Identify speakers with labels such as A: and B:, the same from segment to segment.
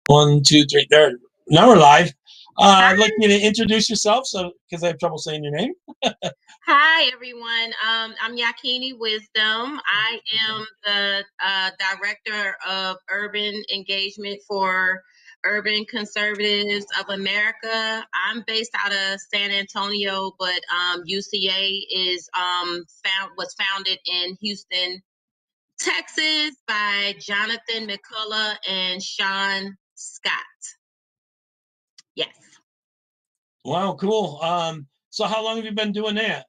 A: One, two, three. There. Now we're live.
B: Hi,
A: I'd like you to introduce yourself, so because I have trouble saying your name.
B: hi everyone. I'm Yakini Wisdom. I am the director of urban engagement for Urban Conservatives of America. I'm based out of San Antonio, but UCA is was founded in Houston, Texas, by Jonathan McCullough and Sean Scott. Yes.
A: Wow, cool. So how long have you been doing that?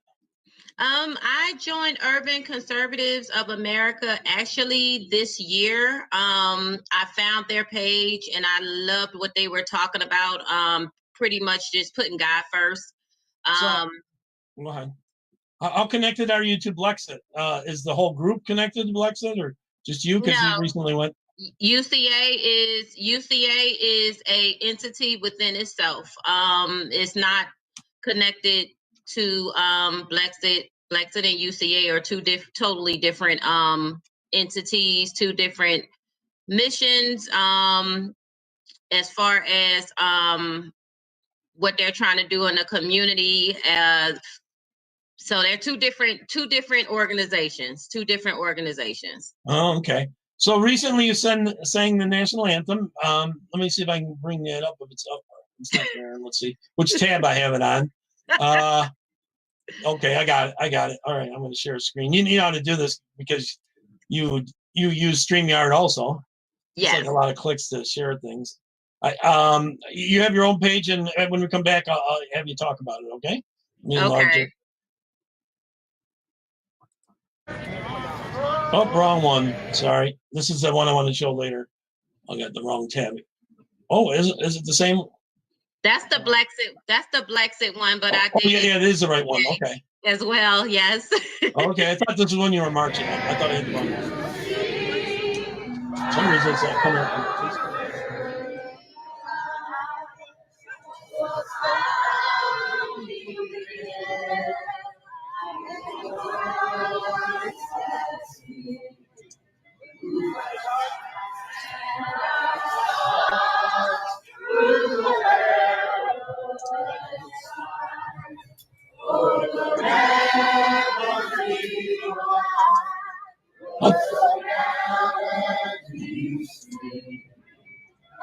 B: I joined Urban Conservatives of America actually this year. I found their page and I loved what they were talking about. Pretty much just putting God first.
A: So
B: Um,
A: go ahead. How connected are you to Blexit? Is the whole group connected to Blexit, or just you because you
B: no,
A: recently went?
B: UCA is a entity within itself. It's not connected to Blexit. Blexit and UCA are two totally different entities, two different missions as far as what they're trying to do in the community. So they're two different organizations, two different organizations.
A: Oh, okay. So recently you sang the national anthem. Let me see if I can bring that up. If it's up, it's not there. Let's see which tab I have it on. Okay, I got it. I got it. All right, I'm going to share a screen. You know how to do this because you use StreamYard also. It's like
B: Yes.
A: a lot of clicks to share things. You have your own page, and when we come back, I'll have you talk about it. Okay? Let me enlarge
B: Okay.
A: it. Oh, wrong one. Sorry. This is the one I want to show later. I got the wrong tab. Oh, is it the same?
B: That's the Blexit. That's the Blexit one, but I
A: Oh,
B: did
A: yeah, it is the right one. Okay.
B: as well. Yes.
A: Okay, I thought this was one you were marching. I thought I had the wrong one. For some reason, it's not coming up on Facebook.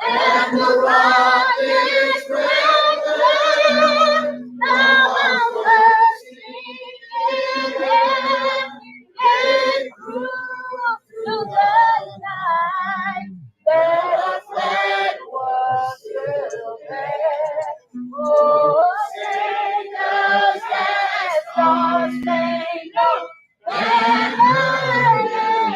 C: And the rock is breaking. Now I'm thirsty again. It grew through the night. That fled was still there. Oh, singers and stars may know that I am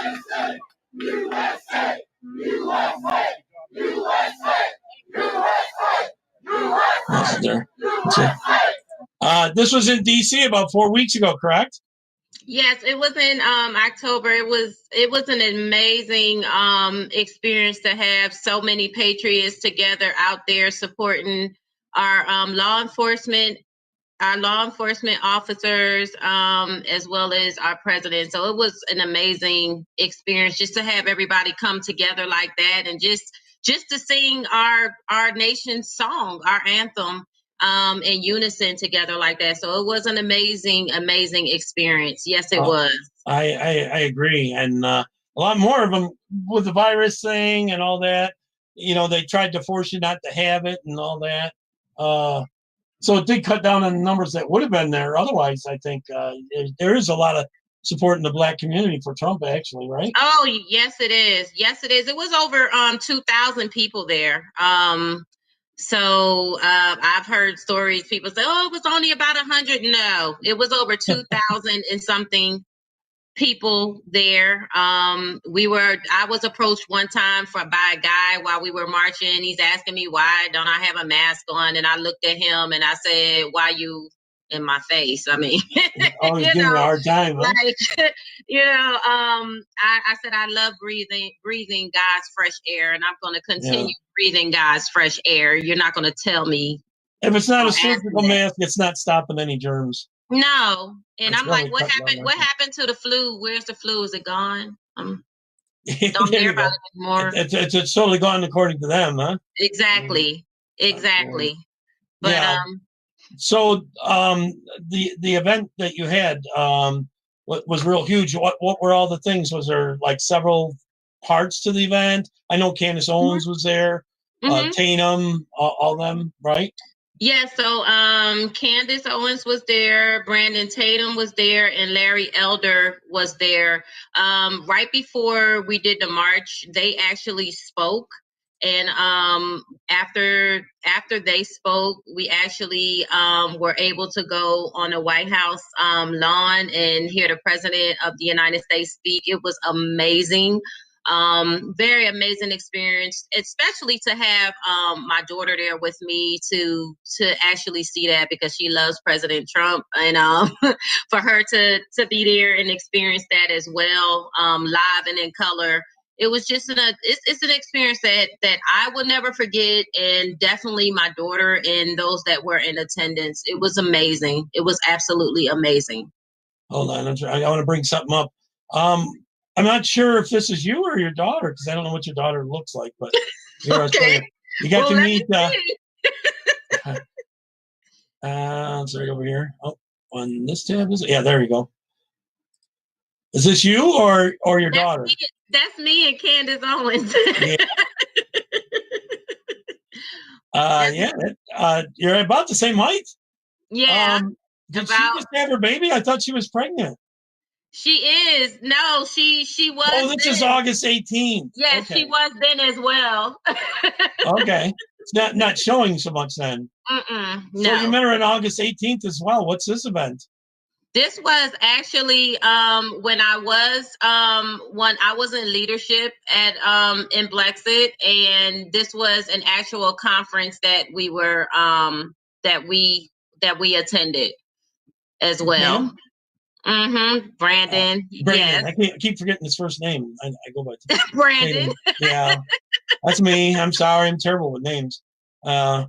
C: USA, USA, USA, USA,
A: That's there. This was in DC about 4 weeks ago, correct?
B: Yes, it was in October. It was an amazing experience to have so many patriots together out there supporting our law enforcement officers, as well as our president. So it was an amazing experience just to have everybody come together like that, and just to sing our nation's song, our anthem, in unison together like that. So it was an amazing experience. Yes, it was.
A: I agree, and a lot more of them with the virus thing and all that. You know, they tried to force you not to have it and all that. So it did cut down on the numbers that would have been there. Otherwise, I think there is a lot of support in the black community for Trump, actually, right?
B: Oh, yes, it is. Yes, it is. It was over 2,000 people there. So I've heard stories. People say, "Oh, it was only about 100." No, it was over 2,000 and something people there. I was approached one time by a guy while we were marching. He's asking me why don't I have a mask on, and I looked at him and I said, "Why you in my face?" I mean,
A: Always giving you a hard time, huh?
B: like, I said I love breathing God's fresh air, and I'm going to continue breathing God's fresh air. You're not going to tell me
A: if it's not a surgical mask, it's not stopping any germs.
B: No, and
A: It's
B: I'm like,
A: probably
B: what
A: cutting
B: happened?
A: down
B: What
A: on
B: happened to the flu? Where's the flu? Is it gone? Don't
A: There
B: hear
A: you go.
B: about it anymore.
A: It's totally gone according to them, huh?
B: Exactly. But
A: Yeah. So the event that you had was real huge. What were all the things? Was there like several parts to the event? I know Candace Owens was there, Tatum, all them, right?
B: Yeah, so Candace Owens was there, Brandon Tatum was there, and Larry Elder was there. Right before we did the march, they actually spoke. And after they spoke, we actually were able to go on the White House lawn and hear the President of the United States speak. It was amazing. Very amazing experience, especially to have my daughter there with me to actually see that, because she loves President Trump, and for her to be there and experience that as well, live and in color. It was just it's an experience that I will never forget, and definitely my daughter and those that were in attendance. It was amazing. It was absolutely amazing.
A: Hold on, I want to bring something up. I'm not sure if this is you or your daughter, because I don't know what your daughter looks like, but here, I'll tell you. You got to meet. Sorry, over here. Oh, on this tab is it? Yeah, there you go. Is this you or your daughter?
B: That's me and Candace Owens.
A: You're about the same height.
B: Yeah.
A: Did she just have her baby? I thought she was pregnant.
B: She is. No, she was.
A: Oh, this is August 18th.
B: Yes, okay. She was then as well.
A: Okay. It's not showing so much then.
B: No.
A: So you met her on August 18th as well. What's this event?
B: This was actually when I was in leadership at in Blexit, and this was an actual conference that we were that we attended as well. Brandon. Yes.
A: I keep forgetting his first name. I go by
B: Brandon.
A: Yeah, that's me. I'm sorry. I'm terrible with names. Yeah,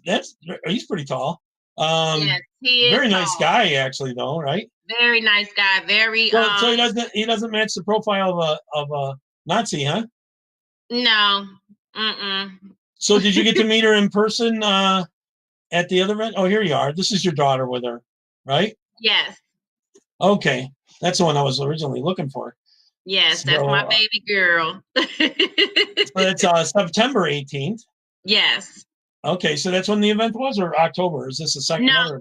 A: that's he's pretty tall.
B: Yes, he is
A: very
B: tall.
A: Nice guy, actually, though, right?
B: Very nice guy. Very.
A: So he doesn't match the profile of a Nazi, huh?
B: No.
A: So did you get to meet her in person at the other event? Oh, here you are. This is your daughter with her, right?
B: Yes.
A: Okay, that's the one I was originally looking for.
B: Yes, so, that's my baby girl.
A: So that's September 18th.
B: Yes.
A: Okay, so that's when the event was, or October? Is this a second?
B: No,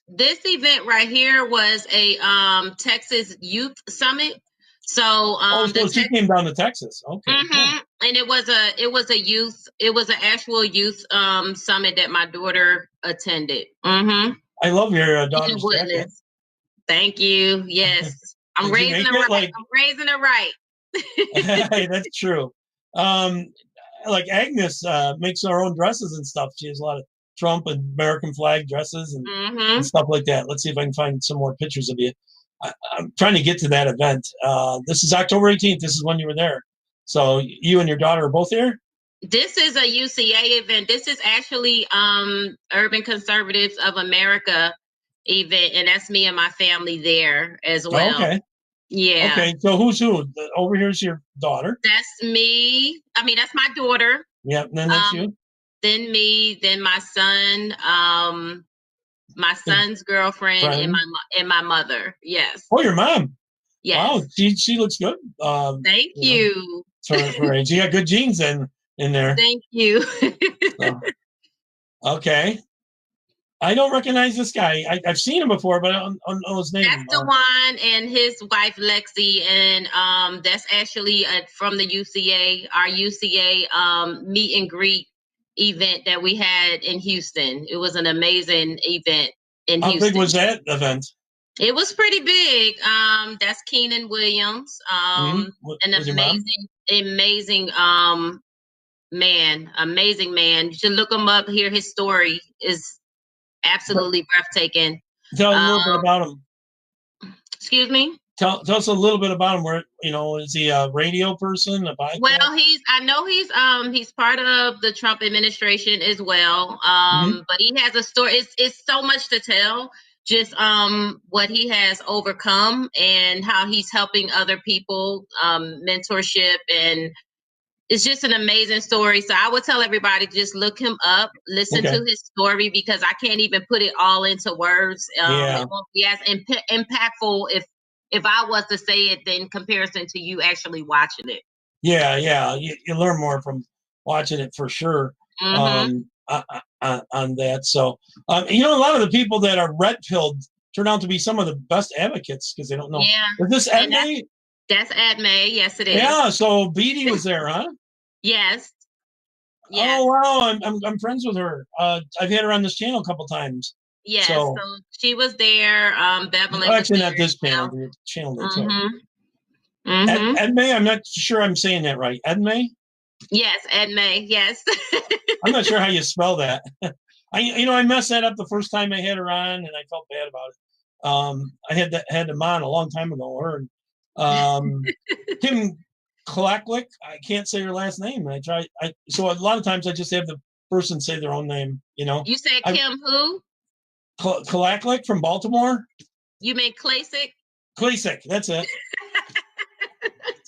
B: this event right here was a Texas Youth Summit. So
A: so she came down to Texas. Okay.
B: And it was an actual youth summit that my daughter attended. I
A: love your daughter's jacket.
B: Thank you. Yes. I'm raising her right. I'm raising her right.
A: Hey, that's true. Like Agnes makes her own dresses and stuff. She has a lot of Trump and American flag dresses and stuff like that. Let's see if I can find some more pictures of you. I'm trying to get to that event. This is October 18th. This is when you were there. So you and your daughter are both there?
B: This is a UCA event. This is actually Urban Conservatives of America event, and that's me and my family there as well.
A: Okay.
B: Yeah.
A: Okay. So who's who? Over here is your daughter.
B: That's me. I mean, that's my daughter.
A: Yeah. And then that's you.
B: Then me. Then my son. My son's girlfriend and my mother. Yes.
A: Oh, your mom.
B: Yes.
A: Wow. She looks good.
B: Thank you.
A: For age, you got good genes in there.
B: Thank you.
A: So, okay. I don't recognize this guy. I've seen him before, but I don't know his name.
B: That's the one, and his wife Lexi, and that's actually from the UCA, our UCA meet and greet event that we had in Houston. It was an amazing event in Houston.
A: How big was that event?
B: It was pretty big. That's Keenan Williams. An
A: Was your mom?
B: amazing man. Amazing man. You should look him up. Hear his story is absolutely breathtaking.
A: Tell a little bit about him.
B: Excuse me?
A: Tell us a little bit about him. Where, is he a radio person, a podcast?
B: Well, I know he's part of the Trump administration as well. But he has a story. It's so much to tell. Just what he has overcome and how he's helping other people, mentorship, and it's just an amazing story. So I would tell everybody, just look him up, listen to his story, because I can't even put it all into words. It won't be as impactful if I was to say it in comparison to you actually watching it.
A: Yeah. You learn more from watching it for sure. On that. So, a lot of the people that are red-pilled turn out to be some of the best advocates because they don't know.
B: Yeah.
A: Is this Edme?
B: That's Edme. Yes, it is.
A: Yeah. So Beatty was there, huh?
B: Yes.
A: Oh wow, I'm friends with her. I've had her on this channel a couple times.
B: Yes. So she was there. Beverly.
A: Actually, not this channel. The channel they took. Edme. I'm not sure I'm saying that right. Edme.
B: Yes, Edme. Yes.
A: I'm not sure how you spell that. I messed that up the first time I had her on, and I felt bad about it. I had them on a long time ago. Her and Kim Kalaklik. I can't say her last name. So a lot of times I just have the person say their own name.
B: You said Kim who?
A: Kalaklik from Baltimore.
B: You mean Klasick?
A: Klasick. That's it.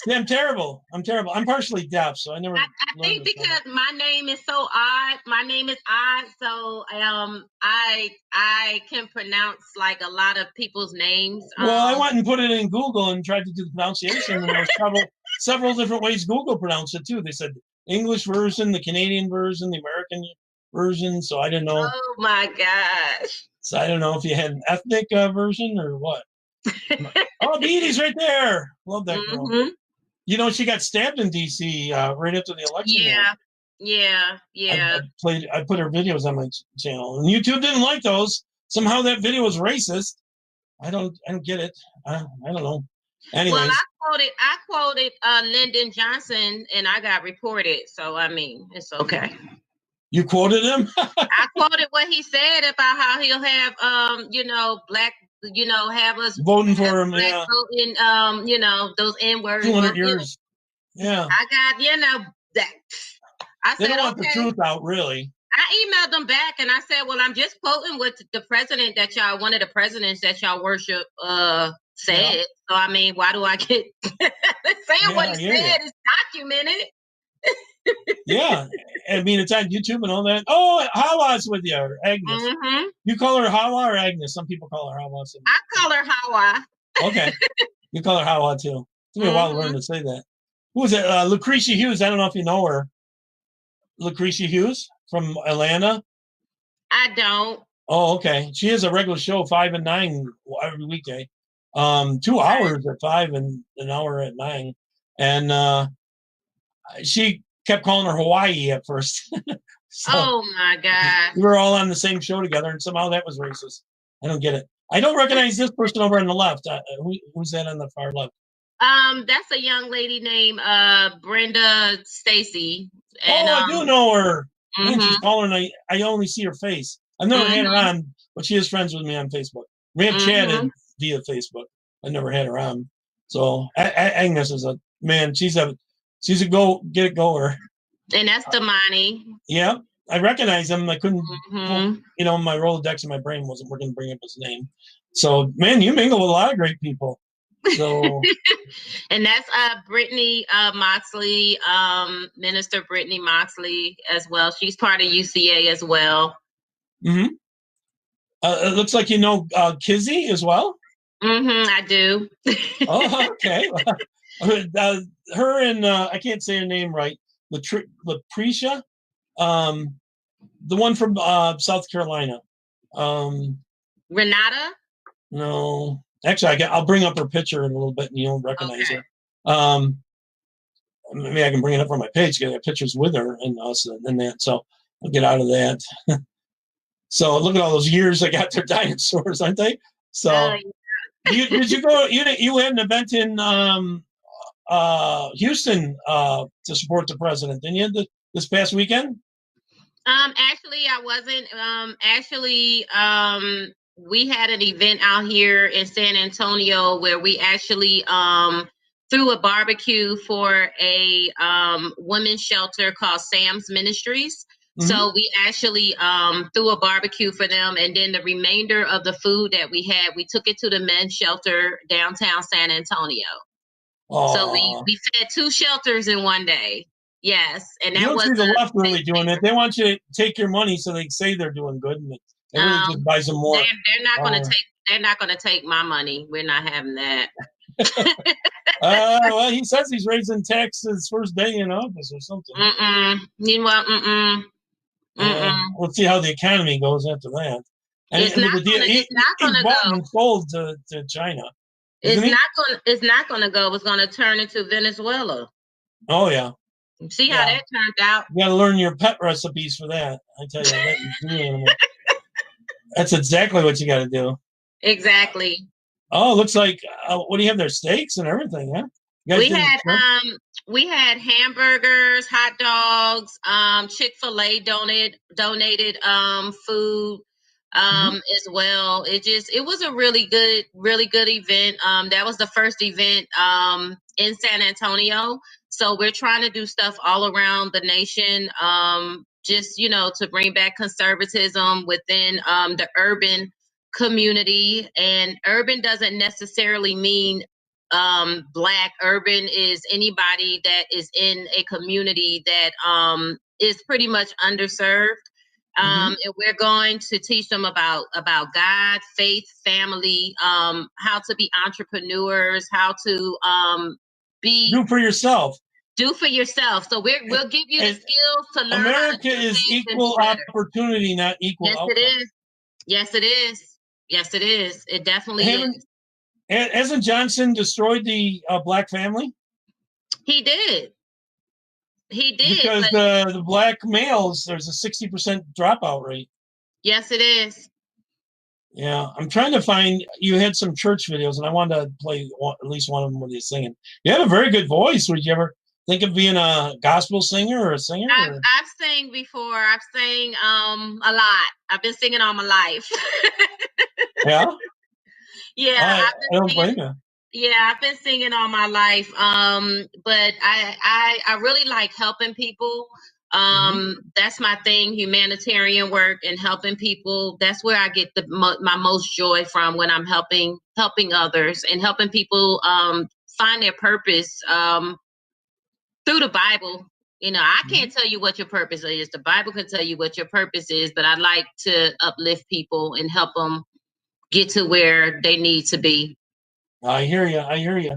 A: See, I'm terrible. I'm partially deaf, so I never.
B: I think because my name is so odd. My name is odd, so I can pronounce like a lot of people's names.
A: Well, I went and put it in Google and tried to do the pronunciation, and there was several different ways Google pronounced it too. They said English version, the Canadian version, the American version. So I didn't know.
B: Oh my gosh!
A: So I don't know if you had an ethnic version or what. Oh, Beatty's right there. Love that girl. She got stabbed in D.C. Right after the election.
B: Yeah.
A: I put her videos on my channel, and YouTube didn't like those. Somehow that video was racist. I don't get it. I don't know. Anyways.
B: Well, I quoted Lyndon Johnson, and I got reported. So I mean, it's okay.
A: You quoted him?
B: I quoted what he said about how he'll have black. Have us
A: voting for him,
B: voting, those N-words.
A: 200 years. Yeah.
B: I got, that. I said,
A: they don't want the truth out, really.
B: I emailed them back and I said, well, I'm just quoting what the president one of the presidents that y'all worship, said. Yeah. So, I mean, why do I get saying what he said is documented?
A: Yeah. I mean, it's on YouTube and all that. Oh, Hawa's with you, Agnes. You call her Hawa or Agnes? Some people call her Hawa.
B: I call her Hawa.
A: Okay. You call her Hawa, too. It took me a while to learn to say that. Who is it? Lucretia Hughes. I don't know if you know her. Lucretia Hughes from Atlanta.
B: I don't.
A: Oh, okay. She has a regular show, 5 and 9 every weekday. 2 hours at 5 and an hour at 9. And she kept calling her Hawaii at first. So
B: oh my God.
A: We were all on the same show together, and somehow that was racist. I don't get it. I don't recognize this person over on the left. Who's that on the far left?
B: That's a young lady named Brenda Stacy.
A: And, I do know her. Man, she's calling. I only see her face. I've never had her on, but she is friends with me on Facebook. We have chatted via Facebook. I never had her on. So Agnes is a man. She's a go get it goer.
B: And that's Damani.
A: Yeah, I recognize him. I couldn't, my Rolodex in my brain wasn't working to bring up his name. So, man, you mingle with a lot of great people. So,
B: and that's Brittany Moxley, Minister Brittany Moxley as well. She's part of UCA as well. It
A: looks like you know Kizzy as well.
B: I do.
A: Oh, okay. Her and I can't say her name right. Latricia, the one from South Carolina.
B: Renata?
A: No, actually, I'll bring up her picture in a little bit, and you'll recognize her. Maybe I can bring it up on my page. Get pictures with her and us and that. So I'll get out of that. So look at all those years. I got their dinosaurs, aren't they? So Did you go? You had an event in Houston to support the president, didn't you? This past weekend.
B: Actually, I wasn't. We had an event out here in San Antonio where we actually threw a barbecue for a women's shelter called Sam's Ministries. So we actually threw a barbecue for them, and then the remainder of the food that we had, we took it to the men's shelter downtown San Antonio. So we fed 2 shelters in one day. Yes, and that
A: you don't
B: was
A: see the left really doing it. They want you to take your money so they can say they're doing good, and they really just buys them more.
B: They're not going to take. They're not going to take my money. We're not having that.
A: Well, he says he's raising taxes first day in office or something.
B: You know what?
A: We'll see how the economy goes after that. And
B: it's not going to
A: go.
B: And
A: sold to China.
B: It's not going to go. It's going to turn into Venezuela.
A: Oh yeah.
B: See how that turned out.
A: You got to learn your pet recipes for that. I tell you, that's exactly what you got to do.
B: Exactly.
A: Oh, looks like what do you have there? Steaks and everything, huh?
B: We had hamburgers, hot dogs, Chick-fil-A donated food as well. It was a really good event. That was the first event in San Antonio. So we're trying to do stuff all around the nation, just to bring back conservatism within the urban community. And urban doesn't necessarily mean Black. Urban is anybody that is in a community that is pretty much underserved. And we're going to teach them about God, faith, family, how to be entrepreneurs, how to
A: do for yourself.
B: Do for yourself. So we'll give you the skills to learn.
A: America is equal opportunity, not equal outcome.
B: It is. Yes, it is. Yes, it is. It definitely is.
A: Hasn't Johnson destroyed the Black family?
B: He did.
A: Because the Black males, there's a 60% dropout rate.
B: Yes, it is.
A: Yeah, I'm trying to find. You had some church videos, and I wanted to play at least one of them with you singing. You have a very good voice. Would you ever think of being a gospel singer or a singer?
B: I've sang before. I've sang a lot. I've been singing all my life.
A: Yeah.
B: Yeah,
A: I don't blame you.
B: Yeah, I've been singing all my life. But I really like helping people. That's my thing, humanitarian work and helping people. That's where I get my most joy from, when I'm helping others and helping people find their purpose through the Bible. I can't tell you what your purpose is. The Bible can tell you what your purpose is, but I like to uplift people and help them get to where they need to be.
A: I hear you.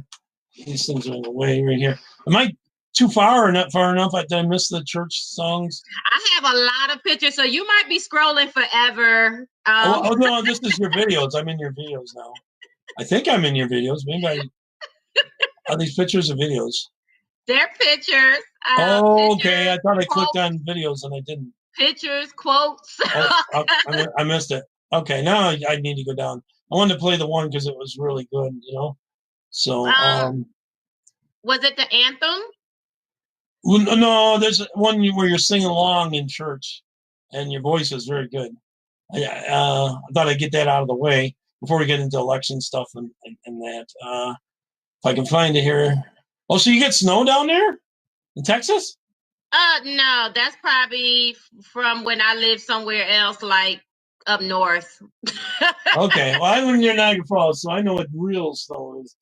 A: These things are in the way right here. Am I too far or not far enough? Did I miss the church songs?
B: I have a lot of pictures, so you might be scrolling forever.
A: No, this is your videos. I'm in your videos now. I think I'm in your videos. Maybe are these pictures or videos?
B: They're pictures.
A: Okay. I thought I clicked on videos and I didn't.
B: Pictures, quotes.
A: I missed it. Okay, now I need to go down. I wanted to play the one because it was really good, So,
B: was it the anthem?
A: Well, no, there's one where you're singing along in church, and your voice is very good. I thought I'd get that out of the way before we get into election stuff and that. If I can find it here. Oh, so you get snow down there in Texas?
B: No, that's probably from when I lived somewhere else, like up north.
A: Okay, well, I live near Niagara Falls, so I know what real snow is.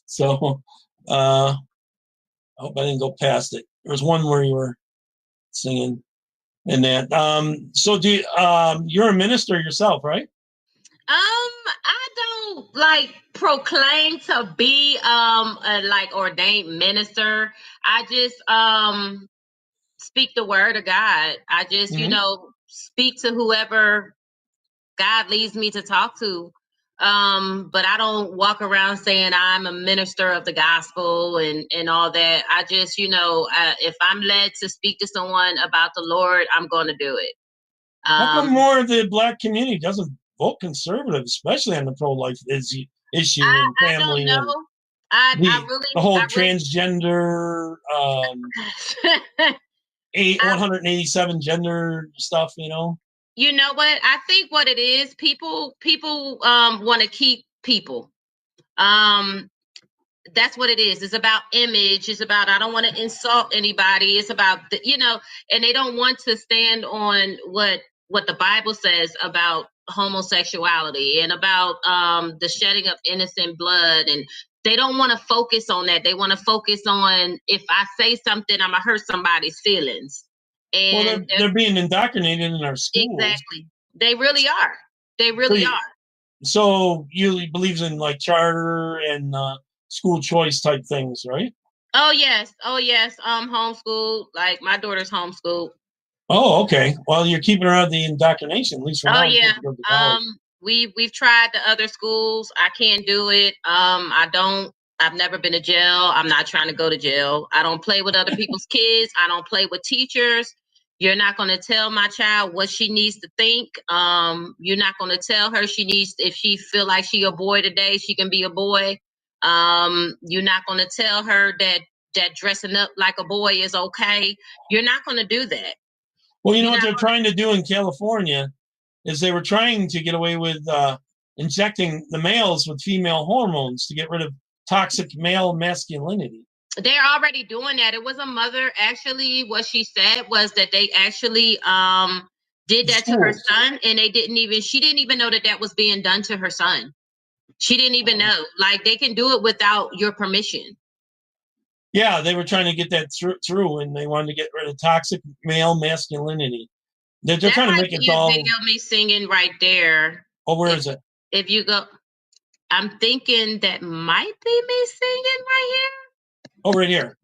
A: So I hope I didn't go past it. There was one where you were singing and that. So you're a minister yourself, right?
B: I don't proclaim to be a ordained minister. I just speak the word of God. I just speak to whoever God leads me to talk to. But I don't walk around saying I'm a minister of the gospel and all that. I just, if I'm led to speak to someone about the Lord, I'm going to do it.
A: How come more of the Black community doesn't vote conservative, especially on the pro-life? issue in
B: I don't
A: family, and
B: know. I
A: the whole
B: I really
A: transgender, 187 gender stuff, you know.
B: you know what? I think what it is, people want to keep people. Um that's what it is. It's about image. It's about I don't want to insult anybody. It's about and they don't want to stand on what the Bible says about homosexuality and about the shedding of innocent blood, and they don't want to focus on that. They want to focus on if I say something, I'm gonna hurt somebody's feelings.
A: Well,
B: And
A: they're being indoctrinated in our schools.
B: exactly, they really are. They
A: So
B: really are.
A: So you believes in like charter and school choice type things, right?
B: Oh yes, oh yes. Homeschool. Like my daughter's homeschooled.
A: Oh, okay. Well, you're keeping her out of the indoctrination, at least for
B: Oh
A: now.
B: yeah.
A: To go to college.
B: We've tried the other schools. I can't do it. I've never been to jail. I'm not trying to go to jail. I don't play with other people's kids. I don't play with teachers. You're not going to tell my child what she needs to think. You're not going to tell her if she feel like she a boy today, she can be a boy. You're not going to tell her that dressing up like a boy is okay. You're not going to do that.
A: Well, you know what they're trying to do in California is they were trying to get away with injecting the males with female hormones to get rid of toxic male masculinity.
B: They're already doing that. It was a mother, actually, what she said was that they actually did that to her son, and she didn't even know that was being done to her son. She didn't even know. Like, they can do it without your permission.
A: Yeah, they were trying to get that through, and they wanted to get rid of toxic male masculinity. They're trying to make it all.
B: Video me singing right there.
A: Oh, where is it?
B: If you go, I'm thinking that might be me singing right here.
A: Oh, right here.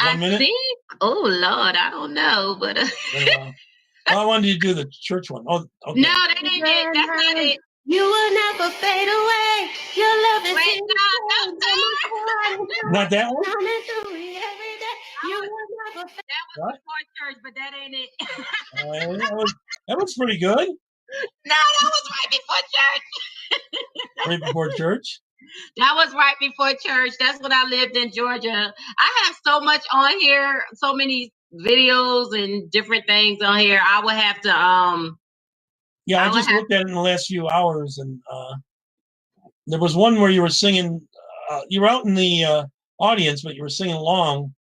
B: 1 minute. Think. Oh Lord, I don't know, but.
A: Well, I wanted you to do the church one. Oh, okay.
B: No, that ain't it. That's not it.
C: You will never fade away. Your love is
A: not that one.
B: That was before church, but that ain't it.
A: That was pretty good.
B: No, that was right before church.
A: Right before church?
B: That was right before church. That's when I lived in Georgia. I have so much on here, so many videos and different things on here. I would have to
A: yeah, I just looked at it in the last few hours, and there was one where you were singing. You were out in the audience, but you were singing along,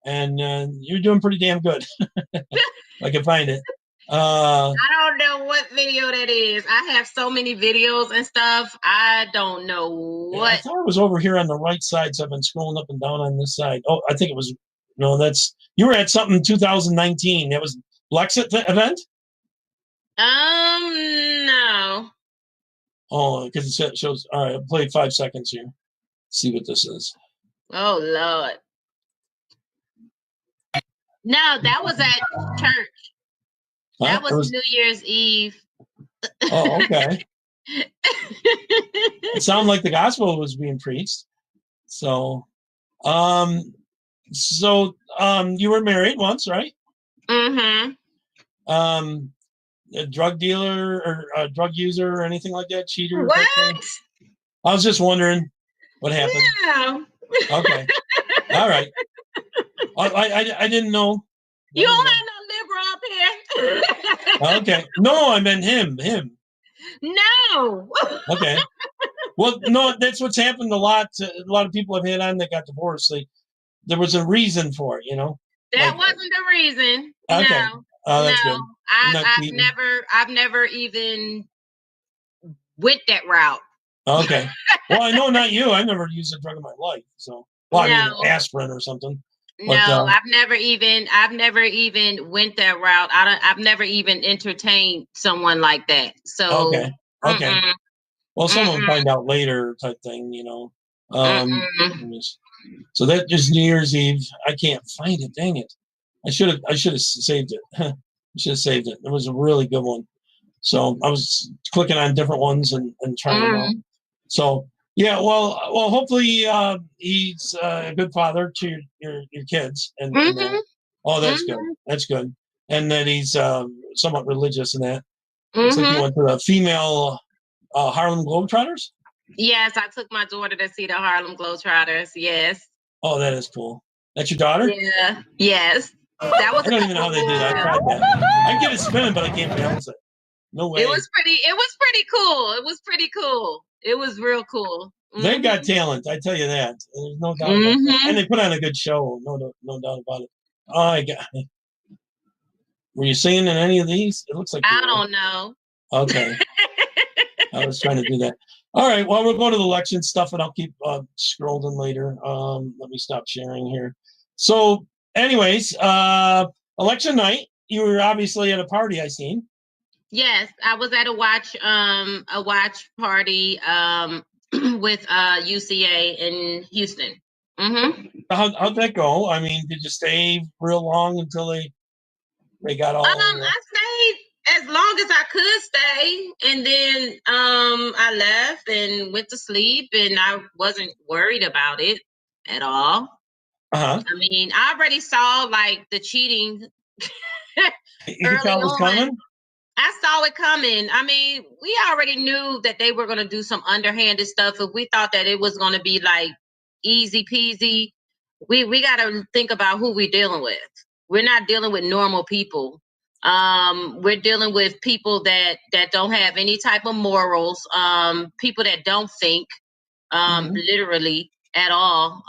A: and you're doing pretty damn good. I can find it.
B: I don't know what video that is. I have so many videos and stuff. I don't know what.
A: Yeah, I thought it was over here on the right side, so I've been scrolling up and down on this side. Oh, I think it was. No, you were at something in 2019. That was Blexit event.
B: No.
A: Oh, because it shows. All right, I'll play 5 seconds here. See what this is.
B: Oh Lord. No, that was at church. That was New Year's Eve.
A: Oh, okay. It sounded like the gospel was being preached. So, you were married once, right?
B: Mm-hmm.
A: A drug dealer or a drug user or anything like that? Cheater?
B: What?
A: I was just wondering what happened.
B: Yeah.
A: Okay. All right. I didn't know.
B: You don't have no liver up here.
A: Okay. No, I meant him.
B: No.
A: Okay. Well, no, that's what's happened a lot. A lot of people I've had on that got divorced. There was a reason for it, you know.
B: That wasn't the reason.
A: Okay.
B: No.
A: Oh, that's
B: no.
A: good.
B: I've never even went that route.
A: Okay. Well, I know not you. I've never used a drug in my life. So, well, I mean, aspirin or something.
B: But, no, I've never even went that route. I've never even entertained someone like that. So
A: okay. Well, someone find out later type thing, you know. So that just New Year's Eve. I can't find it. Dang it! I should have saved it. I should have saved it. It was a really good one. So I was clicking on different ones and trying them out. So yeah, well, hopefully he's a good father to your kids, and oh, that's good. That's good, and that he's somewhat religious in that. It's like he went to the female Harlem Globetrotters.
B: Yes, I took my daughter to see the Harlem Globetrotters. Yes.
A: Oh, that is cool. That's your daughter?
B: Yeah. Yes. That was
A: I don't even know how they do that. I tried that. I can get it spinning, but I can't balance it. No way.
B: It was pretty cool. It was pretty cool. It was real cool.
A: They've got talent, I tell you that. There's no doubt about that. And they put on a good show, no doubt about it. Oh, I got. Were you singing in any of these? It looks like
B: I don't know.
A: Okay. I was trying to do that. All right. Well, we'll go to the election stuff, and I'll keep scrolling later. Let me stop sharing here. So, anyways, election night. You were obviously at a party. I seen.
B: Yes, I was at a watch party with UCA in Houston.
A: How'd that go? I mean, did you stay real long until they got all?
B: I stayed as long as I could stay, and then I left and went to sleep, and I wasn't worried about it at all. I mean, I already saw like the cheating early on. I saw it coming. I mean, we already knew that they were going to do some underhanded stuff. If we thought that it was going to be like easy peasy, we got to think about who we're dealing with. We're not dealing with normal people. We're dealing with people that don't have any type of morals. People that don't think, literally at all.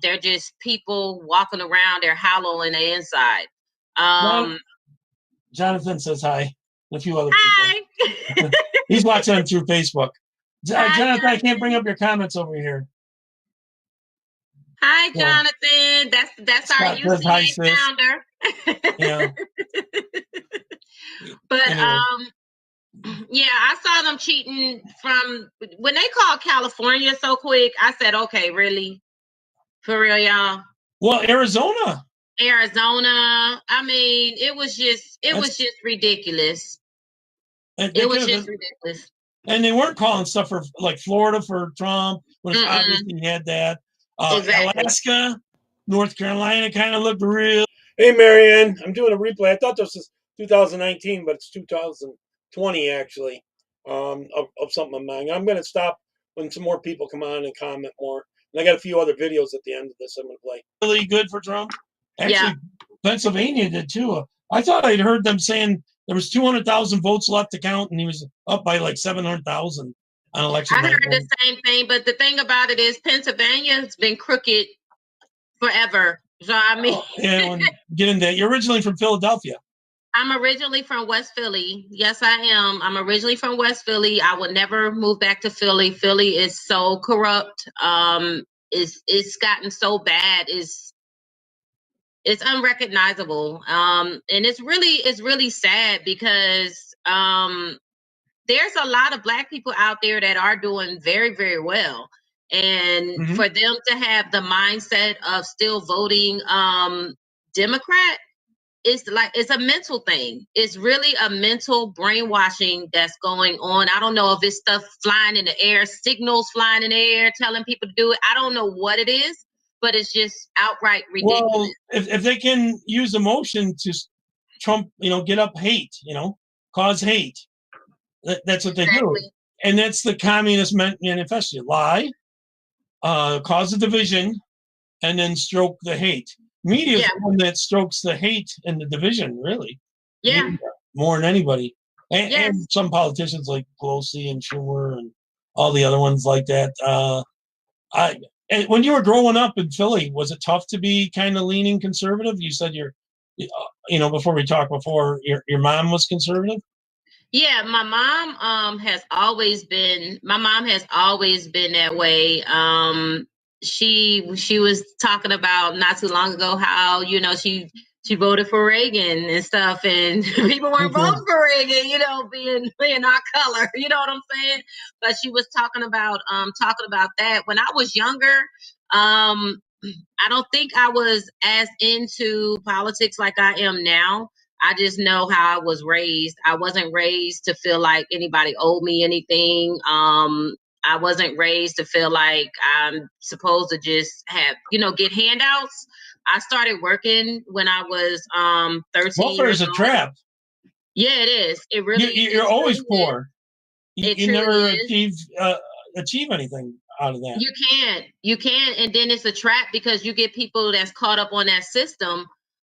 B: They're just people walking around. They're hollow in the inside.
A: Jonathan says hi. A few other people. He's watching them through Facebook. Jonathan, I can't bring up your comments over here.
B: Hi, Jonathan. That's our UCA founder.
A: Yeah.
B: But yeah, I saw them cheating from when they called California so quick. I said, okay, really? For real, y'all?
A: Well, Arizona.
B: I mean, it was just ridiculous. It was just ridiculous.
A: And they weren't calling stuff for like Florida for Trump, which obviously had that.
B: Exactly.
A: Alaska, North Carolina kind of looked real. Hey, Marianne, I'm doing a replay. I thought this was 2019, but it's 2020 actually, of something of mine. I'm going to stop when some more people come on and comment more. And I got a few other videos at the end of this I'm going to play. Really good for Trump. Actually, Pennsylvania did too. I thought I'd heard them saying there was 200,000 votes left to count, and he was up by like 700,000 on election night.
B: I heard the same thing, but the thing about it is Pennsylvania has been crooked forever. So I mean,
A: get into that. You're originally from Philadelphia.
B: I'm originally from West Philly. Yes, I am. I'm originally from West Philly. I would never move back to Philly. Philly is so corrupt. It's gotten so bad. It's unrecognizable. And it's really sad because there's a lot of Black people out there that are doing very, very well. And for them to have the mindset of still voting Democrat, it's a mental thing. It's really a mental brainwashing that's going on. I don't know if it's stuff flying in the air, signals flying in the air, telling people to do it. I don't know what it is, but it's just outright ridiculous.
A: Well, if they can use emotion to Trump, get up hate, cause hate. That's what they do. And that's the communist manifesto. Lie, cause a division, and then stroke the hate. Media is the one that strokes the hate and the division, really.
B: Yeah.
A: Media, more than anybody. And some politicians like Pelosi and Schumer and all the other ones like that. And when you were growing up in Philly, was it tough to be kind of leaning conservative? You said before we talked before, your mom was conservative?
B: Yeah, my mom has always been that way. She was talking about not too long ago how, she voted for Reagan and stuff, and people weren't voting for Reagan, being our color, you know what I'm saying? But she was talking about that. When I was younger, I don't think I was as into politics like I am now. I just know how I was raised. I wasn't raised to feel like anybody owed me anything. I wasn't raised to feel like I'm supposed to just have, get handouts. I started working when I was 13
A: Welfare is a trap.
B: Yeah, it is. It really
A: You're always poor. You never achieve achieve anything out of that.
B: You can't, and then it's a trap because you get people that's caught up on that system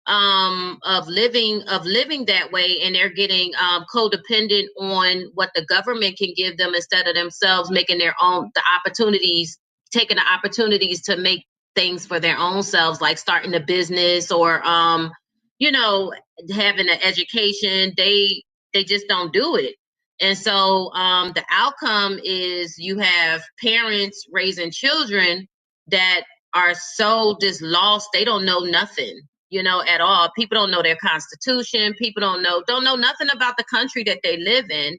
B: of living that way, and they're getting codependent on what the government can give them instead of themselves making their own taking the opportunities to make things for their own selves, like starting a business or having an education. They just don't do it. And so the outcome is you have parents raising children that are so just lost. They don't know nothing, at all. People don't know their constitution. People don't know nothing about the country that they live in.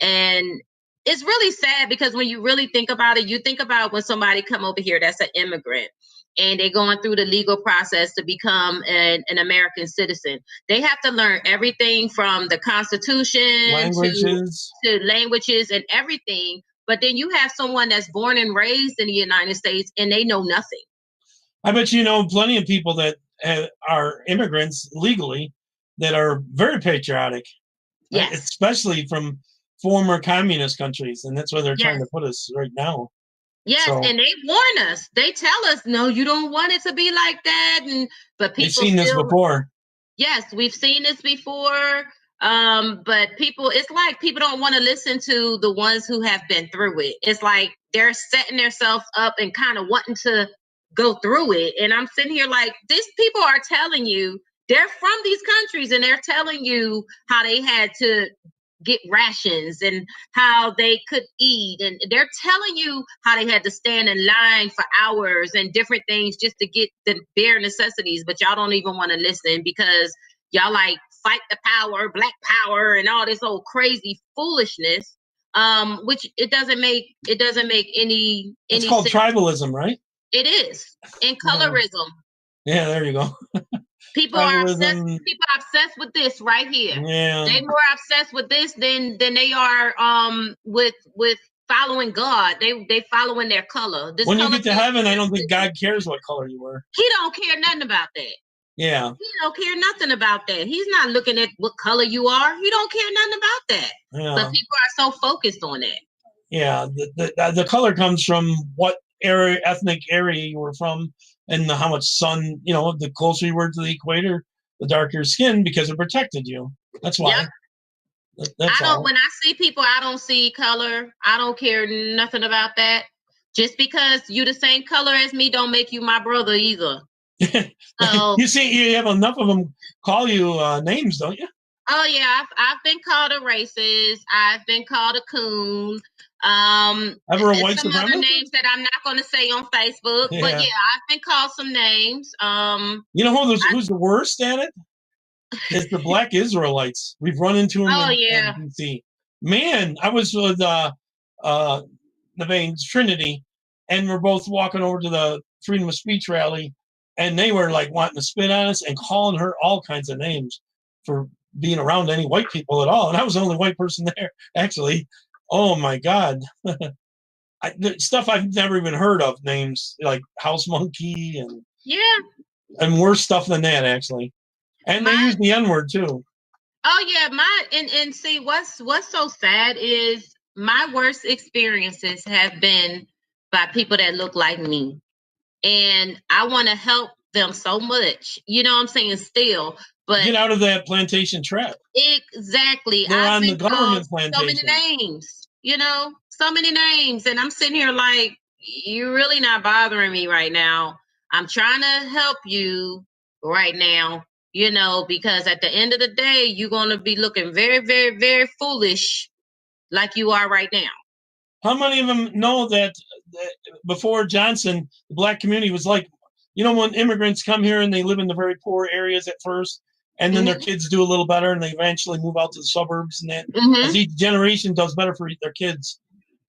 B: And it's really sad because when you really think about it, you think about when somebody come over here that's an immigrant and they're going through the legal process to become an American citizen. They have to learn everything from the Constitution to languages and everything. But then you have someone that's born and raised in the United States and they know nothing.
A: I bet you know plenty of people that are immigrants legally that are very patriotic.
B: Yes.
A: Right? Especially from former communist countries. And that's where they're trying to put us right now.
B: Yes, so, and they warn us. They tell us, no, you don't want it to be like that. But people
A: we've seen this before.
B: Yes, we've seen this before. But it's like people don't want to listen to the ones who have been through it. It's like they're setting themselves up and kind of wanting to go through it. And I'm sitting here like, these people are telling you, they're from these countries and they're telling you how they had to get rations and how they could eat, and they're telling you how they had to stand in line for hours and different things just to get the bare necessities, but y'all don't even want to listen because y'all like fight the power, black power, and all this old crazy foolishness, which it doesn't make any
A: it's called
B: sense.
A: Tribalism, right?
B: It is. And colorism.
A: Yeah, there you go.
B: People are obsessed with this right here.
A: Yeah.
B: They're more obsessed with this than they are with following God. They following their color.
A: When you get to heaven, I don't think God cares what color you were.
B: He don't care nothing about that.
A: Yeah.
B: He don't care nothing about that. He's not looking at what color you are. He don't care nothing about that. Yeah. But people are so focused on that.
A: Yeah. The color comes from what ethnic area you were from. And how much sun, the closer you were to the equator, the darker your skin, because it protected you. That's why.
B: Yep. When I see people, I don't see color. I don't care nothing about that. Just because you the same color as me don't make you my brother either. So,
A: you see, you have enough of them call you names, don't you?
B: Oh yeah, I've been called a racist. I've been called a coon.
A: Ever a white
B: some
A: supremacist?
B: Other names that I'm not going to say on Facebook, but yeah, I've been called some names.
A: You know who's the worst at it? It's the Black Israelites. We've run into them in DC. Man, I was with the Trinity, and we're both walking over to the Freedom of Speech rally, and they were like wanting to spit on us and calling her all kinds of names for being around any white people at all. And I was the only white person there, actually. Oh my God. Stuff I've never even heard of, names like House Monkey and worse stuff than that, actually. And they use the N-word too.
B: Oh yeah, and see what's so sad is my worst experiences have been by people that look like me. And I want to help them so much. You know what I'm saying? Still, but
A: get out of that plantation trap.
B: Exactly.
A: They're on the government plantation.
B: So many names, so many names. And I'm sitting here like, you're really not bothering me right now. I'm trying to help you right now, because at the end of the day, you're going to be looking very, very, very foolish like you are right now.
A: How many of them know that before Johnson, the Black community was like, when immigrants come here and they live in the very poor areas at first, and then their kids do a little better and they eventually move out to the suburbs and that as each generation does better for their kids.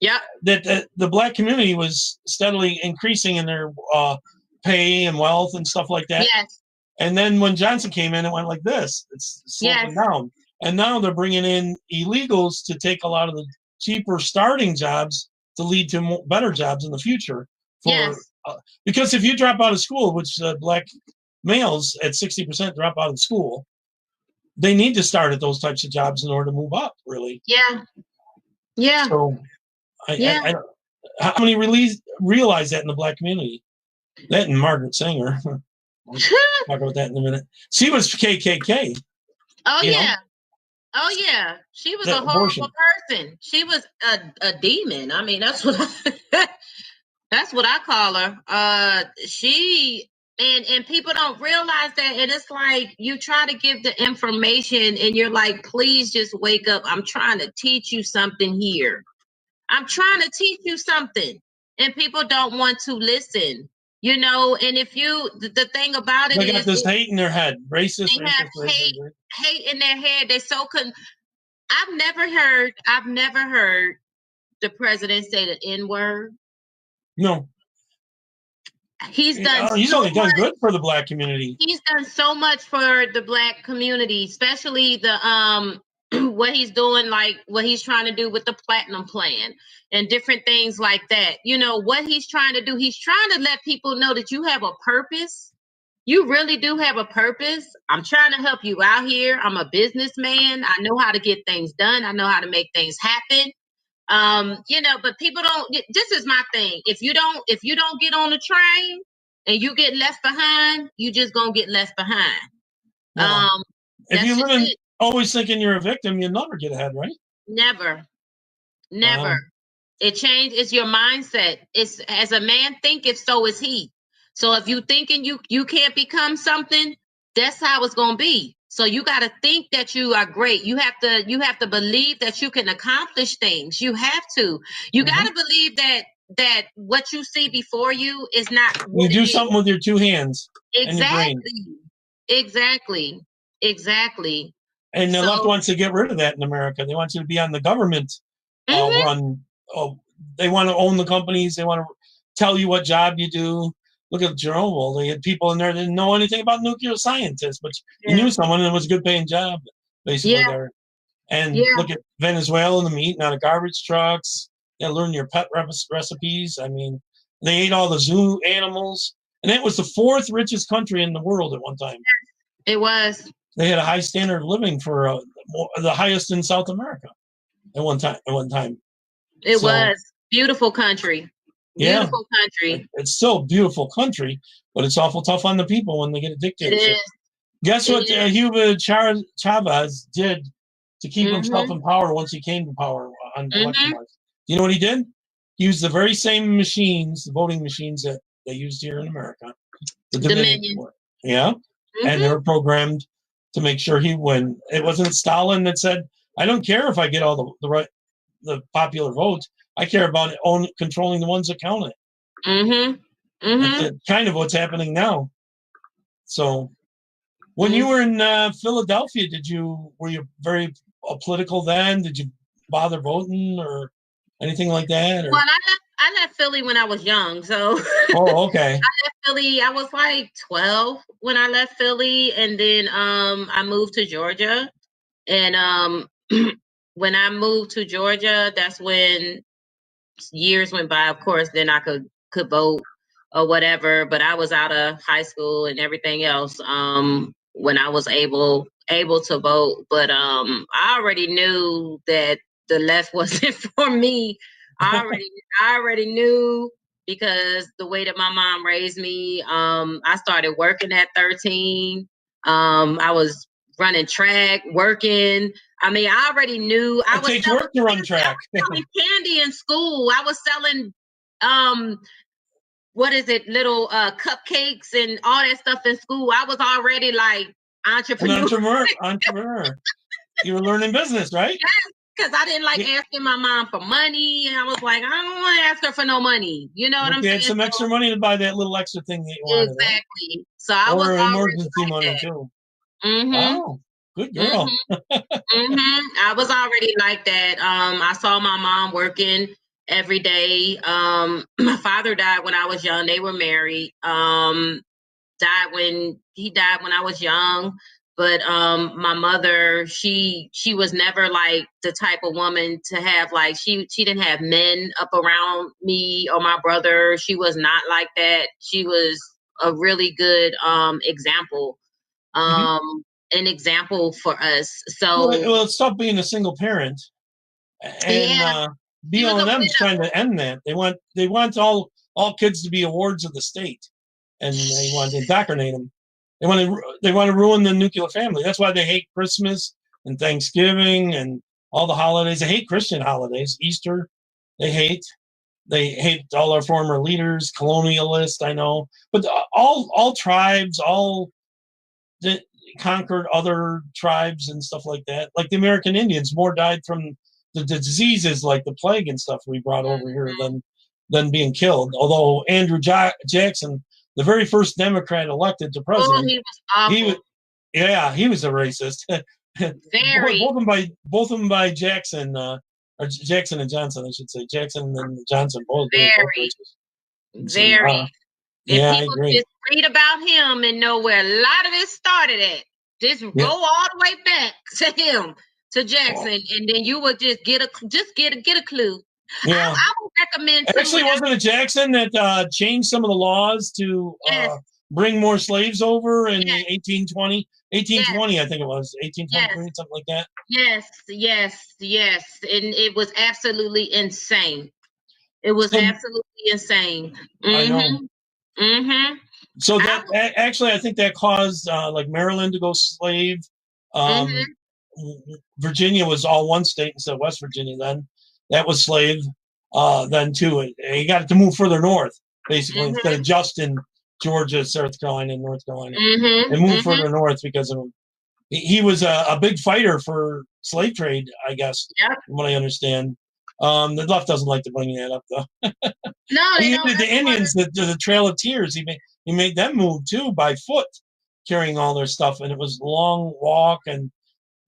B: Yeah.
A: That the Black community was steadily increasing in their pay and wealth and stuff like that.
B: Yes.
A: And then when Johnson came in, it went like this. It's slowing down. And now they're bringing in illegals to take a lot of the cheaper starting jobs to lead to better jobs in the future. Because if you drop out of school, which Black males at 60% drop out of school, they need to start at those types of jobs in order to move up, really.
B: Yeah.
A: So how many realize that in the black community? That and Margaret Sanger. We'll talk about that in a minute. She was KKK.
B: Oh
A: you know?
B: yeah. Oh yeah, she was
A: That
B: a horrible
A: abortion.
B: person. She was a demon. I mean, that's what that's what I call her. She and people don't realize that, and it's like you try to give the information, and you're like, please just wake up. I'm trying to teach you something here. I'm trying to teach you something, and people don't want to listen. You know, and if you the thing about it
A: They got
B: is,
A: this hate in their head. Racist,
B: they have
A: racist.
B: hate in their head. They're so I've never heard the president say the N-word.
A: No.
B: He's done
A: He's
B: so
A: only done
B: much.
A: good for the black community.
B: He's done so much for the black community, especially the what he's doing, like what he's trying to do with the platinum plan and different things like that. You know, what he's trying to do, he's trying to let people know that you have a purpose. You really do have a purpose. I'm trying to help you out here. I'm a businessman. I know how to get things done. I know how to make things happen. You know, but people don't. This is my thing. If you don't get on the train and you get left behind, you just gonna get left behind.
A: If
B: That's
A: you
B: just
A: live in
B: it.
A: always thinking you're a victim, you'll never get ahead, right?
B: Never. It changes. It's your mindset. It's as a man thinketh, so is he. So if you thinking you can't become something, that's how it's gonna be. So you got to think that you are great. You have to believe that you can accomplish things. You have to. You got to believe that what you see before you is not what
A: you do
B: it
A: something
B: is.
A: with your two hands and your brain.
B: Exactly.
A: And the left wants to get rid of that in America. They want you to be on the government run. They want to own the companies. They want to tell you what job you do. Look at Chernobyl. They had people in there that didn't know anything about nuclear scientists, but you knew someone and it was a good paying job, basically there. And look at Venezuela, the meat, out of garbage trucks. You learn your pet recipes. I mean, they ate all the zoo animals. And it was the fourth richest country in the world at one time.
B: It was.
A: They had a high standard of living for the highest in South America at one time.
B: It was beautiful country. Beautiful country.
A: It's still a beautiful country, but it's awful tough on the people when they get a dictatorship.
B: It is.
A: Guess what Hugo Chavez did to keep himself in power once he came to power on election nights? You know what he did? He used the very same machines, the voting machines that they used here in America. The Dominion. And they were programmed to make sure he win. It wasn't Stalin that said, I don't care if I get all the popular votes. I care about controlling the ones that count it. That's kind of what's happening now. So when you were in Philadelphia, were you very political then? Did you bother voting or anything like that? Or?
B: Well, I left Philly when I was young. So
A: okay.
B: I left Philly. I was like 12 when I left Philly, and then I moved to Georgia. And when I moved to Georgia, that's when years went by. Of course, then I could vote or whatever, but I was out of high school and everything else when I was able to vote. But I already knew that the left wasn't for me. I already knew, because the way that my mom raised me, I started working at 13. I was running track, working. I mean, I already knew.
A: It takes work to run track.
B: I was selling candy in school. I was selling little cupcakes and all that stuff in school. I was already like entrepreneur.
A: Entrepreneur. You were learning business, right?
B: Yes, because I didn't like asking my mom for money, and I was like, I don't want to ask her for no money. You know what I'm saying?
A: You had some extra money to buy that little extra thing that you wanted.
B: Exactly. Right? So I was
A: emergency
B: like
A: money
B: that.
A: too. Wow, good girl.
B: I was already like that. I saw my mom working every day. My father died when I was young. They were married. He died when I was young. But my mother, she was never like the type of woman to have like she didn't have men up around me or my brother. She was not like that. She was a really good example. An example for us. So
A: well, stop being a single parent. And
B: He was a
A: BLM is
B: widow.
A: trying to end that. They want all kids to be awards of the state, and they want to indoctrinate them. They want to ruin the nuclear family. That's why they hate Christmas and Thanksgiving and all the holidays. They hate Christian holidays. Easter, they hate. They hate all our former leaders, colonialists. I know, but all tribes, all that conquered other tribes and stuff like that. Like the American Indians, more died from the diseases like the plague and stuff we brought over here than being killed. Although Andrew Jackson, the very first Democrat elected to president,
B: he was awful.
A: He was a racist.
B: Very.
A: Both of them by Jackson, or Jackson and Johnson, I should say. Jackson and Johnson, both
B: very. If
A: I
B: people
A: agree.
B: just read about him and know where a lot of it started at, just go all the way back to him, to Jackson, and then you would just get a clue.
A: Yeah.
B: I would recommend.
A: Actually, wasn't it Jackson that changed some of the laws to bring more slaves over in 1820? 1820, I think it was 1823, something like that.
B: Yes, and it was absolutely insane. It was absolutely insane.
A: I know.
B: Mm-hmm.
A: So that actually, I think that caused like Maryland to go slave. Virginia was all one state instead of West Virginia. Then that was slave. Then too, he got it to move further north, basically, instead of just in Georgia, South Carolina, and North Carolina. They moved further north because of him. He was a big fighter for slave trade, I guess, from what I understand. The left doesn't like to bring that up, though.
B: No,
A: he hated the Indians, the Trail of Tears. He made them move too by foot, carrying all their stuff, and it was a long walk, and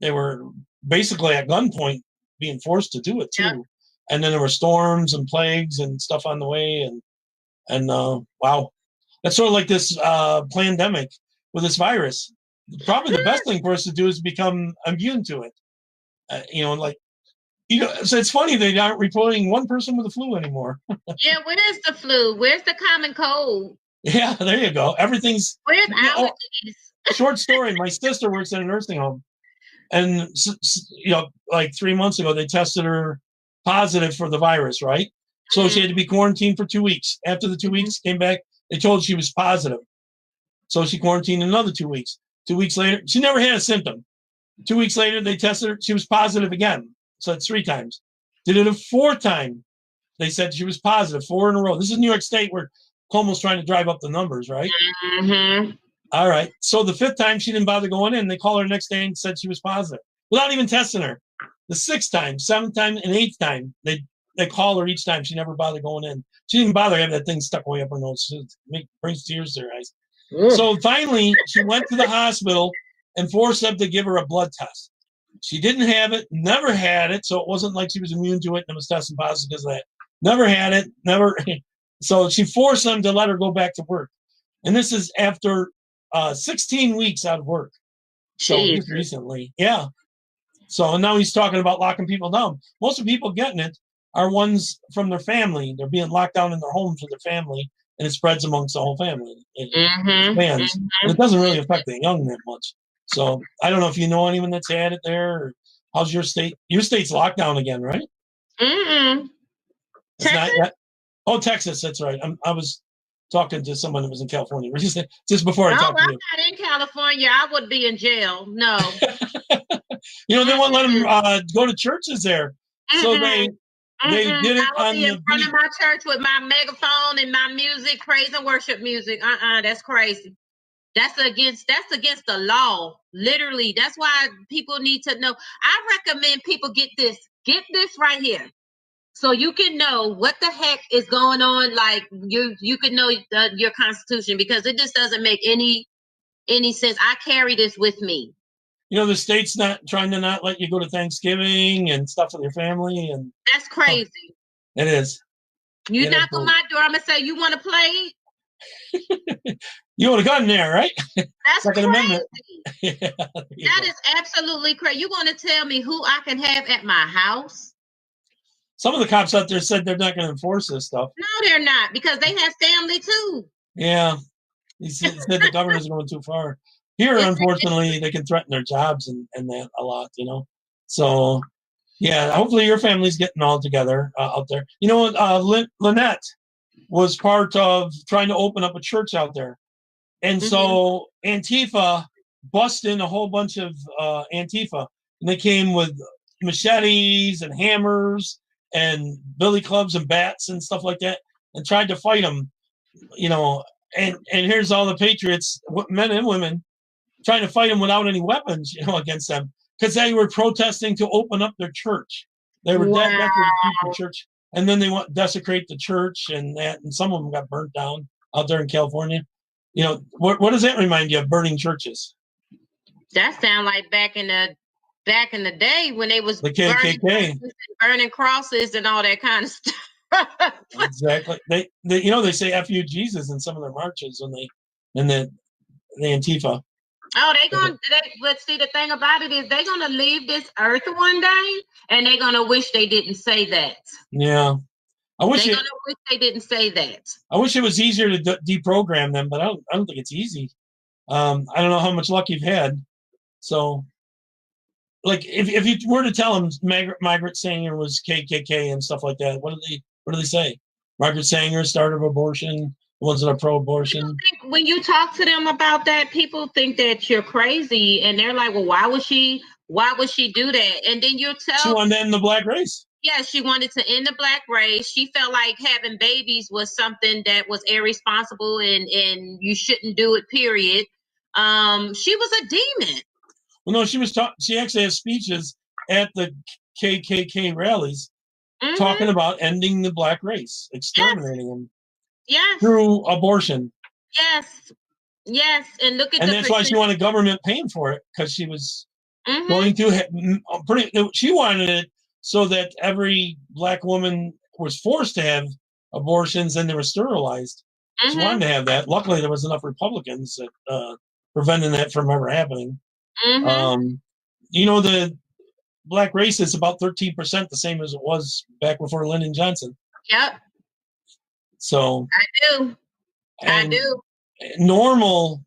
A: they were basically at gunpoint being forced to do it too. Yeah. And then there were storms and plagues and stuff on the way, and wow, that's sort of like this pandemic with this virus. Probably the best thing for us to do is become immune to it. So it's funny they aren't reporting one person with the flu anymore.
B: Yeah, where's the flu? Where's the common cold?
A: Yeah, there you go. Everything's.
B: Where's allergies?
A: Short story. My sister works in a nursing home, and like 3 months ago they tested her positive for the virus, right? So she had to be quarantined for 2 weeks. After the 2 weeks came back, they told her she was positive. So she quarantined another 2 weeks. 2 weeks later, she never had a symptom. 2 weeks later, they tested her. She was positive again. So it's 3 times. Did it a 4th time. They said she was positive 4 in a row. This is New York State where Cuomo's trying to drive up the numbers, right? All right. So the 5th time, she didn't bother going in. They called her the next day and said she was positive without even testing her. The 6th time, 7th time, and 8th time, they call her each time. She never bothered going in. She didn't bother having that thing stuck way up her nose. It brings tears to her eyes. So finally, she went to the hospital and forced them to give her a blood test. She didn't have it, never had it, so it wasn't like she was immune to it and was testing positive because of that. Never had it, never. So she forced them to let her go back to work. And this is after 16 weeks out of work. So just recently, yeah. So now he's talking about locking people down. Most of the people getting it are ones from their family. They're being locked down in their homes with their family, and it spreads amongst the whole family. It expands. And it doesn't really affect the young that much. So I don't know if you know anyone that's had it there. Or how's your state? Your state's locked down again, right? It's not yet. Oh, Texas. That's right. I was talking to someone that was in California just before I talked to you.
B: I'm not in California. I would be in jail. No.
A: They won't let them go to churches there. So they did it on the
B: in front of my church with my megaphone and my music, praise and worship music. That's crazy. That's against the law. Literally. That's why people need to know. I recommend people get this right here. So you can know what the heck is going on. Like you can know your Constitution, because it just doesn't make any sense. I carry this with me.
A: The state's not trying to not let you go to Thanksgiving and stuff with your family, and
B: that's crazy.
A: It is.
B: You knock on my door, I'm gonna say, you want to play?
A: You would have gotten there, right?
B: That's
A: Second
B: crazy.
A: Amendment.
B: That is absolutely crazy. You want to tell me who I can have at my house?
A: Some of the cops out there said they're not going to enforce this stuff.
B: No, they're not, because they have family too.
A: Yeah. He said the governor's going too far. Here, unfortunately, they can threaten their jobs and that a lot, So Yeah, hopefully your family's getting all together out there. You know, Lynette was part of trying to open up a church out there. And so Antifa busted in a whole bunch of Antifa. And they came with machetes and hammers and billy clubs and bats and stuff like that and tried to fight them, you know. And here's all the patriots, men and women, trying to fight them without any weapons, you know, against them because they were protesting to open up their church. They were desperate to keep the church, and then they want desecrate the church and that, and some of them got burnt down out there in California. You know, what does that remind you of, burning churches?
B: That sound like back in the day when they was
A: The KKK,
B: burning crosses and all that kind of stuff.
A: Exactly. They say "F you Jesus" in some of their marches when the Antifa.
B: Oh, but see, the thing about it is they're gonna leave this earth one day, and they're gonna wish they didn't say that.
A: Yeah,
B: wish they didn't say that.
A: I wish it was easier to deprogram them, but I don't think it's easy. I don't know how much luck you've had. So, like, if you were to tell them Margaret Sanger was KKK and stuff like that, what do they say? Margaret Sanger, starter of abortion, ones that are pro-abortion.
B: When you talk to them about that, people think that you're crazy, and they're like, "Well, why would she do that?" And then you tell
A: she wanted to end the black race.
B: Yeah, she wanted to end the black race. She felt like having babies was something that was irresponsible and you shouldn't do it. Period. She was a demon.
A: Well, no, she actually has speeches at the KKK rallies talking about ending the black race, exterminating them.
B: Yes.
A: Through abortion.
B: Yes, and look at
A: and that's why she wanted government paying for it, because she was going to she wanted it so that every black woman was forced to have abortions and they were sterilized. She wanted to have that. Luckily, there was enough Republicans that preventing that from ever happening. The black race is about 13%, the same as it was back before Lyndon Johnson.
B: Yep.
A: So
B: I do.
A: Normal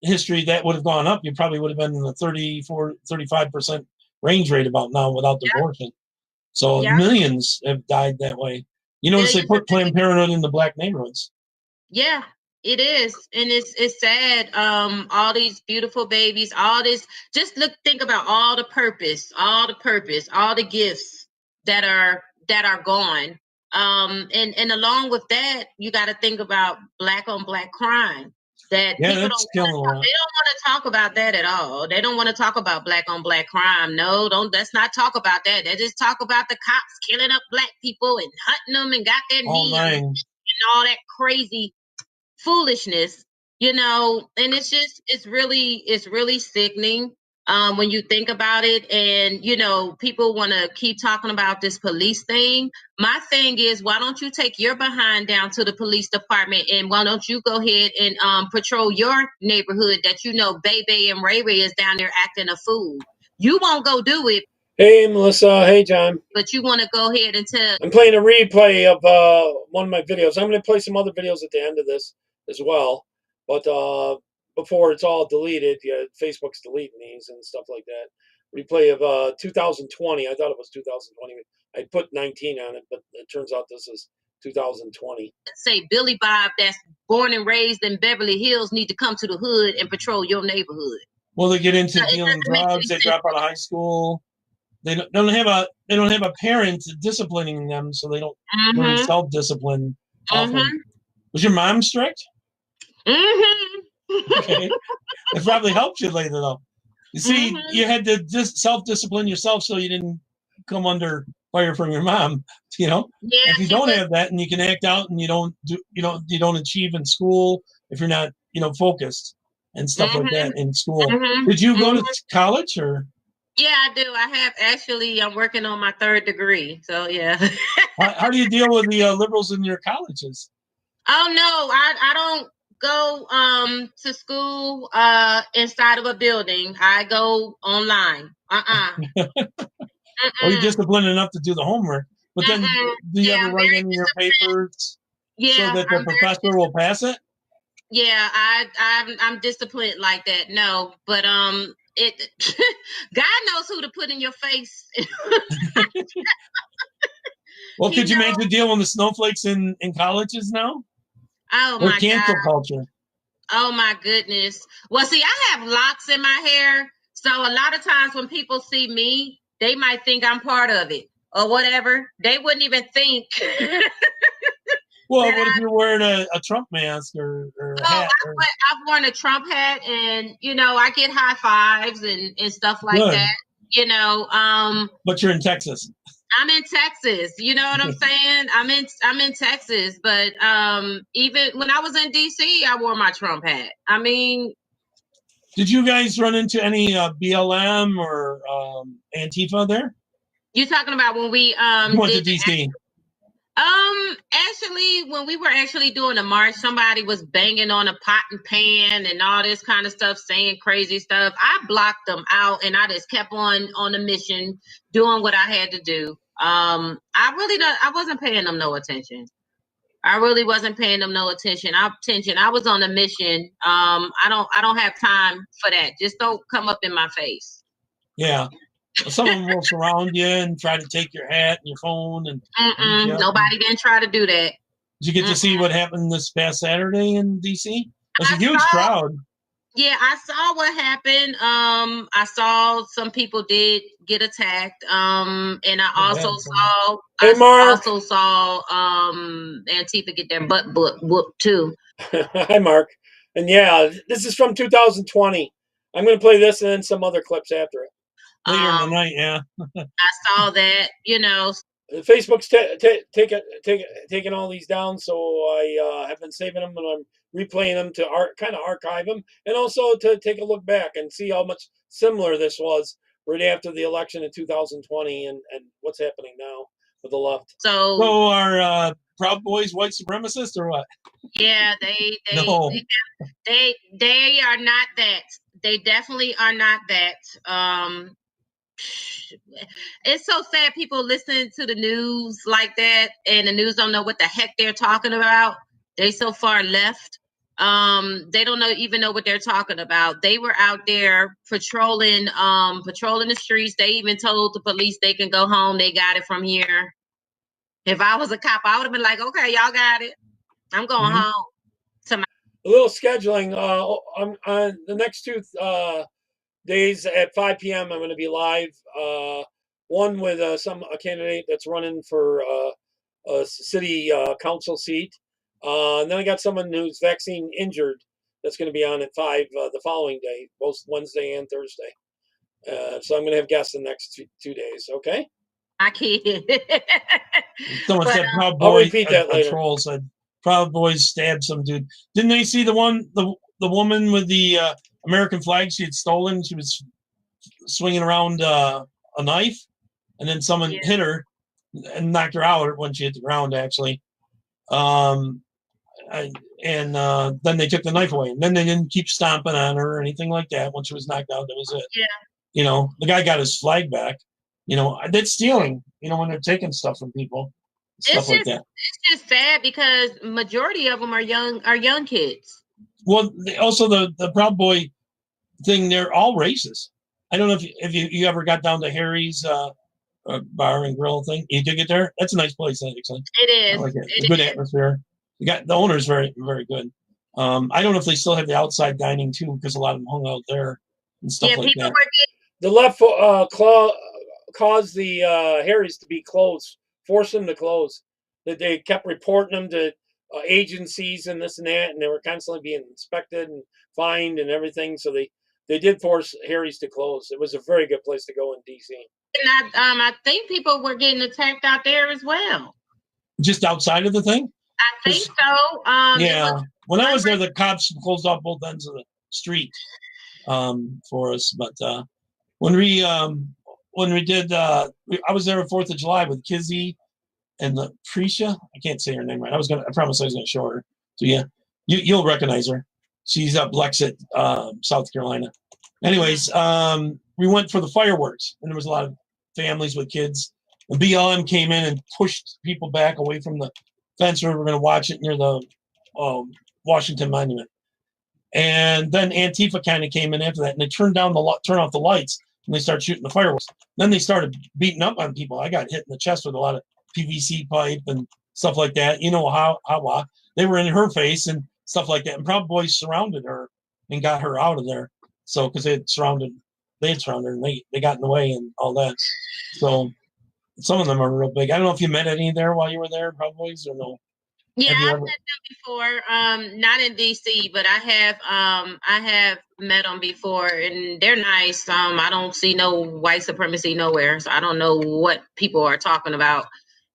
A: history, that would have gone up. You probably would have been in the 35% range rate about now without the abortion. So millions have died that way. You notice they put Planned Parenthood in the black neighborhoods. Yeah,
B: it is, and it's sad. All these beautiful babies, all this. Just think about all the purpose, all the gifts that are gone. And along with that, you got to think about black on black crime. That people they don't want to talk about that at all. They don't want to talk about black on black crime. No, let's not talk about that. They just talk about the cops killing up black people and hunting them and got their knee and all that crazy foolishness, and it's really sickening when you think about it. And people want to keep talking about this police thing. My thing is, why don't you take your behind down to the police department, and why don't you go ahead and patrol your neighborhood that Bebe and Ray Ray is down there acting a fool. You won't go do it.
A: Hey, Melissa. Hey, John.
B: But you want to go ahead and tell.
A: I'm playing a replay of one of my videos. I'm going to play some other videos at the end of this as well. But before it's all deleted, Facebook's deleting these and stuff like that. Replay of 2020. I thought it was 2020. I put 19 on it, but it turns out this is 2020.
B: Say Billy Bob that's born and raised in Beverly Hills need to come to the hood and patrol your neighborhood.
A: Well, they get into dealing drugs. They drop out of high school. They don't have a parent disciplining them, so they don't learn self-discipline often. Was your mom strict? Okay. It probably helped you later, though. You see, you had to self-discipline yourself so you didn't come under fire from your mom.
B: Yeah,
A: if you don't have that, and you can act out, and you don't achieve in school if you're not focused and stuff like that in school. Did you go to college or?
B: Yeah, I do. I have I'm working on my 3rd degree. So yeah.
A: How do you deal with the liberals in your colleges?
B: Oh no, I don't go to school inside of a building. I go online.
A: Well, you're disciplined enough to do the homework, but then do you ever write in your papers so that the professor will pass it?
B: Yeah, I'm disciplined like that. No, but it God knows who to put in your face.
A: Well,
B: He
A: could you
B: knows.
A: imagine dealing with snowflakes in colleges now?
B: Oh
A: Or
B: my
A: cancel
B: God.
A: culture?
B: Oh my goodness. Well, see, I have locks in my hair. So a lot of times when people see me, they might think I'm part of it or whatever. They wouldn't even think.
A: Well,
B: that
A: what if
B: I,
A: you're wearing a Trump mask or a
B: oh,
A: hat? Or,
B: I've worn a Trump hat, and I get high fives and stuff like
A: good,
B: that. You know,
A: but you're in Texas.
B: I'm in Texas. You know what I'm saying? I'm in Texas, but even when I was in DC, I wore my Trump hat. I mean,
A: Did you guys run into any BLM or Antifa there?
B: you talking about when we
A: You went to
B: did the
A: DC.
B: actually, when we were actually doing the march, somebody was banging on a pot and pan and all this kind of stuff, saying crazy stuff. I blocked them out, and I just kept on the mission, doing what I had to do. I wasn't paying them no attention. I really wasn't paying them no attention. I was on a mission. I don't have time for that. Just don't come up in my face.
A: Yeah. Some of them will surround you and try to take your hat and your phone and beat you up.
B: Nobody didn't try to do that.
A: Did you get to see what happened this past Saturday in DC? That's a
B: I
A: huge
B: saw-
A: crowd.
B: Yeah, I saw what happened. I saw some people did get attacked. And I also saw
D: Hey, Mark.
B: Antifa get their butt whooped too.
D: Hi, Mark. And yeah, this is from 2020. I'm going to play this and then some other clips after it.
A: Later in the night, yeah.
B: I saw that,
D: Facebook's taking all these down, so I have been saving them and I'm replaying them to kind of archive them and also to take a look back and see how much similar this was right after the election in 2020 and what's happening now with the left.
B: So
A: are Proud Boys white supremacists or what?
B: Yeah,
A: No.
B: they are not that. They definitely are not that. It's so sad people listen to the news like that, and the news don't know what the heck they're talking about. They so far left. They don't even know what they're talking about. They were out there patrolling the streets. They even told the police they can go home. They got it from here. If I was a cop, I would have been like, okay, y'all got it. I'm going home.
D: A little scheduling. On the next 2 days at 5 p.m. I'm going to be live. One with a candidate that's running for a city council seat. And then I got someone who's vaccine injured that's going to be on at 5 the following day, both Wednesday and Thursday. So I'm going to have guests the next 2 days. Okay.
B: I can't.
A: Someone said Proud
D: I'll
A: Boys.
D: repeat that later.
A: Troll said Proud Boys stabbed some dude. Didn't they see the woman with the American flag she had stolen? She was swinging around a knife, and then someone hit her and knocked her out when she hit the ground. Actually, then they took the knife away, and then they didn't keep stomping on her or anything like that. Once she was knocked out, that was it.
B: Yeah.
A: The guy got his flag back. That's stealing. When they're taking stuff from people, stuff like that.
B: It's just sad because majority of them are young kids.
A: Well, also the Proud Boy thing, they're all racist. I don't know if you ever got down to Harry's bar and grill thing. You did get there? That's a nice place, actually.
B: It is.
A: I like it. It's a good atmosphere. The owner's very, very good. I don't know if they still have the outside dining too, because a lot of them hung out there and stuff like that.
D: The left caused the Harry's to be closed, forced them to close. That they kept reporting them to agencies and this and that, and they were constantly being inspected and fined and everything. So they did force Harry's to close. It was a very good place to go in DC.
B: And I think people were getting attacked out there as well.
A: Just outside of the thing?
B: I think so.
A: Yeah. When I was there, the cops closed off both ends of the street for us. But when we did, I was there on 4th of July with Kizzy and Prisha. I can't say her name right. I promise I was gonna show her. So yeah, you'll recognize her. She's up Lexington, South Carolina. Anyways, we went for the fireworks, and there was a lot of families with kids. The BLM came in and pushed people back away from the fence where we were going to watch it near the Washington Monument. And then Antifa kind of came in after that, and they turned off the lights, and they started shooting the fireworks. Then they started beating up on people. I got hit in the chest with a lot of PVC pipe and stuff like that. You know how they were in her face and stuff like that. And Proud Boys surrounded her and got her out of there. So because they had surrounded her and they got in the way and all that. So some of them are real big. I don't know if you met any there while you were there, Proud Boys, or no.
B: Yeah, I've met them before. Not in DC, but I have met them before, and they're nice. I don't see no white supremacy nowhere, so I don't know what people are talking about.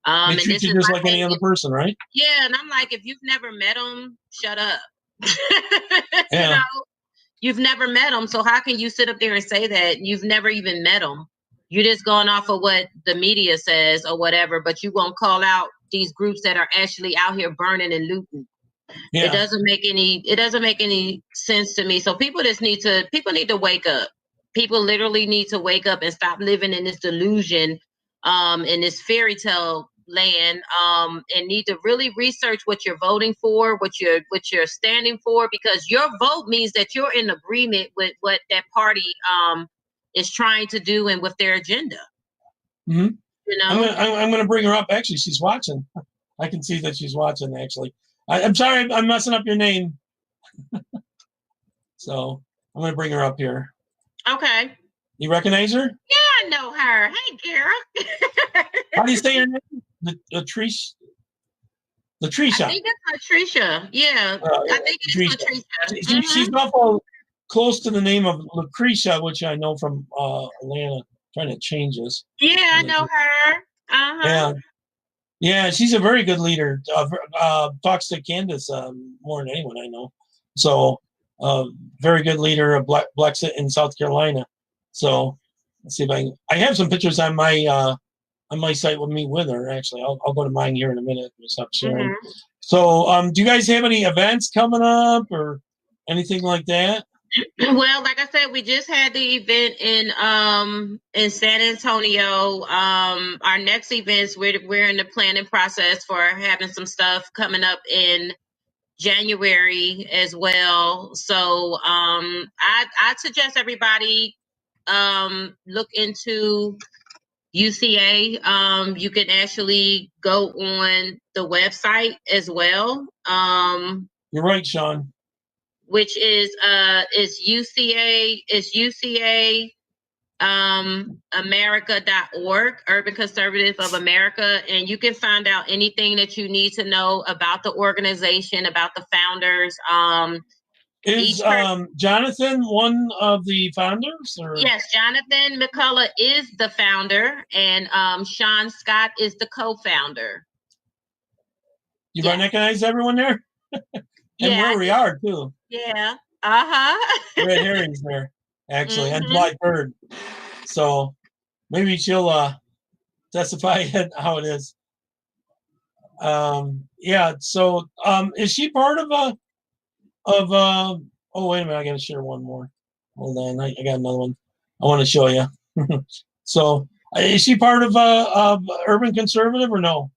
A: They treat you just like any other person, right?
B: Yeah, and I'm like, if you've never met them, shut up.
A: Yeah.
B: You know, you've never met them, so how can you sit up there and say that you've never even met them? You're just going off of what the media says or whatever, but you won't call out these groups that are actually out here burning and looting. Yeah. It doesn't make any sense to me. So people need to wake up. People literally need to wake up and stop living in this delusion, in this fairy tale land, and need to really research what you're voting for, what you're standing for, because your vote means that you're in agreement with what that party is trying to do and with their agenda.
A: Mm-hmm.
B: You know?
A: I'm gonna bring her up. Actually, she's watching. I can see that she's watching. Actually, I'm sorry, I'm messing up your name. So I'm gonna bring her up here.
B: Okay.
A: You recognize her?
B: Yeah, I know her. Hey, girl.
A: How do you say your name? Latricia.
B: I think it's Latricia. Yeah, I think it's Latricia.
A: She's awful close to the name of Lucretia, which I know from Atlanta. Trying to change this.
B: Yeah, I know her. Uh-huh.
A: Yeah, she's a very good leader. Talks to Candace more than anyone I know. So, very good leader of Blexit in South Carolina. So, let's see if I have some pictures on my site with me with her. Actually, I'll go to mine here in a minute and stop sharing. Mm-hmm. So, do you guys have any events coming up or anything like that?
B: Well, like I said, we just had the event in San Antonio. Our next events, we're in the planning process for having some stuff coming up in January as well. So I'd suggest everybody look into UCA. You can actually go on the website as well.
A: You're right, Sean.
B: Which is UCA America.org, Urban Conservative of America, and you can find out anything that you need to know about the organization, about the founders.
A: Is Jonathan one of the founders? Or?
B: Yes, Jonathan McCullough is the founder, and Sean Scott is the co-founder.
A: You recognize everyone there? And where we are too.
B: Yeah. Uh-huh.
A: Red Herring's there, actually, and July 3rd. So maybe she'll testify how it is. Yeah. So is she part of oh wait a minute, I gotta share one more. Hold on, I got another one I want to show you. So is she part of Urban Conservative or no?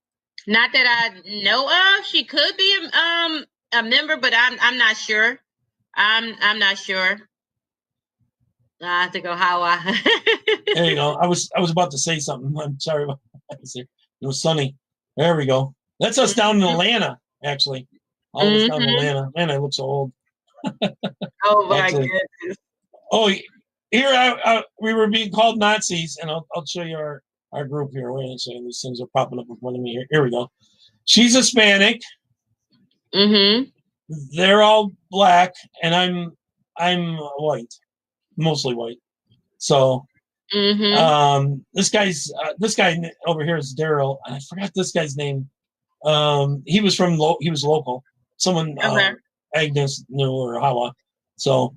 B: Not that I know of. She could be a member, but I'm not sure. I'm not sure. I have to go how
A: There you go. I was about to say something. I'm sorry about that. It was sunny. There we go. That's us down in Atlanta, actually. All of us down in Atlanta. Man, I look so old.
B: Oh my goodness.
A: Oh, here we were being called Nazis, and I'll show you our group here. Wait a second. These things are popping up in front of me here. Here we go. She's Hispanic.
B: Mm-hmm.
A: They're all black, and I'm white, mostly white. So, this guy over here is Daryl. I forgot this guy's name. He was local. Someone Agnes knew or Hawa. So,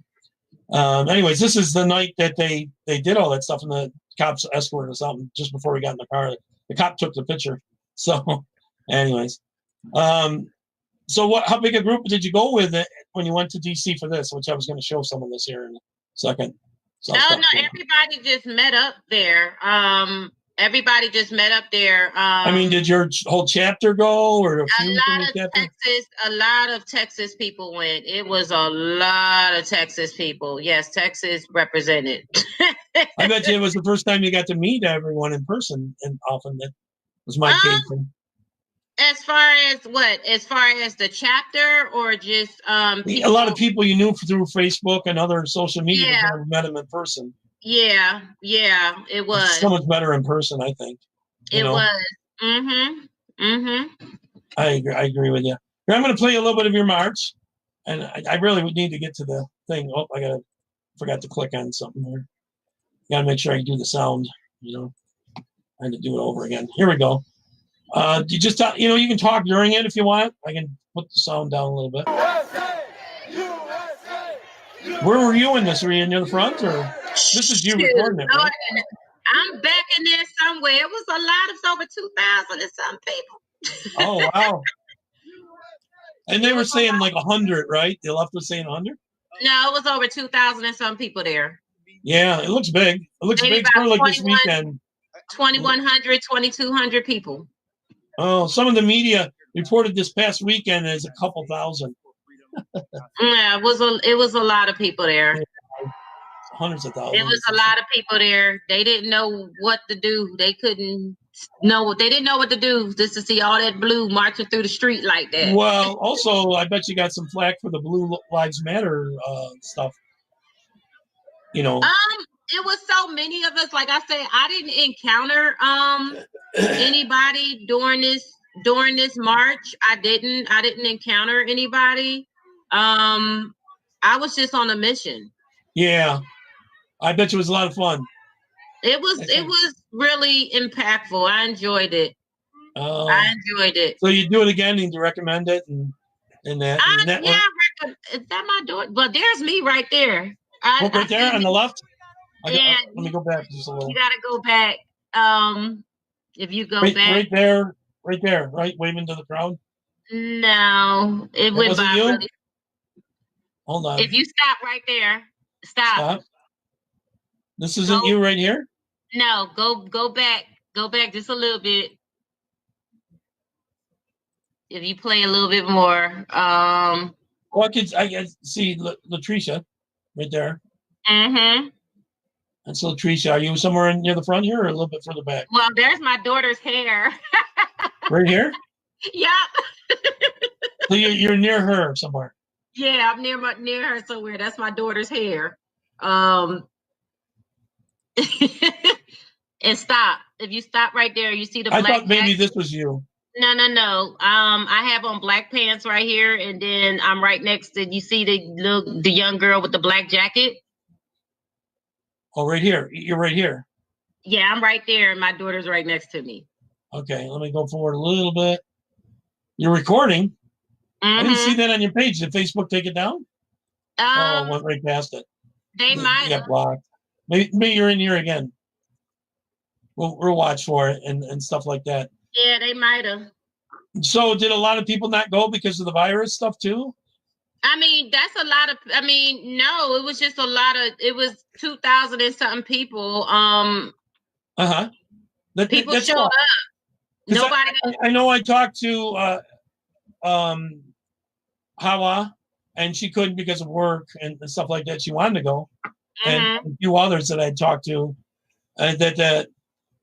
A: anyways, this is the night that they did all that stuff, and the cops escorted us out just before we got in the car. The cop took the picture. So, anyways, so how big a group did you go with it when you went to DC for this? Which I was going to show some of this here in a second. So
B: no, everybody just met up there. Everybody just met up there.
A: I mean, did your whole chapter go, or a few from the chapter?
B: A lot of Texas people went. It was a lot of Texas people. Yes, Texas represented.
A: I bet you it was the first time you got to meet everyone in person, and often that was my case.
B: As far as what? As far as the chapter, or just
A: people? A lot of people you knew through Facebook and other social media, but never met them in person.
B: Yeah, it was.
A: It's so much better in person, I think.
B: It was.
A: I agree with you. Here, I'm going to play a little bit of your march, and I really would need to get to the thing. Oh, forgot to click on something here. Got to make sure I do the sound. I had to do it over again. Here we go. You just you can talk during it if you want. I can put the sound down a little bit. USA! USA! Where were you in this? Were you near the front, or this is you recording it? Right?
B: I'm back in there somewhere. It was a lot. It's over 2,000 and some people.
A: Oh wow! And they were saying like 100, right? The left was saying 100.
B: No, it was over 2,000 and some people there.
A: Yeah, it looks big. It looks big for like this weekend.
B: 2,100, 2,200 people.
A: Oh, some of the media reported this past weekend as a couple thousand.
B: Yeah, it was a lot of people there.
A: Yeah, hundreds of thousands.
B: It was a lot of people there. They didn't know what to do. They didn't know what to do just to see all that blue marching through the street like that.
A: Well, also, I bet you got some flack for the Blue Lives Matter stuff. It
B: was so many of us. Like I said, I didn't encounter anybody during this march. I didn't encounter anybody. I was just on a mission.
A: Yeah, I bet you it was a lot of fun.
B: It was really impactful. I enjoyed it. I enjoyed it.
A: So you do it again? And you recommend it and that?
B: Is that my door? Well, there's me right there.
A: Right there on the left.
B: Yeah.
A: Let me go back just a little.
B: You gotta go back. If you go back.
A: Right there, right, waving to the crowd.
B: No, it went by.
A: You? Hold on.
B: If you stop right there, stop.
A: This isn't you right here?
B: No, go back. Go back just a little bit. If you play a little bit more.
A: Well, I can see Latricia right there.
B: Mm-hmm.
A: That's Latricia. Are you somewhere near the front here or a little bit further back?
B: Well, there's my daughter's hair.
A: Right here?
B: Yep.
A: So you're near her somewhere.
B: Yeah, I'm near her somewhere. That's my daughter's hair. And stop. If you stop right there, you see the black. I thought
A: maybe this was you.
B: No. I have on black pants right here, and then I'm right next to. You see the young girl with the black jacket.
A: Oh, right here. You're right here.
B: Yeah, I'm right there, and my daughter's right next to me.
A: Okay, let me go forward a little bit. You're recording. Mm-hmm. I didn't see that on your page. Did Facebook take it down? I went right past it.
B: They might
A: have blocked. Maybe you're in here again. We'll watch for it and stuff like that.
B: Yeah, they might have.
A: So did a lot of people not go because of the virus stuff too?
B: I mean, that's a lot of. I mean, no, it was just a lot of. It was 2,000 and something people. People showed up. Nobody.
A: I know. I talked to Hawa, and she couldn't because of work and stuff like that. She wanted to go, and a few others that I talked to, that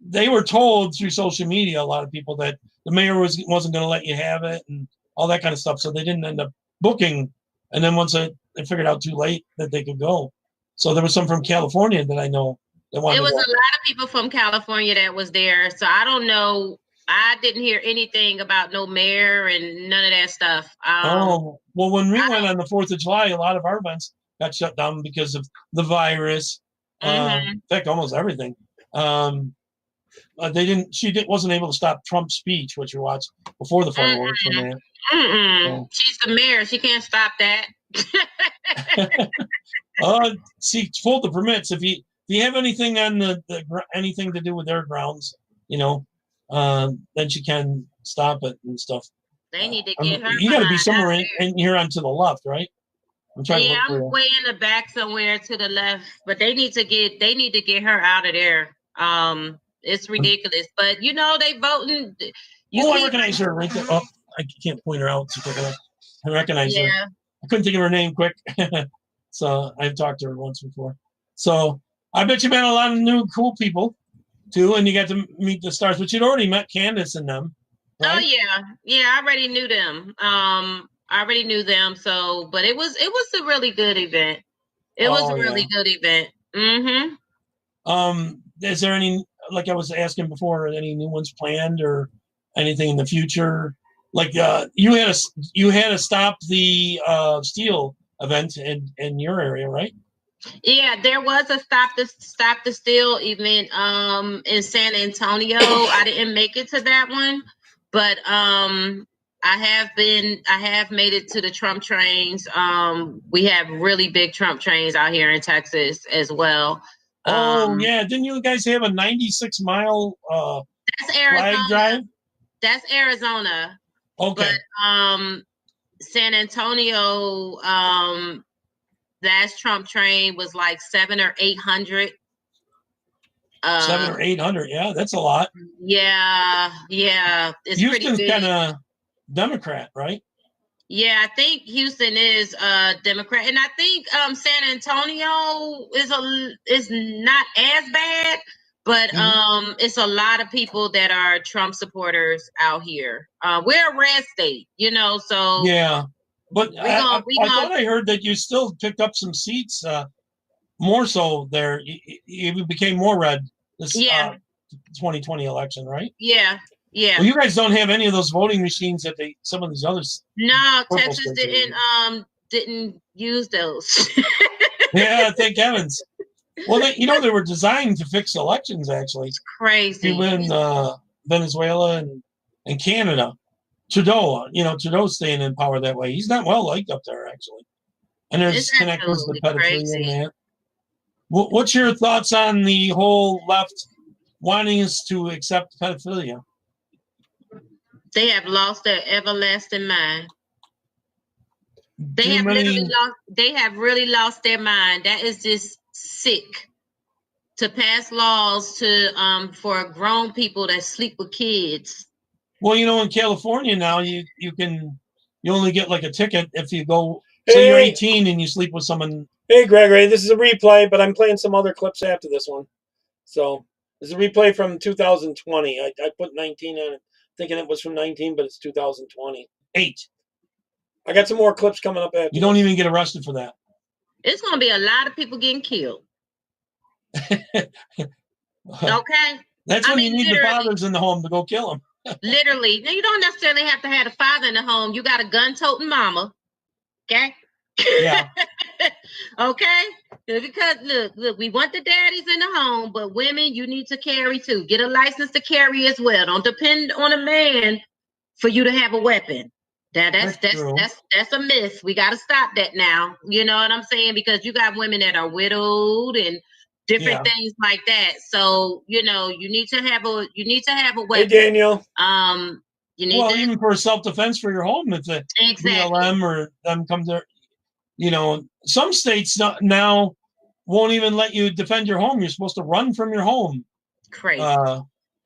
A: they were told through social media. A lot of people that the mayor wasn't going to let you have it and all that kind of stuff. So they didn't end up booking. And then once they figured out too late that they could go. So there was some from California that I know that wanted to go.
B: It was a lot of people from California that was there. So I don't know. I didn't hear anything about no mayor and none of that stuff.
A: Well, when we went on the 4th of July, a lot of our events got shut down because of the virus. In fact, almost everything. She wasn't able to stop Trump's speech, which you watched before the fireworks.
B: She's the mayor. She can't stop that.
A: She pulled the permits. If you have anything on anything to do with their grounds, then she can stop it and stuff.
B: They need to get her.
A: You got to be somewhere in here on to the left, right?
B: I'm way in the back somewhere to the left, but they need to get her out of there. It's ridiculous. But you know, they voting.
A: I recognize her right there. Oh, I can't point her out. I recognize her.
B: Yeah.
A: I couldn't think of her name quick. So I've talked to her once before. So I bet you met a lot of new cool people too, and you got to meet the stars, but you'd already met Candace and them. Right?
B: Oh yeah. I already knew them. I already knew them. So, but it was a really good event. It was a really good event. Mm-hmm.
A: Is there any, like I was asking before, any new ones planned or anything in the future? Like you had to stop the steel event in your area, right?
B: Yeah, there was a stop the steal event in San Antonio. I didn't make it to that one, but I have made it to the Trump trains. We have really big Trump trains out here in Texas as well.
A: Yeah, didn't you guys have a 96-mile
B: that's Arizona.
A: flag drive?
B: That's Arizona.
A: Okay.
B: But San Antonio, last Trump train was like 700 or 800.
A: 700 or 800, yeah, that's a lot.
B: Yeah. It's
A: Houston's
B: pretty big.
A: kind of Democrat, right?
B: Yeah, I think Houston is Democrat, and I think San Antonio is not as bad, but it's a lot of people that are Trump supporters out here. We're a red state, you know, so
A: yeah. But I thought I heard that you still picked up some seats, more so there. You became more red this 2020 election, right?
B: Yeah.
A: Well, you guys don't have any of those voting machines that some of these others.
B: No, Texas didn't use those.
A: Yeah, thank heavens. Well, they were designed to fix elections. Actually,
B: it's crazy.
A: Even Venezuela and Canada. Trudeau's staying in power that way. He's not well liked up there, actually. And there's connections to pedophilia and that. What's your thoughts on the whole left wanting us to accept pedophilia?
B: They have lost their everlasting mind. They have really lost their mind. That is just sick. To pass laws to for grown people that sleep with kids.
A: Well, in California now you only get like a ticket if you go. Say you're 18 and you sleep with someone.
D: Hey, Gregory, this is a replay, but I'm playing some other clips after this one. So this is a replay from 2020. I put 19 on it, thinking it was from 19, but it's 2020.
A: 8.
D: I got some more clips coming up after.
A: You don't even get arrested for that.
B: It's going to be a lot of people getting killed. Okay.
A: That's when you need the fathers in the home to go kill them.
B: Literally. Now, you don't necessarily have to have a father in the home. You got a gun-toting mama. Okay?
A: Yeah.
B: Okay? Because, look, we want the daddies in the home, but women, you need to carry too. Get a license to carry as well. Don't depend on a man for you to have a weapon. That's a myth. We got to stop that now. You know what I'm saying? Because you got women that are widowed and different things like that. So, you need to have a weapon.
D: Hey, Daniel.
A: Even for self-defense for your home, if the BLM or them come there, some states now won't even let you defend your home. You're supposed to run from your home.
B: Crazy.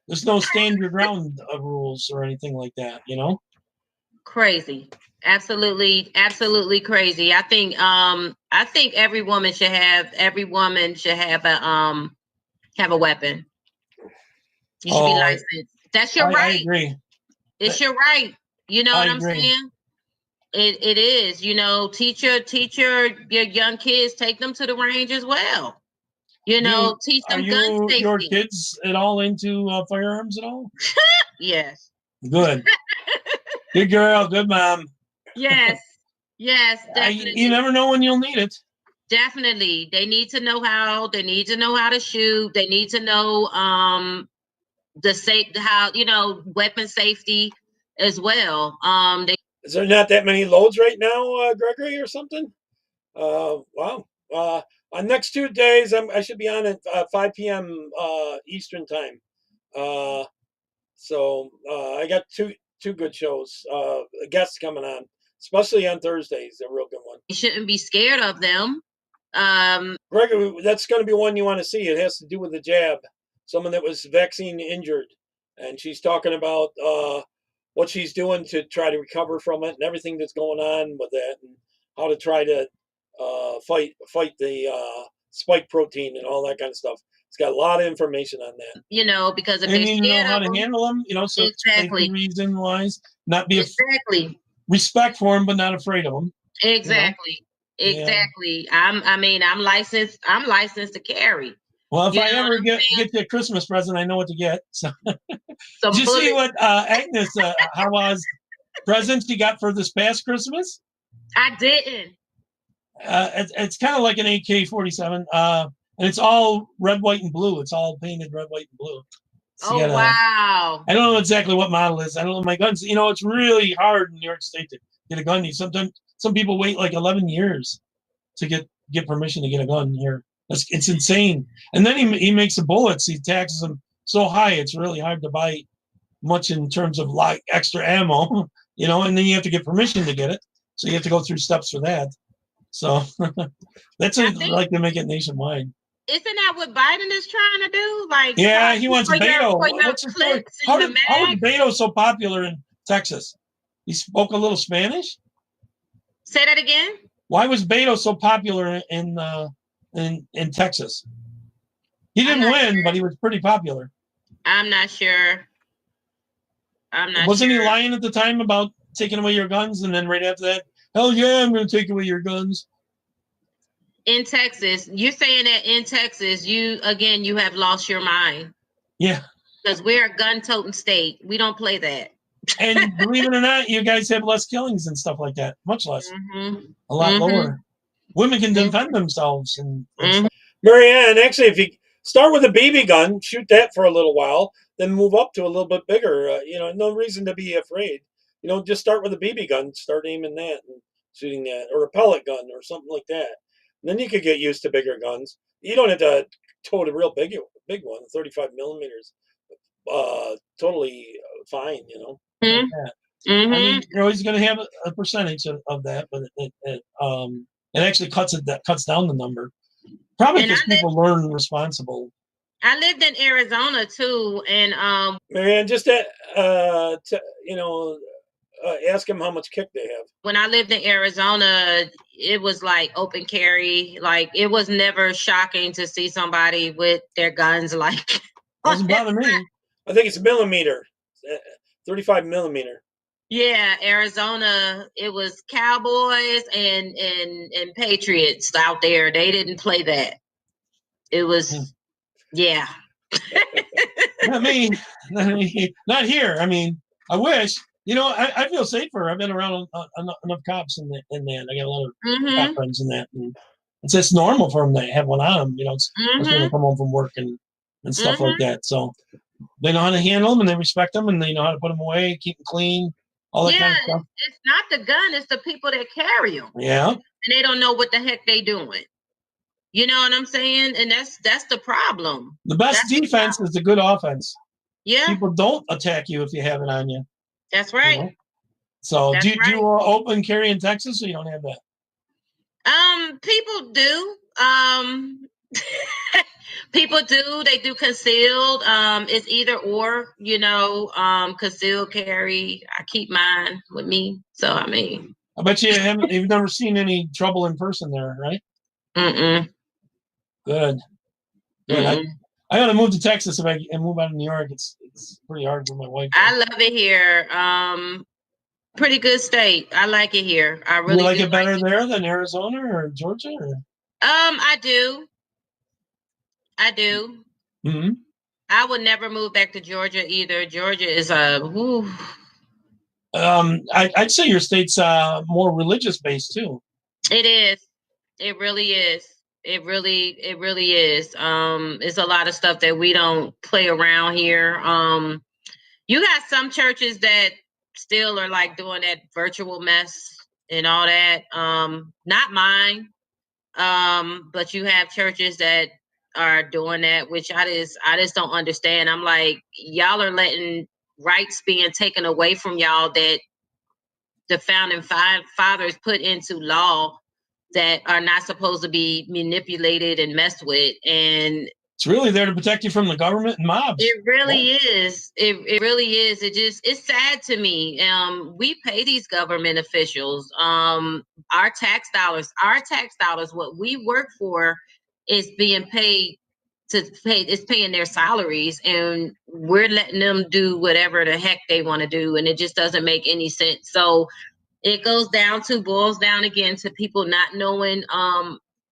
A: There's no stand your ground rules or anything like that,
B: Crazy. Absolutely crazy. I think every woman should have a weapon. You should be licensed. That's your right.
A: I agree.
B: It's your right. You know what I'm saying? It is. Teach your young kids, take them to the range as well. Teach them gun safety. Are
A: your kids at all into firearms at all?
B: Yes.
A: Good. Good girl. Good mom.
B: Yes, definitely.
A: You never know when you'll need it.
B: Definitely. They need to know how. They need to know how to shoot. They need to know weapon safety as well.
D: Is there not that many loads right now, Gregory, or something? Wow. On next 2 days, I should be on at 5 p.m. Eastern time. So I got two good shows. Guests coming on, especially on Thursdays. A real good one.
B: You shouldn't be scared of them.
D: Gregory, that's going to be one you want to see. It has to do with the jab. someone that was vaccine injured, and she's talking about what she's doing to try to recover from it and everything that's going on with that, and how to try to fight the spike protein and all that kind of stuff. It's got a lot of information on that.
B: You know, because if
A: And
B: they
A: you know
B: scared
A: how
B: of
A: to
B: them,
A: handle them, you know, so
B: exactly,
A: reason wise, not be
B: exactly,
A: respect for them, but not afraid of them.
B: exactly,
A: you know?
B: exactly. I'm licensed. I'm licensed to carry.
A: Well, if
B: You
A: I
B: know
A: ever
B: what I'm
A: get
B: saying?
A: you a Christmas present, I know what to get. So,
B: Some
A: did you see
B: bullets.
A: what Agnes how was present she got for this past Christmas?
B: I didn't.
A: It's kind of like an AK-47, and it's all red, white, and blue. It's all painted red, white, and blue. So
B: Oh wow.
A: I don't know exactly what model it is. I don't know my guns. You know, it's really hard in New York State to get a gun. Sometimes some people wait like 11 years to get permission to get a gun here. It's insane. And then he makes the bullets. He taxes them so high, it's really hard to buy much in terms of like extra ammo. You know, and then you have to get permission to get it. So you have to go through steps for that. So that's like to make it nationwide.
B: Isn't that what Biden is trying to do? Like,
A: yeah, he wants Beto.
B: What's
A: your story? How was Beto so popular in Texas? He spoke a little Spanish.
B: Say that again.
A: Why was Beto so popular in Texas? He didn't win, but he was pretty popular.
B: I'm not sure.
A: Wasn't he lying at the time about taking away your guns, and then right after that, hell yeah, I'm going to take away your guns?
B: In Texas, you're saying that in Texas, you have lost your mind.
A: Yeah.
B: Because we're a gun-toting state. We don't play that.
A: And believe it or not, you guys have less killings and stuff like that. Much less.
B: Mm-hmm.
A: A lot lower. Women can defend themselves. And
D: Marianne, actually, if you start with a BB gun, shoot that for a little while, then move up to a little bit bigger. You know, no reason to be afraid. You know, just start with a BB gun, start aiming that and shooting that, or a pellet gun or something like that. And then you could get used to bigger guns. You don't have to tote a real big one, 35 millimeters. Totally fine, you know.
A: Like that. I mean, you're always going to have a percentage of that, but it actually cuts down the number. Probably because people learn responsible.
B: I lived in Arizona too, and
D: Marianne, just ask them how much kick they have.
B: When I lived in Arizona, it was like open carry. Like, it was never shocking to see somebody with their guns. Like,
A: doesn't bother me.
D: I think it's millimeter, 35 millimeter.
B: Yeah, Arizona. It was cowboys and patriots out there. They didn't play that. It was, yeah.
A: I mean, not here. I mean, I wish. You know, I feel safer. I've been around enough cops in that. I got a lot of cop friends in that. And it's just normal for them to have one on them. You know, it's when they come home from work and stuff like that. So they know how to handle them, and they respect them, and they know how to put them away, keep them clean, all that kind of stuff.
B: It's not the gun; it's the people that carry them.
A: Yeah,
B: and they don't know what the heck they doing. You know what I'm saying? And that's the problem.
A: The best defense is the good offense.
B: Yeah,
A: people don't attack you if you have it on you.
B: That's right. You know?
A: So do you open carry in Texas, or you don't have that?
B: People do. People do. They do concealed. It's either or. You know, concealed carry. I keep mine with me. So I mean,
A: I bet you've never seen any trouble in person there, right? Good.
B: Mm-mm.
A: I got to move to Texas and move out of New York. It's pretty hard for my wife.
B: I love it here. Pretty good state. I like it here. I really
A: like it better there than Arizona or Georgia? Or?
B: I do. Mm-hmm. I would never move back to Georgia either. Georgia is I'd
A: say your state's more religious based too.
B: It is. It really is. It really is. It's a lot of stuff that we don't play around here. You got some churches that still are like doing that virtual mess and all that. Not mine. But you have churches that are doing that, which I just don't understand. I'm like, y'all are letting rights being taken away from y'all that the founding fathers put into law that are not supposed to be manipulated and messed with. And
A: It's really there to protect you from the government and mobs.
B: It really is. It really is. It's sad to me. We pay these government officials. Our tax dollars, what we work for is being paid it's paying their salaries, and we're letting them do whatever the heck they want to do, and it just doesn't make any sense. So it boils down again to people not knowing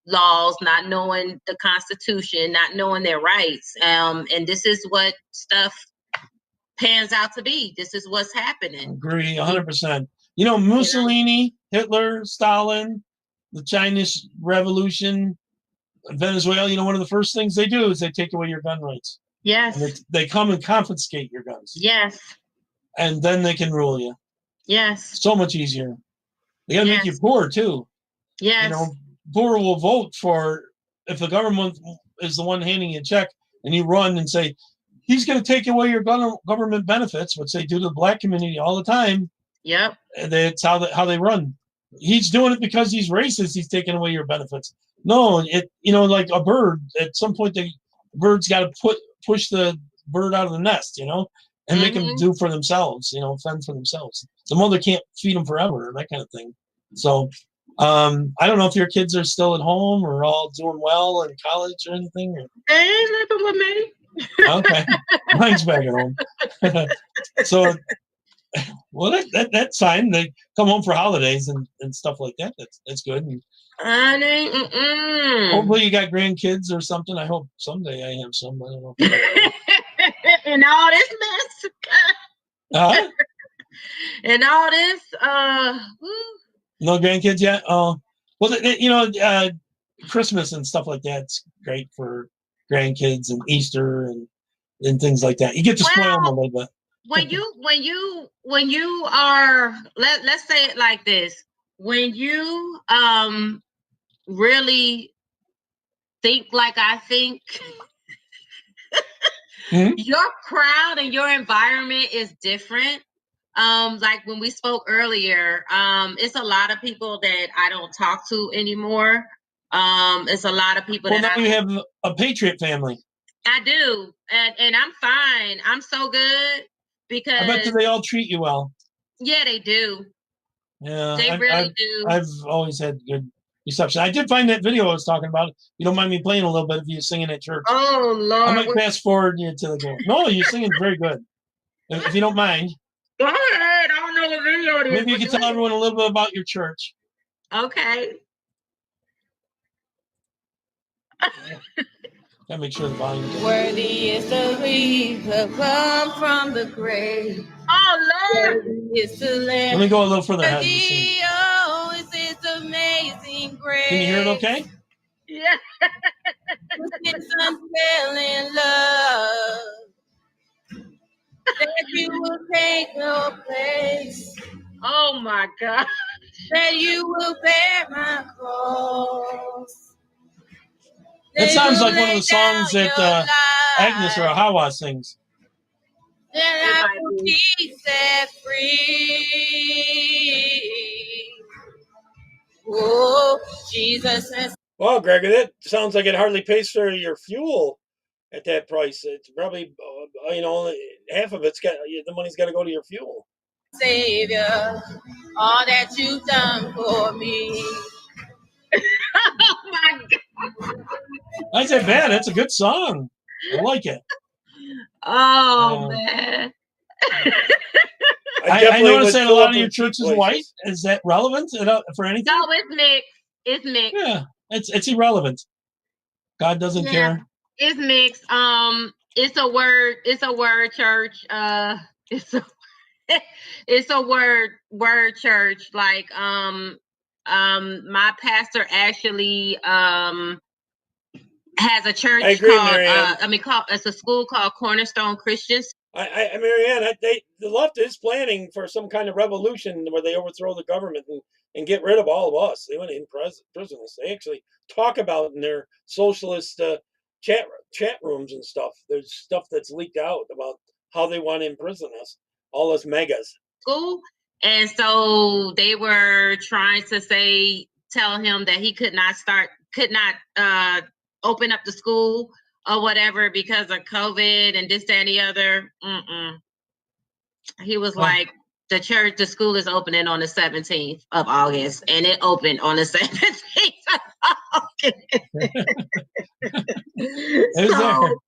B: laws, not knowing the Constitution, not knowing their rights. And this is what stuff pans out to be. This is what's happening.
A: Agree 100%. You know, Mussolini, Hitler, Stalin, the Chinese Revolution, Venezuela, you know, one of the first things they do is they take away your gun rights.
B: Yes.
A: And they come and confiscate your guns.
B: Yes.
A: And then they can rule you.
B: Yes.
A: So much easier. They got to make you poor, too.
B: Yes.
A: You know, poor will vote for, if the government is the one handing you a check and you run and say, he's going to take away your government benefits, which they do to the black community all the time.
B: Yep.
A: And that's how they run. He's doing it because he's racist. He's taking away your benefits. No, like a bird. At some point, the bird's got to push the bird out of the nest, and make them do for themselves, fend for themselves. The mother can't feed them forever, that kind of thing. So, I don't know if your kids are still at home or all doing well in college or anything.
B: They ain't living with me.
A: Okay, mine's back at home. So, well, that's fine. They come home for holidays and stuff like that. That's good. And hopefully you got grandkids or something. I hope someday I have some. I don't know.
B: And all this mess. And all this.
A: No grandkids yet. Oh, well, Christmas and stuff like that's great for grandkids, and Easter and things like that. You get to spoil them a little bit.
B: When you are, let's say it like this, when you really think like I think, your crowd and your environment is different. Like when we spoke earlier, it's a lot of people that I don't talk to anymore. It's a lot of people
A: now you have a Patriot family.
B: I do, and I'm fine. I'm so good. Because
A: I bet they all treat you well.
B: Yeah, they do.
A: Yeah,
B: they really do.
A: I've always had good reception. I did find that video I was talking about. You don't mind me playing a little bit of you singing at church?
B: Oh Lord!
A: I might fast forward you to the goal. No, you're singing very good. If you don't mind.
B: Go ahead. I don't know what video it is.
A: Maybe you can tell everyone a little bit about your church.
B: Okay.
A: Gotta make sure the volume.
C: Worthy is the reaper come from the grave.
B: Oh Lord!
C: Is the Lamb.
A: Let me go a little further ahead.
C: Oh, is this amazing grace?
A: Can you hear it okay?
B: Yeah.
C: It's unfailing love. That you will take your place.
B: Oh my God.
C: That you will bear my cross.
A: That sounds like one of the songs that Agnes or Hawa sings.
C: Then I will be set free. Oh, Jesus has.
D: Well, Greg, that sounds like it hardly pays for your fuel at that price. It's probably, half of the money's got to go to your fuel.
C: Savior, all that you've done for me.
B: Oh my God.
A: That's not bad. That's a good song. I like it.
B: Oh man.
A: I noticed that a lot of your church is white. Is that relevant for anything?
B: No, it's mixed. It's mixed.
A: Yeah, it's irrelevant. God doesn't care.
B: It's mixed. It's a word. It's a word church. It's a word church. Like my pastor actually has a church called it's a school called Cornerstone Christians.
D: Marianne, the left is planning for some kind of revolution where they overthrow the government and get rid of all of us. They want to imprison us. They actually talk about in their socialist chat rooms and stuff. There's stuff that's leaked out about how they want to imprison us, all us megas.
B: School, and so they were trying to tell him that he could not open up the school or whatever because of COVID and this, that, and the other. He was like, the school is opening on the 17th of August, and it opened on the 17th of August. So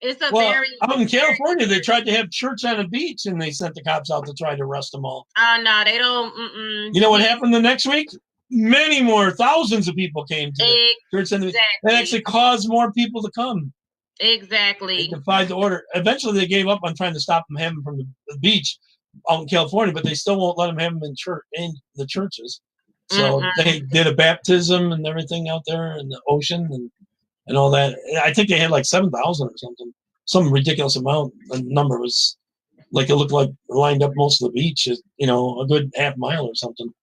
B: it's a very
A: out in California, they tried to have church on a beach, and they sent the cops out to try to arrest them all.
B: Oh no, they don't.
A: You know what happened the next week? Many more, thousands of people came to the church, and that actually caused more people to come.
B: Exactly.
A: They defied the order. Eventually, they gave up on trying to stop them having from the beach out in California, but they still won't let them have them in the churches. So they did a baptism and everything out there in the ocean and all that. I think they had like 7,000 or something, some ridiculous amount. The number was like, it looked like lined up most of the beach, you know, a good half mile or something.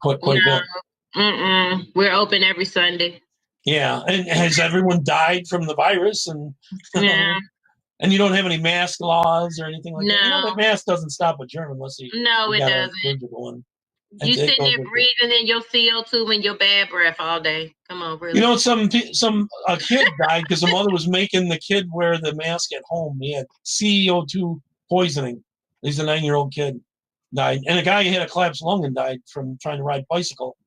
A: Quite a bit.
B: We're open every Sunday.
A: Yeah, and has everyone died from the virus? And and you don't have any mask laws or anything like that. You know, that mask doesn't stop a germ unless you
B: it
A: got
B: doesn't.
A: A surgical one.
B: You sitting there breathing in your CO2 and your bad breath all day. Come on, really.
A: You know, a kid died because the mother was making the kid wear the mask at home. He had CO2 poisoning. He's a 9-year-old kid, died, and a guy had a collapsed lung and died from trying to ride bicycle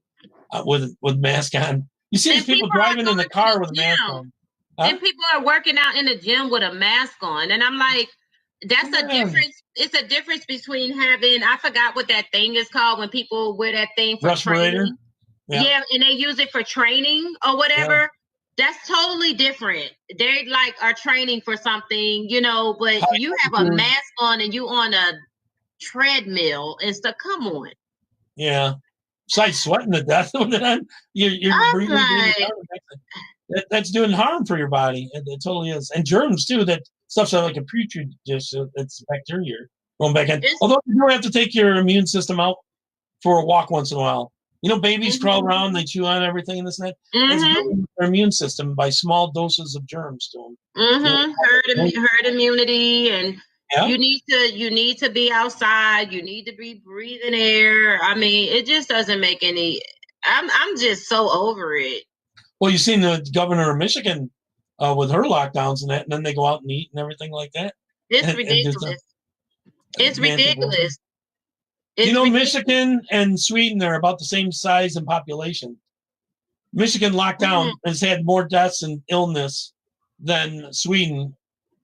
A: with mask on. You see these people driving in the car with a mask on.
B: And people are working out in the gym with a mask on. And I'm like, that's a difference. It's a difference between having, I forgot what that thing is called when people wear that thing for training. Yeah, and they use it for training or whatever. Yeah. That's totally different. They like are training for something, you know, but you have a mask on and you on a treadmill and stuff. Come on.
A: Yeah. Besides sweating to death with it on, you're breathing. That's doing harm for your body. It totally is. And germs too. That stuff's like a petri dish. It's bacteria going back in. Although you do have to take your immune system out for a walk once in a while. You know, babies crawl around, they chew on everything and this and that. It's building their immune system by small doses of germs to them.
B: Herd immunity, and you need to be outside. You need to be breathing air. I mean, it just doesn't make any. I'm just so over it.
A: Well, you've seen the governor of Michigan with her lockdowns and that, and then they go out and eat and everything like that.
B: It's ridiculous. It's ridiculous.
A: You know, Michigan and Sweden are about the same size in population. Michigan lockdown has had more deaths and illness than Sweden,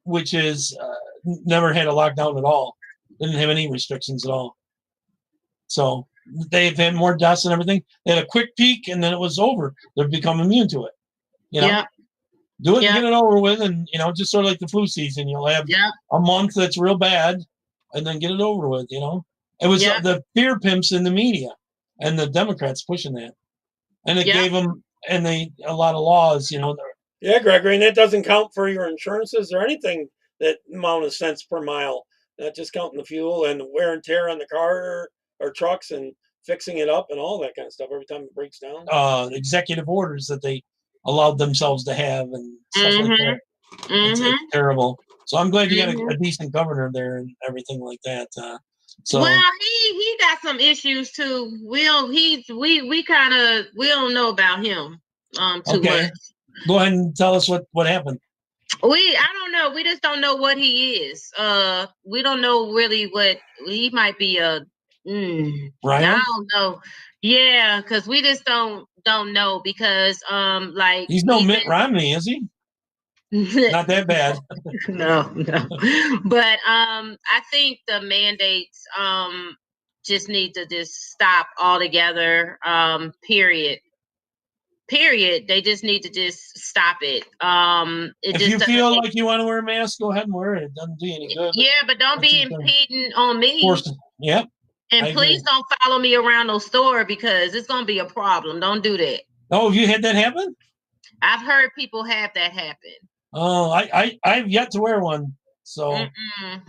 A: which is never had a lockdown at all. Didn't have any restrictions at all. So they've had more deaths and everything. They had a quick peak and then it was over. They've become immune to it. You know? Do it and get it over with, and you know, just sort of like the flu season. You'll have a month that's real bad and then get it over with, you know. It was the fear pimps in the media and the Democrats pushing that. And it gave them a lot of laws, you know.
D: Yeah, Gregory, and that doesn't count for your insurances or anything, that amount of cents per mile. Not just counting the fuel and the wear and tear on the car or trucks and fixing it up and all that kind of stuff every time it breaks down.
A: Executive orders that they allowed themselves to have and stuff like that. It's terrible. So I'm glad you got a decent governor there and everything like that.
B: Well, he got some issues too. We don't know about him too much.
A: Go ahead and tell us what happened.
B: I don't know. We just don't know what he is. We don't know really what he might be
A: Ryan?
B: I don't know. Yeah, because we just don't know because like
A: he's no Mitt Romney, is he? Not that bad.
B: No. But I think the mandates just need to just stop altogether. Period. They just need to just stop it.
A: If you feel like you want to wear a mask, go ahead and wear it. It doesn't do any good.
B: Yeah, but don't be impeding on me.
A: Yep.
B: And please don't follow me around no store because it's gonna be a problem. Don't do that.
A: Oh, have you had that happen?
B: I've heard people have that happen.
A: Oh, I've yet to wear one. So and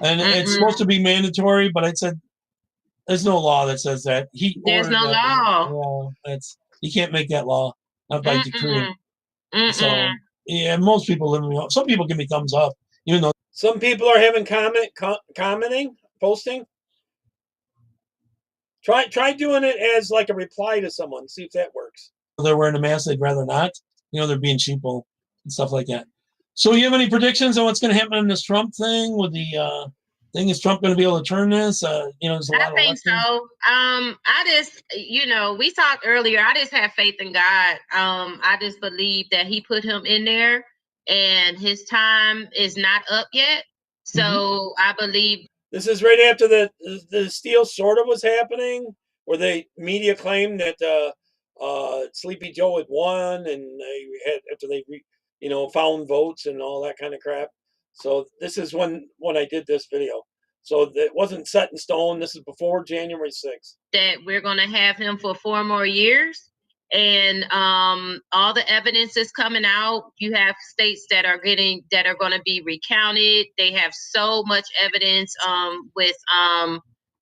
A: it's supposed to be mandatory, but I said there's no law that says that.
B: There's no law.
A: Yeah, you can't make that law, not by decree. So yeah, most people live in me. Some people give me thumbs up, even though
D: some people are having commenting, posting. Try doing it as like a reply to someone. See if that works.
A: They're wearing a mask. They'd rather not. You know, they're being sheeple and stuff like that. So you have any predictions on what's going to happen in this Trump thing with the thing? Is Trump going to be able to turn this? There's a lot of
B: think so. I just, we talked earlier. I just have faith in God. I just believe that He put him in there, and his time is not up yet. So I believe
D: this is right after the steal sort of was happening, where the media claimed that Sleepy Joe had won, and they had after they found votes and all that kind of crap. So this is when I did this video. So it wasn't set in stone. This is before January 6th.
B: That we're going to have him for 4 more years. And all the evidence is coming out. You have states that are going to be recounted. They have so much evidence with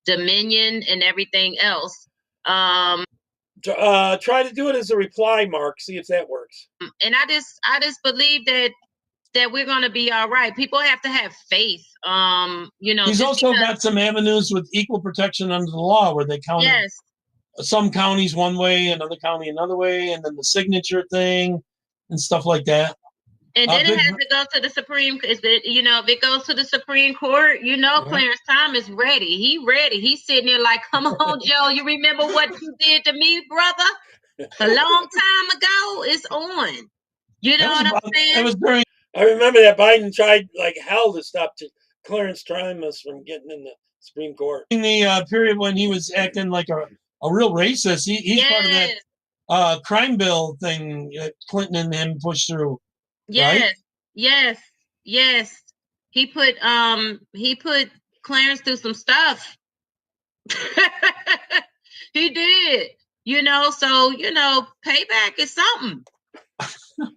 B: Dominion and everything else.
D: Try to do it as a reply, Mark. See if that works.
B: And I just believe that we're going to be all right. People have to have faith.
A: He's also got some avenues with equal protection under the law where they count some counties one way, another county another way, and then the signature thing and stuff like that.
B: And then it has to go to the Supreme. If it goes to the Supreme Court, Clarence Thomas ready. He ready. He's sitting there like, come on, Joe. You remember what you did to me, brother? A long time ago. It's on. You know what I'm saying?
A: It was very.
D: I remember that Biden tried like hell to stop Clarence Thomas from getting in the Supreme Court.
A: In the period when he was acting like a real racist, he's part of that crime bill thing that Clinton and him pushed through.
B: Yes,
A: right?
B: yes. He put Clarence through some stuff. He did. So payback is something.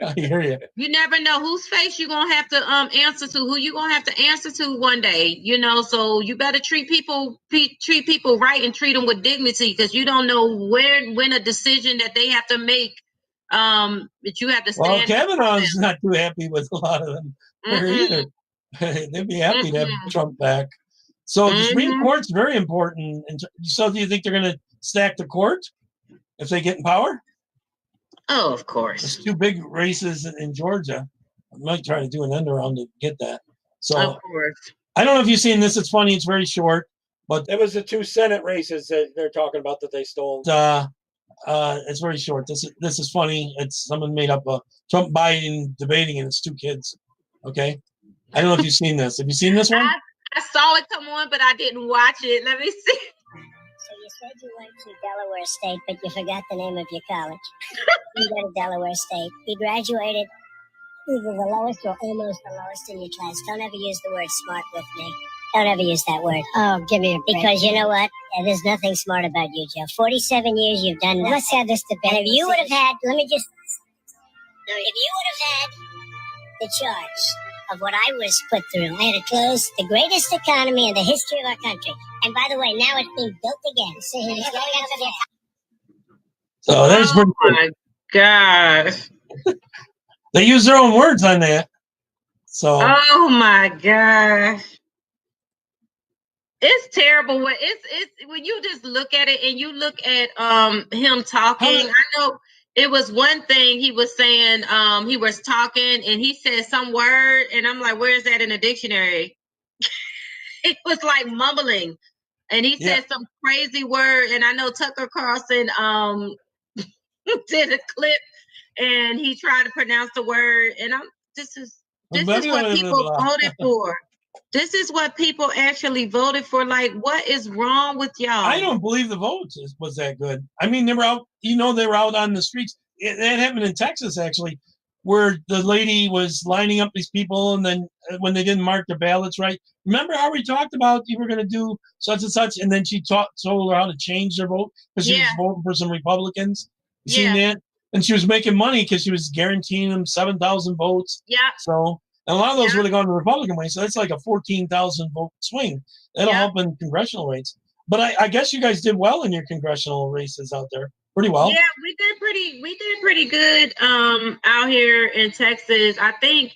A: I hear you.
B: You never know whose face you're gonna have to answer to, who you're gonna have to answer to one day. So you better treat people right and treat them with dignity, because you don't know when a decision that they have to make that you have to stand.
A: Well, Kavanaugh's not too happy with a lot of them either. They'd be happy to have Trump back. So the Supreme Court's very important. And so do you think they're going to stack the court if they get in power?
B: Oh, of course.
A: There's 2 big races in Georgia. I might try to do an end around to get that. So
B: of course. I
A: don't know if you've seen this. It's funny. It's very short. But
D: it was the 2 Senate races that they're talking about that they stole.
A: It's very short. This is funny. It's someone made up a Trump Biden debating, and it's 2 kids. Okay. I don't know if you've seen this. Have you seen this one?
B: I saw it come on, but I didn't watch it. Let me see.
E: So you said you went to Delaware State, but you forgot the name of your college. You go to Delaware State. You graduated either the lowest or almost the lowest in your class. Don't ever use the word smart with me. Don't ever use that word. Oh, give me a break. Because you know what? There's nothing smart about you, Joe. 47 years you've done nothing. Let's have this debate. And if you would have had, if you would have had the charge of what I was put through, I had to close the greatest economy in the history of our country. And by the way, now it's being built again.
A: So there's
B: oh my gosh.
A: They use their own words on that. So
B: oh my gosh. It's terrible. It's when you just look at it and you look at him talking. I know it was one thing he was saying. He was talking and he said some word, and I'm like, where is that in the dictionary? It was like mumbling, and he said some crazy word. And I know Tucker Carlson did a clip, and he tried to pronounce the word. And this is what people voted for. This is what people actually voted for. Like, what is wrong with y'all?
A: I don't believe the vote was that good. I mean, they were out. They were out on the streets. That happened in Texas, actually, where the lady was lining up these people, and then when they didn't mark the ballots right. Remember how we talked about you were going to do such and such, and then she told her how to change their vote because she was voting for some Republicans. You seen that? And she was making money because she was guaranteeing them 7,000 votes.
B: Yeah.
A: So. And a lot of those would have gone the Republican way, so that's like a 14,000 vote swing. That'll help in congressional rates. But I guess you guys did well in your congressional races out there, pretty well.
B: Yeah, we did pretty good out here in Texas. I think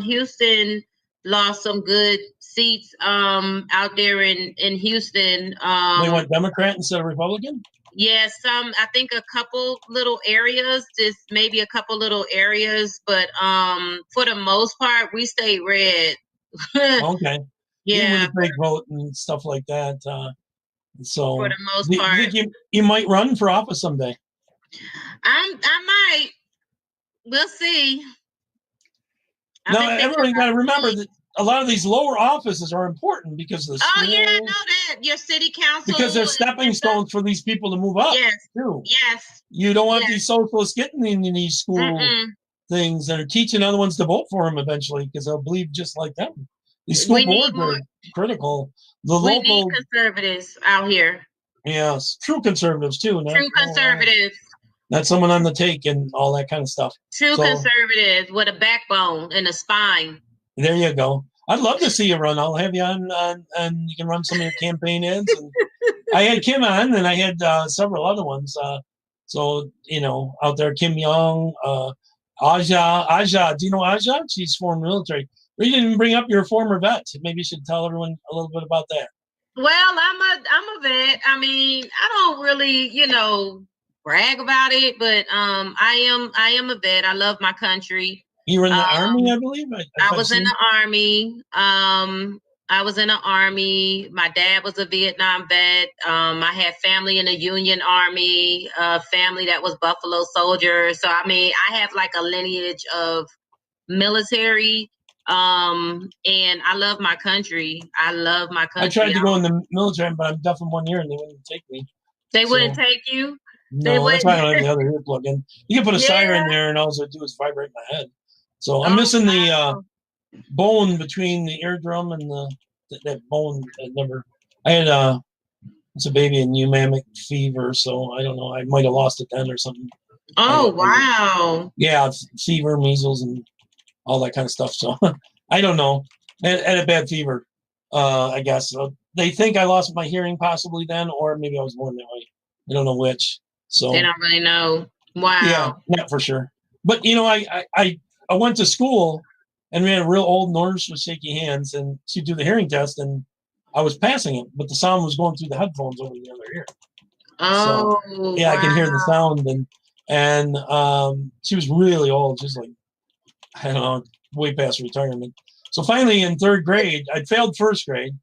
B: Houston lost some good seats out there in Houston.
A: They went Democrat instead of Republican?
B: Yeah, I think a couple little areas, just maybe a couple little areas, but for the most part, we stay red.
A: Okay. Even with
B: Yeah,
A: the fake vote and stuff like that.
B: for
A: So
B: the most
A: do you
B: part.
A: think you might run for office someday?
B: I might. We'll see. I've
A: Now,
B: been thinking
A: everybody got to
B: about
A: remember
B: running.
A: that a lot of these lower offices are important because of the
B: Oh yeah, I
A: schools,
B: know that. Your city council
A: because they're
B: and
A: stepping
B: stuff.
A: stones for these people to move up
B: Yes,
A: too.
B: yes,
A: You don't want
B: yes.
A: these socialists getting in these school
B: Mm-mm.
A: things and are teaching other ones to vote for them eventually because they'll believe just like them. These school
B: We need
A: boards
B: more.
A: are critical. The
B: We need
A: local,
B: conservatives out here.
A: yes, true conservatives too,
B: True conservatives.
A: not someone on the take and all that kind of stuff.
B: True
A: So
B: conservatives with a backbone and a spine.
A: there you go. I'd love to see you run. I'll have you on and you can run some of your campaign ads. And I had Kim on, and I had several other ones. So out there, Kim Young, Aja. Do you know Aja? She's former military. We didn't bring up your former vet. Maybe you should tell everyone a little bit about that.
B: Well, I'm a vet. I mean, I don't really, brag about it, but I am a vet. I love my country.
A: You were in the Army, I believe.
B: I was in the Army. I was in the Army. My dad was a Vietnam vet. I had family in the Union Army, family that was Buffalo soldiers. So I mean, I have like a lineage of military. And I love my country. I love my country.
A: I tried to go in the military, but I'm deaf in one ear, and they wouldn't take me.
B: They wouldn't take you.
A: No, that's why I don't have the other ear plug in. You can put a siren there, and all I do is vibrate my head. So I'm missing the bone between the eardrum and that bone. I had it's a baby in pneumonic fever, so I don't know. I might have lost it then or something.
B: Oh wow!
A: Yeah, fever, measles, and all that kind of stuff. So I don't know. I had a bad fever, I guess. So they think I lost my hearing possibly then, or maybe I was born that way. I don't know which. So
B: they don't really know. Wow.
A: Yeah, not for sure. But I went to school, and we had a real old nurse with shaky hands, and she'd do the hearing test, and I was passing it, but the sound was going through the headphones over the other ear.
B: Oh,
A: so, yeah, wow. I can hear the sound, and she was really old. She was like, I don't know, way past retirement. So finally, in third grade, I'd failed first grade,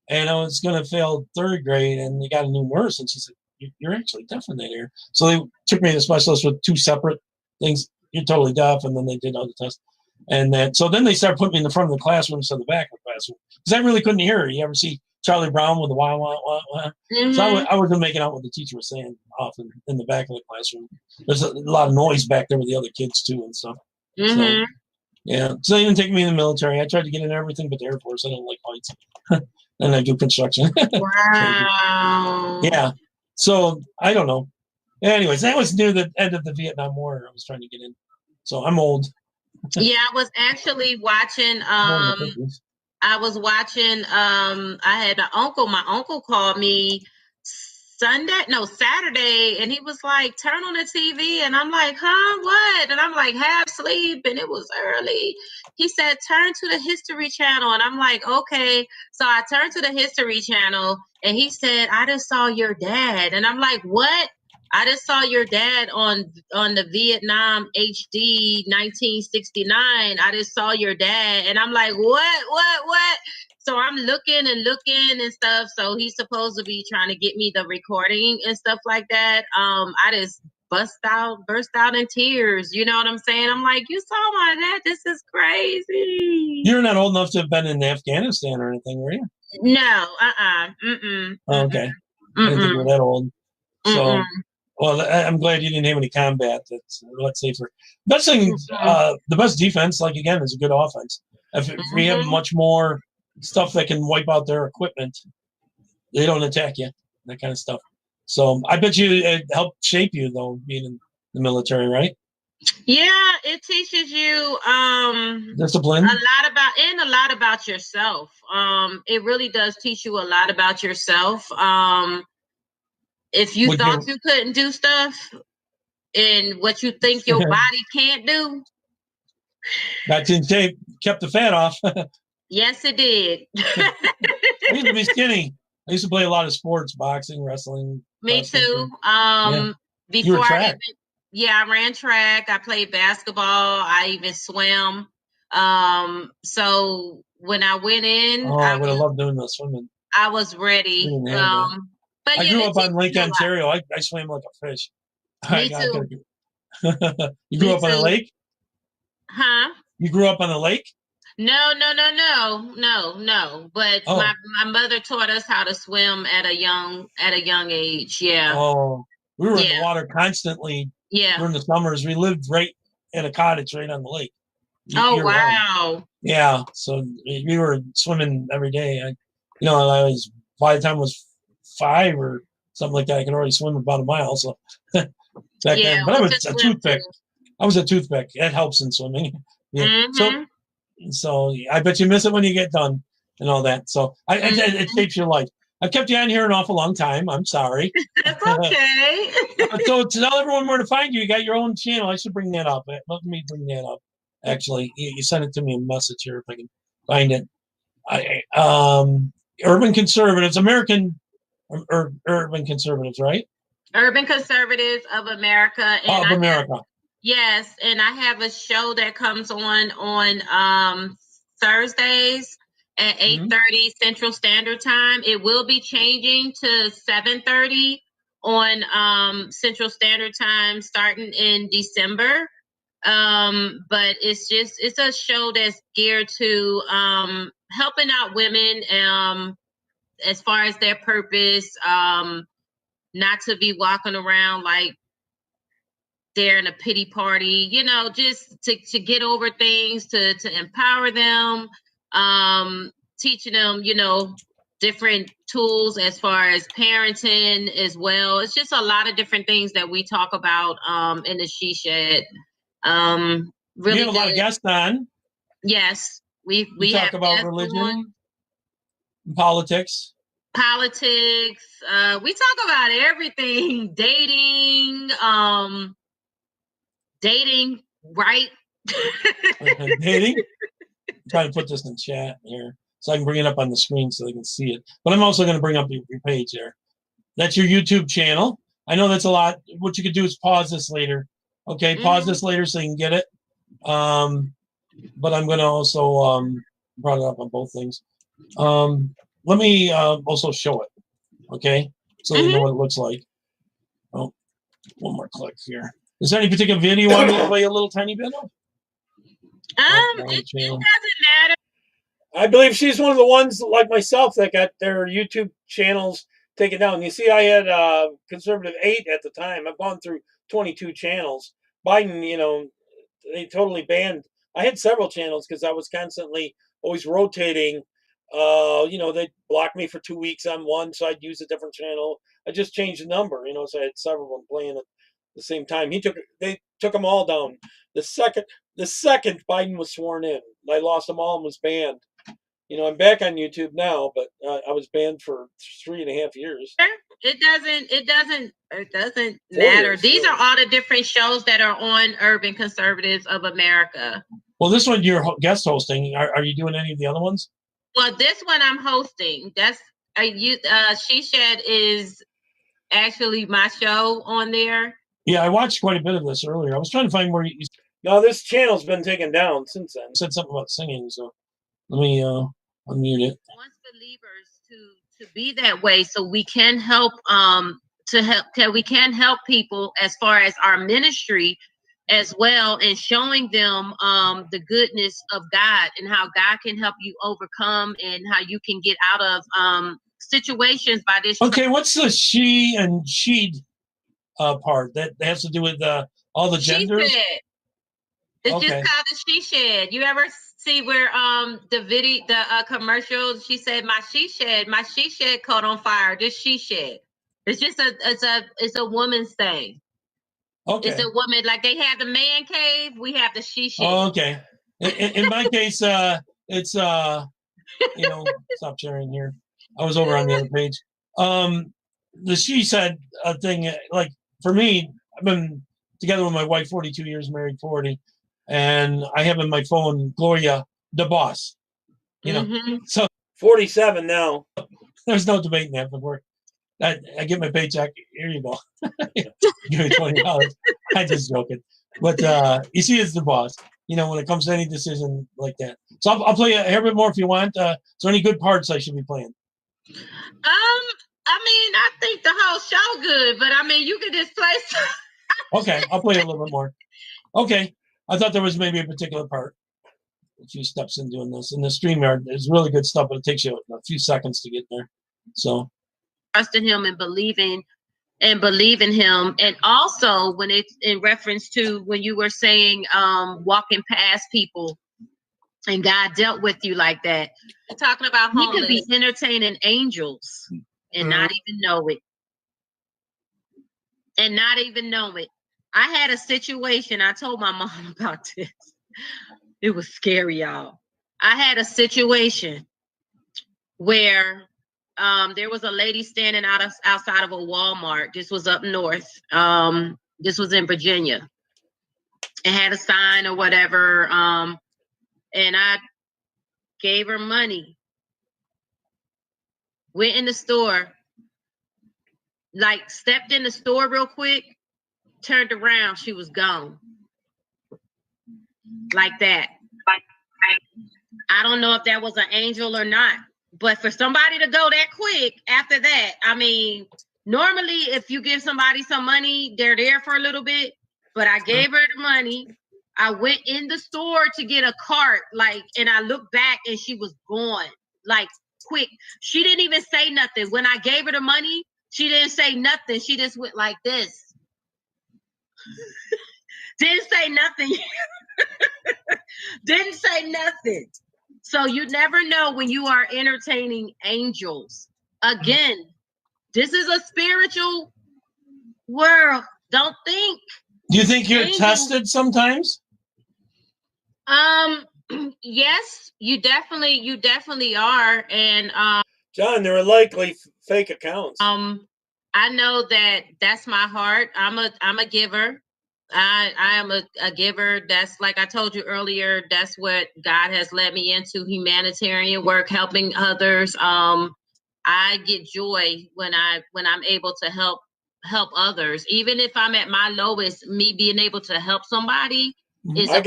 A: and I was going to fail third grade, and they got a new nurse, and she said, "You're actually deaf in that ear." So they took me to a specialist with two separate things. You're totally deaf, and then they did other tests. And so then they started putting me in the front of the classroom instead of the back of the classroom because I really couldn't hear her. You ever see Charlie Brown with the wah, wah, wah, wah? Mm-hmm. So I wasn't making out what the teacher was saying often in the back of the classroom. There's a lot of noise back there with the other kids too and stuff. Mm-hmm. So, yeah. So they didn't take me in the military. I tried to get in everything but the Air Force. I don't like heights. And I do construction.
B: Wow.
A: Yeah. So I don't know. Anyways, that was near the end of the Vietnam War. I was trying to get in. So I'm old.
B: Yeah, I was actually watching I was watching I had an uncle. My uncle called me Saturday, and he was like, "Turn on the TV," and I'm like, "Huh, what?" And I'm like, half asleep, and it was early. He said, "Turn to the History Channel," and I'm like, "Okay." So I turned to the History Channel, and he said, "I just saw your dad," and I'm like, "What?" I just saw your dad on the Vietnam HD 1969. I just saw your dad, and I'm like, what? So I'm looking and stuff. So he's supposed to be trying to get me the recording and stuff like that. I just burst out in tears. You know what I'm saying? I'm like, you saw my dad? This is crazy.
A: You're not old enough to have been in Afghanistan or anything, were you?
B: No.
A: Oh, okay. I didn't think you were that old. So. Well, I'm glad you didn't have any combat. That's a lot safer. Best thing, the best defense, like again, is a good offense. If we have much more stuff that can wipe out their equipment, they don't attack you. That kind of stuff. So I bet you it helped shape you though, being in the military, right?
B: Yeah, it teaches you
A: discipline,
B: a lot about yourself. It really does teach you a lot about yourself. If you thought you couldn't do stuff and what you think your body can't do.
A: Got you in shape, kept the fat off.
B: Yes, it did.
A: I used to be skinny. I used to play a lot of sports, boxing, wrestling.
B: Me too.
A: Yeah. You
B: Before
A: were
B: I
A: track.
B: I ran track. I played basketball. I even swam. So when I went in,
A: Oh, I would have loved doing the swimming.
B: I was ready.
A: We didn't have that.
B: But
A: I
B: yeah,
A: grew
B: it
A: up on
B: teaches
A: Lake
B: you a lot.
A: Ontario. I swam like a fish.
B: Me too.
A: You grew
B: Me
A: up on a
B: too.
A: lake?
B: Huh?
A: You grew up on a lake?
B: No. But
A: Oh.
B: my mother taught us how to swim at a young age. Yeah.
A: Oh, we were in the
B: Yeah.
A: water constantly
B: Yeah.
A: during the summers. We lived right in a cottage right on the lake.
B: Oh,
A: year round.
B: wow.
A: Yeah, so we were swimming every day. I was, by the time I was 5 or something like that, I could already swim about a mile. So back
B: Yeah,
A: then, but I
B: what's
A: was
B: your
A: a
B: swim
A: toothpick.
B: to?
A: I was a toothpick. It helps in swimming. Yeah.
B: Mhm.
A: So I bet you miss it when you get done and all that. So it shapes your life. I kept you on here an awful long time. I'm sorry.
B: That's okay.
A: So to tell everyone where to find you, you got your own channel. I should bring that up. Let me bring that up. Actually, you sent it to me in a message here if I can find it. Urban Conservatives, American Urban Conservatives, right?
B: Urban Conservatives of America. And
A: Of America.
B: Yes, and I have a show that comes on Thursdays at 8:30 Central Standard Time. It will be changing to 7:30 on Central Standard Time starting in December. But it's a show that's geared to helping out women as far as their purpose, not to be walking around like they're in a pity party, just to get over things, to empower them, teaching them, different tools as far as parenting as well. It's just a lot of different things that we talk about in the She Shed. Really
A: you have a lot of guests on.
B: Yes, we
A: talk
B: have
A: about religion, politics.
B: Politics. We talk about everything. Dating, right?
A: Dating. I'm trying to put this in chat here so I can bring it up on the screen so they can see it. But I'm also going to bring up your page there. That's your YouTube channel. I know that's a lot. What you could do is pause this later. Okay, pause this later so you can get it. But I'm going to also brought it up on both things. Let me also show it. Okay, so you know what it looks like. Oh, one more click here. Is there any particular video you want me to play a little tiny bit of?
B: It doesn't matter.
D: I believe she's one of the ones like myself that got their YouTube channels taken down. You see, I had conservative 8 at the time. I've gone through 22 channels. Biden, they totally banned. I had several channels because I was constantly always rotating. They'd block me for 2 weeks on one, so I'd use a different channel. I just changed the number, so I had several of them playing at the same time. They took them all down. The second Biden was sworn in, I lost them all and was banned. I'm back on YouTube now, but I was banned for 3.5 years.
B: It doesn't matter. These are all the different shows that are on Urban Conservatives of America.
A: Well, this one you're guest hosting. Are you doing any of the other ones?
B: Well, this one I'm hosting. That's She Shed is actually my show on there.
A: Yeah, I watched quite a bit of this earlier. I was trying to find where you.
D: No, this channel's been taken down since then.
A: Said something about singing, so let me unmute it.
B: Wants believers to be that way, so we can help we can help people as far as our ministry as well, and showing them the goodness of God and how God can help you overcome and how you can get out of situations by this.
A: Okay, what's the she and she'd part that has to do with all the genders?
B: She Shed. It's just called the She Shed. You ever see where the commercial? She said, my she shed caught on fire. This she shed. It's just it's a woman's thing. Okay. It's a woman, like they have the man cave, we have the she shed.
A: Oh, okay. In my case, it's stop sharing here. I was over on the other page. The she said thing, like for me, I've been together with my wife 42 years, married 40, and I have in my phone Gloria the boss. So
D: 47 now.
A: There's no debating that before. I get my paycheck. Here you go. Give me $20. I just joking. But you see, it's the boss. When it comes to any decision like that. So I'll play a hair bit more if you want. Is there any good parts I should be playing?
B: I think the whole show good, but you can just play some.
A: Okay, I'll play a little bit more. Okay, I thought there was maybe a particular part. A few steps in doing this. In the StreamYard, there's really good stuff, but it takes you a few seconds to get there. So
B: trust in him and believe in him. And also when it's in reference to when you were saying walking past people and God dealt with you like that. You're talking about homeless. You could be entertaining angels and not even know it. I had a situation. I told my mom about this. It was scary, y'all. I had a situation where there was a lady standing outside of a Walmart. This was up north. This was in Virginia. It had a sign or whatever. And I gave her money. Went in the store. Stepped in the store real quick. Turned around. She was gone. Like that. I don't know if that was an angel or not. But for somebody to go that quick after that, normally if you give somebody some money, they're there for a little bit. But I gave her the money. I went in the store to get a cart, and I looked back and she was gone, quick. She didn't even say nothing. When I gave her the money, she didn't say nothing. She just went like this. Didn't say nothing. Didn't say nothing. So you never know when you are entertaining angels. Again, this is a spiritual world. Don't think.
A: Do you think you're tested sometimes?
B: Yes, you definitely are. And
D: John, there are likely fake accounts.
B: I know that's my heart. I'm a giver. I am a giver. That's like I told you earlier, that's what God has led me into, humanitarian work, helping others. I get joy when I'm able to help others. Even if I'm at my lowest, me being able to help somebody is such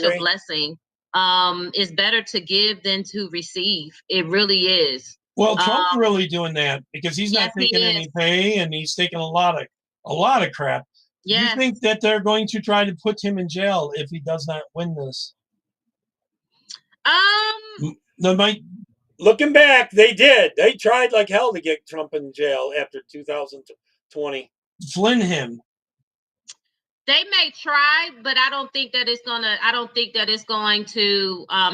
B: a blessing. It's better to give than to receive. It really is.
A: Well, Trump's really doing that because he's not taking any pay and he's taking a lot of crap. Yes. You think that they're going to try to put him in jail if he does not win this? They might.
D: Looking back, they did. They tried like hell to get Trump in jail after 2020.
A: Flynn him.
B: They may try, but I don't think that it's going to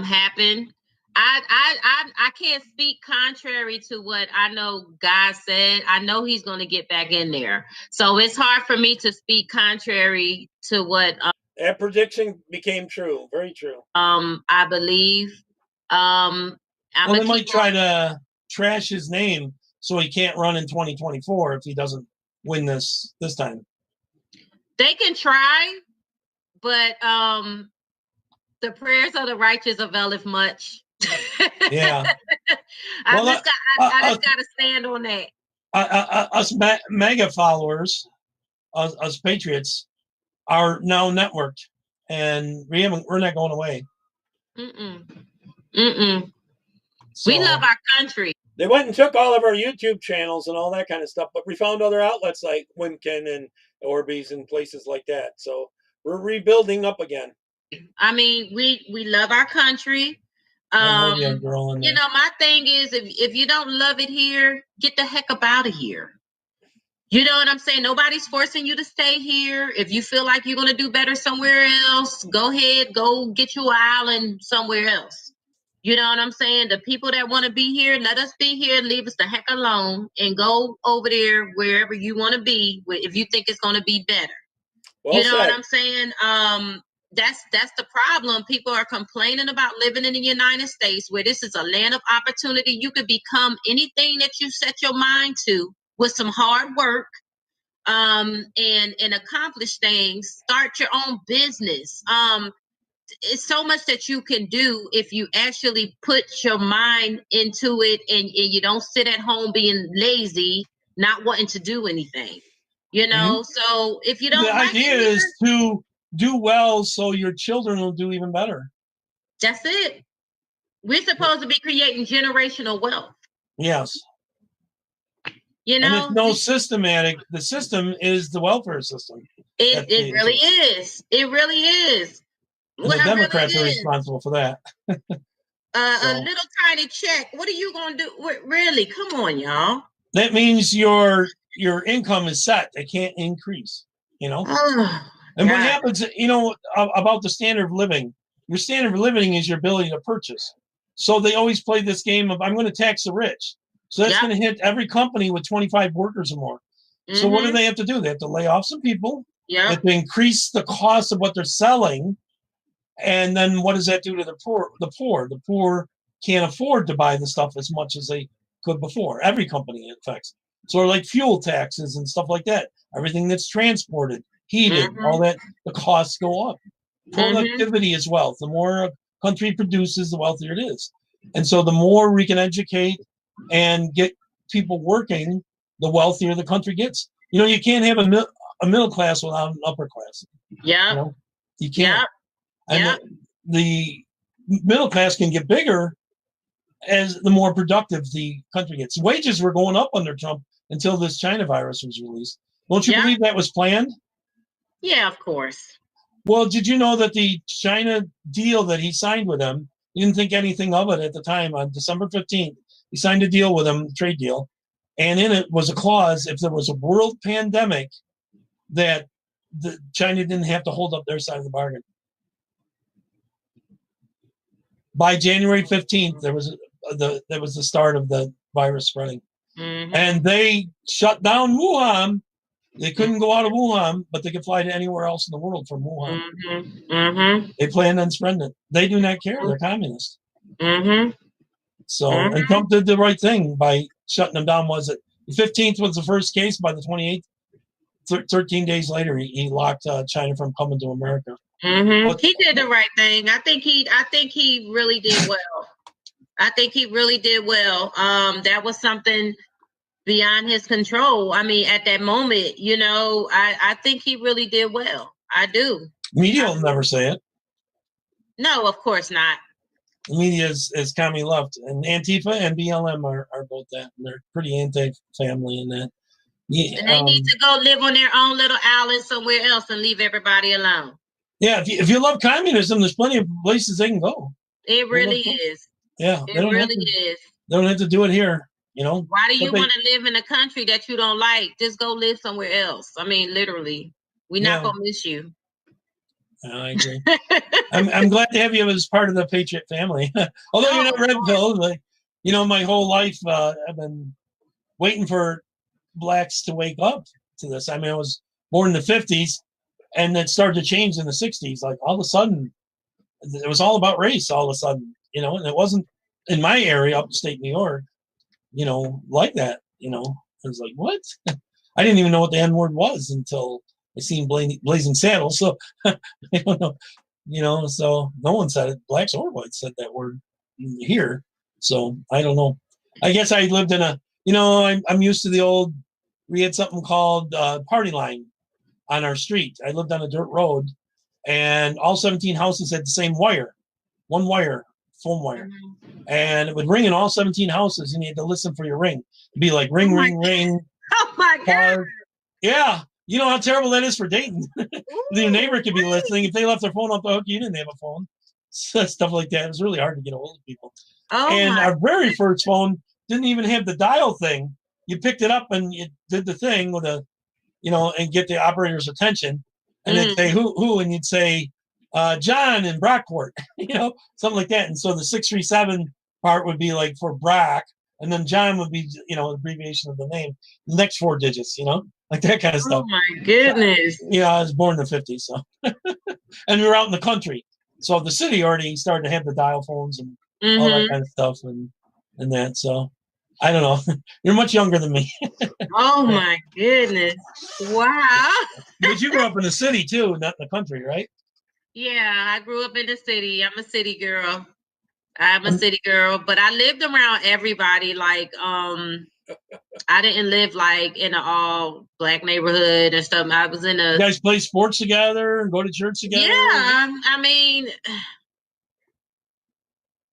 B: happen. I can't speak contrary to what I know God said. I know he's going to get back in there. So it's hard for me to speak contrary to what
D: that prediction became true. Very true.
B: I believe.
A: They might try to trash his name so he can't run in 2024 if he doesn't win this time.
B: They can try, but the prayers of the righteous availeth much.
A: Yeah.
B: I just got to stand on that.
A: Us mega followers, us patriots, are now networked, and we're not going away.
B: So, we love our country.
D: They went and took all of our YouTube channels and all that kind of stuff, but we found other outlets like Wimkin and Orbeez and places like that. So we're rebuilding up again.
B: We love our country. My thing is, if you don't love it here, get the heck up out of here. You know what I'm saying? Nobody's forcing you to stay here. If you feel like you're going to do better somewhere else, go ahead, go get you an island somewhere else. You know what I'm saying? The people that want to be here, let us be here, leave us the heck alone, and go over there wherever you want to be if you think it's going to be better. Well said. What I'm saying? That's the problem. People are complaining about living in the United States, where this is a land of opportunity. You could become anything that you set your mind to with some hard work, and accomplish things. Start your own business. it's so much that you can do if you actually put your mind into it, and you don't sit at home being lazy, not wanting to do anything. You know, so if you
A: The
B: don't like
A: idea
B: it
A: is
B: here,
A: to do well so your children will do even better.
B: that's it. We're supposed to be creating generational wealth.
A: Yes.
B: You
A: And it's
B: know,
A: no systematic. The system is the welfare system.
B: it really is. It really is.
A: And the Democrats
B: really
A: are
B: is.
A: responsible for that.
B: A little tiny check. What are you gonna do? Really? Come on, y'all.
A: That means your income is set. It can't increase. You know.
B: Oh,
A: and
B: God.
A: what happens? You know about the standard of living. Your standard of living is your ability to purchase. So they always play this game of I'm going to tax the rich. So that's going to hit every company with 25 workers or more. So what do they have to do? They have to lay off some people. They have to increase the cost of what they're selling. And then what does that do to the poor? The poor can't afford to buy the stuff as much as they could before. Every company it affects. So like fuel taxes and stuff like that. Everything that's transported, heated, all that, the costs go up. Productivity is wealth. The more a country produces, the wealthier it is. And so the more we can educate and get people working, the wealthier the country gets. You know, you can't have a middle class without an upper class.
B: Yeah.
A: You know? You can't. And the middle class can get bigger as the more productive the country gets. Wages were going up under Trump until this China virus was released. Don't you believe that was planned?
B: Yeah, of course.
A: Well, did you know that the China deal that he signed with them, he didn't think anything of it at the time. On December 15th, he signed a deal with them, trade deal, and in it was a clause, if there was a world pandemic, that China didn't have to hold up their side of the bargain. By January 15th, there was the start of the virus spreading. And they shut down Wuhan. They couldn't go out of Wuhan, but they could fly to anywhere else in the world from Wuhan. They planned on spreading it. They do not care. They're communists. So, and Trump did the right thing by shutting them down. Was it the 15th was the first case? By the 28th, 13 days later, he locked China from coming to America.
B: He did the right thing. I think he really did well. I think he really did well. That was something beyond his control. I mean, at that moment, you know, I think he really did well. I do.
A: Media will never say it.
B: No, of course not.
A: The media is commie left, and Antifa and BLM are both that. And they're pretty anti-family in that. Yeah,
B: and they need to go live on their own little island somewhere else and leave everybody alone.
A: Yeah, if you love communism, there's plenty of places they can go.
B: It really is.
A: Yeah,
B: it really is.
A: They don't have to do it here, you know.
B: Why do you want to live in a country that you don't like? Just go live somewhere else. I mean, literally, we're not gonna miss you.
A: I agree. I'm glad to have you as part of the Patriot family. Although you're not red-pilled, like, you know, my whole life I've been waiting for blacks to wake up to this. I mean, I was born in the 50s, and it started to change in the 60s. Like all of a sudden, it was all about race. All of a sudden, you know, and it wasn't in my area, upstate New York, you know, like that. You know, I was like, what? I didn't even know what the N-word was until I seen Blazing Saddles. So I don't know, you know. So no one said it. Blacks or whites said that word here. So I don't know. I guess I lived in a, you know, I'm used to the old. We had something called party line on our street. I lived on a dirt road, and all 17 houses had the same wire, one wire, phone wire, and it would ring in all 17 houses, and you had to listen for your ring. It'd be like ring, ring, ring.
B: Oh my God!
A: Yeah, you know how terrible that is for dating. Your neighbor could be listening. If they left their phone off the hook, you didn't have a phone. So, stuff like that. It was really hard to get a hold of people. And our very first phone didn't even have the dial thing. You picked it up and you did the thing with a, you know, and get the operator's attention, and they'd say who, and you'd say John in Brockport, you know, something like that. And so the 637 part would be like for Brock, and then John would be, you know, abbreviation of the name, the next 4 digits, you know, like that kind of stuff.
B: Oh my goodness!
A: Yeah, I was born in the 50s, so and we were out in the country, so the city already started to have the dial phones and all that kind of stuff, and that. So I don't know. You're much younger than me.
B: Oh my goodness! Wow.
A: But you grew up in the city too, not in the country, right?
B: Yeah, I grew up in the city. I'm a city girl. But I lived around everybody. Like, I didn't live like in an all black neighborhood and stuff. I was in
A: You
B: a
A: guys play sports together and go to church together?
B: yeah. I mean,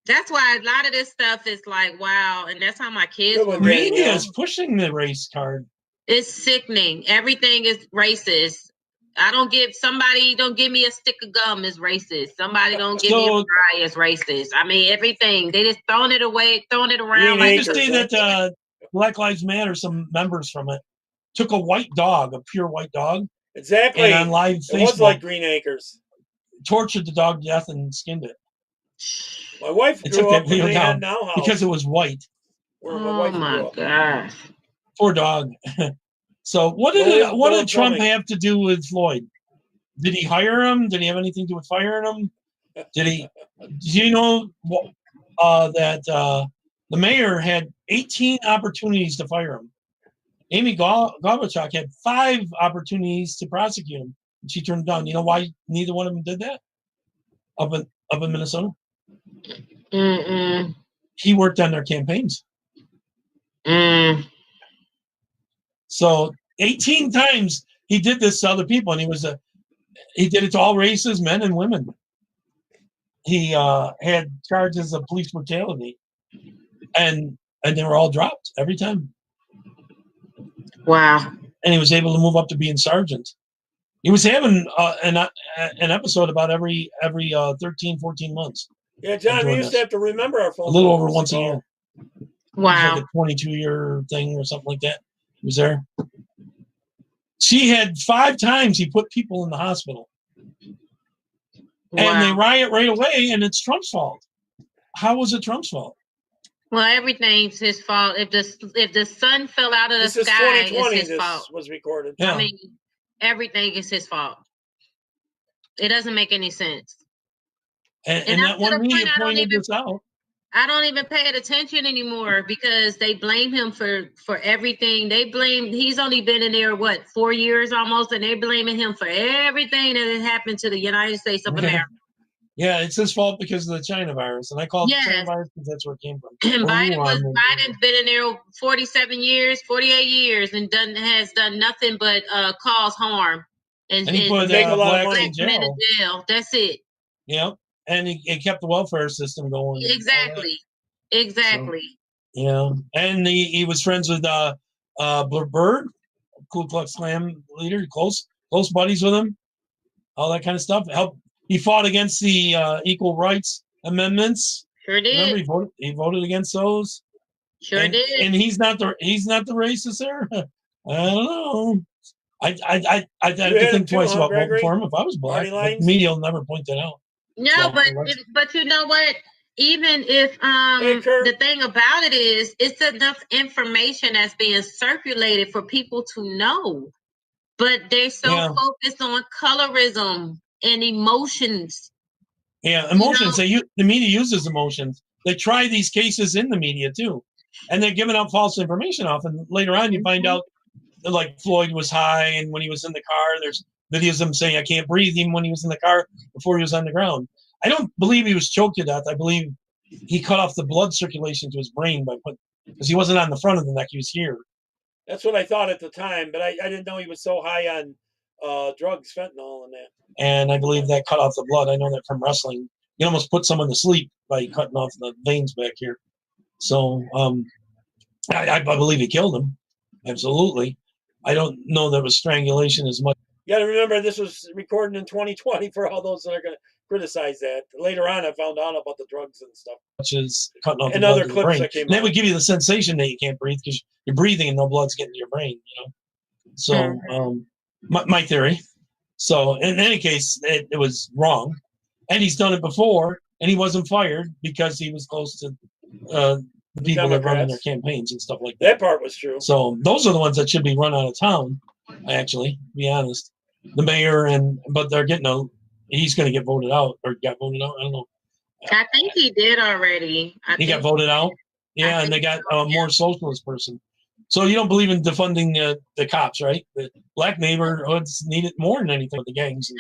B: that's why a lot of this stuff is like wow, and that's how my kids
D: Good
B: were
D: one,
A: The
B: raised.
A: media is pushing the race card.
B: It's sickening. Everything is racist. Don't give me a stick of gum is racist. Somebody don't give me a fry is racist. I mean, everything. They just throwing it away, throwing it around.
A: I just say that Black Lives Matter, some members from it, took a white dog, a pure white dog.
D: Exactly.
A: And on live Facebook,
D: it was like Green Acres.
A: Tortured the dog to death and skinned it.
D: My wife grew up in the Now house.
A: Because it was white.
B: Oh my gosh.
A: Poor dog. So what did Trump have to do with Floyd? Did he hire him? Did he have anything to do with firing him? Do you know that the mayor had 18 opportunities to fire him? Amy Klobuchar had 5 opportunities to prosecute him, and she turned them down. You know why neither one of them did that? Up in Minnesota? He worked on their campaigns. So 18 times he did this to other people, and he did it to all races, men and women. He had charges of police brutality, and they were all dropped every time.
B: Wow.
A: And he was able to move up to being sergeant. He was having an episode about every 13, 14 months.
D: Yeah, John, we used to have to remember our phone.
A: A little over once a year.
B: Wow.
A: It was like a 22-year thing or something like that. He was there. She had 5 times he put people in the hospital. Wow. And they riot right away, and it's Trump's fault. How was it Trump's fault?
B: Well, everything's his fault. If the sun fell out of the sky, it's his fault.
D: Was recorded.
B: Yeah. I mean, everything is his fault. It doesn't make any sense.
A: And that one media pointed this out.
B: I don't even pay it attention anymore because they blame him for everything. He's only been in there, 4 years almost, and they're blaming him for everything that has happened to the United States of America.
A: Yeah, it's his fault because of the China virus. And I call it the China virus because that's where it came from.
B: And Biden's been in there 47 years, 48 years, and has done nothing but cause harm. And
A: he put black
B: men in jail. That's it.
A: Yeah. And he kept the welfare system going.
B: Exactly. So,
A: yeah. And he was friends with Byrd, Ku Klux Klan leader, close buddies with him, all that kind of stuff. He fought against the equal rights amendments.
B: Sure did.
A: Remember, he voted against those.
B: Sure did.
A: And he's not the racist there. I don't know. I had to think twice about voting for him if I was black. But the media will never point that out.
B: No, so, but you know what? Even if the thing about it is, it's enough information that's being circulated for people to know, but they're so focused on colorism and emotions.
A: Yeah, emotions. The media uses emotions. They try these cases in the media too, and they're giving out false information often. Later on, you find out that, like, Floyd was high, and when he was in the car, there's videos of him saying, "I can't breathe," even when he was in the car before he was on the ground. I don't believe he was choked to death. I believe he cut off the blood circulation to his brain because he wasn't on the front of the neck; he was here.
D: That's what I thought at the time, but I didn't know he was so high on drugs, fentanyl, and that.
A: And I believe that cut off the blood. I know that from wrestling. You almost put someone to sleep by cutting off the veins back here. So I believe he killed him. Absolutely. I don't know that it was strangulation as much.
D: You got to remember this was recorded in 2020 for all those that are going to criticize that. Later on, I found out about the drugs and stuff.
A: Which is cutting off
D: and
A: the blood
D: other clips that came out.
A: That would give you the sensation that you can't breathe because you're breathing and no blood's getting to your brain. So my theory. So in any case, it was wrong. And he's done it before, and he wasn't fired because he was close to the people that run their campaigns and stuff like that.
D: That part was true.
A: So those are the ones that should be run out of town, actually, to be honest. The mayor, but they're getting he's going to get voted out, or got voted out. I don't know.
B: I think he did already.
A: He got voted out? Yeah, and they got a more socialist person. So you don't believe in defunding the cops, right? The black neighborhoods need it more than anything with the gangs.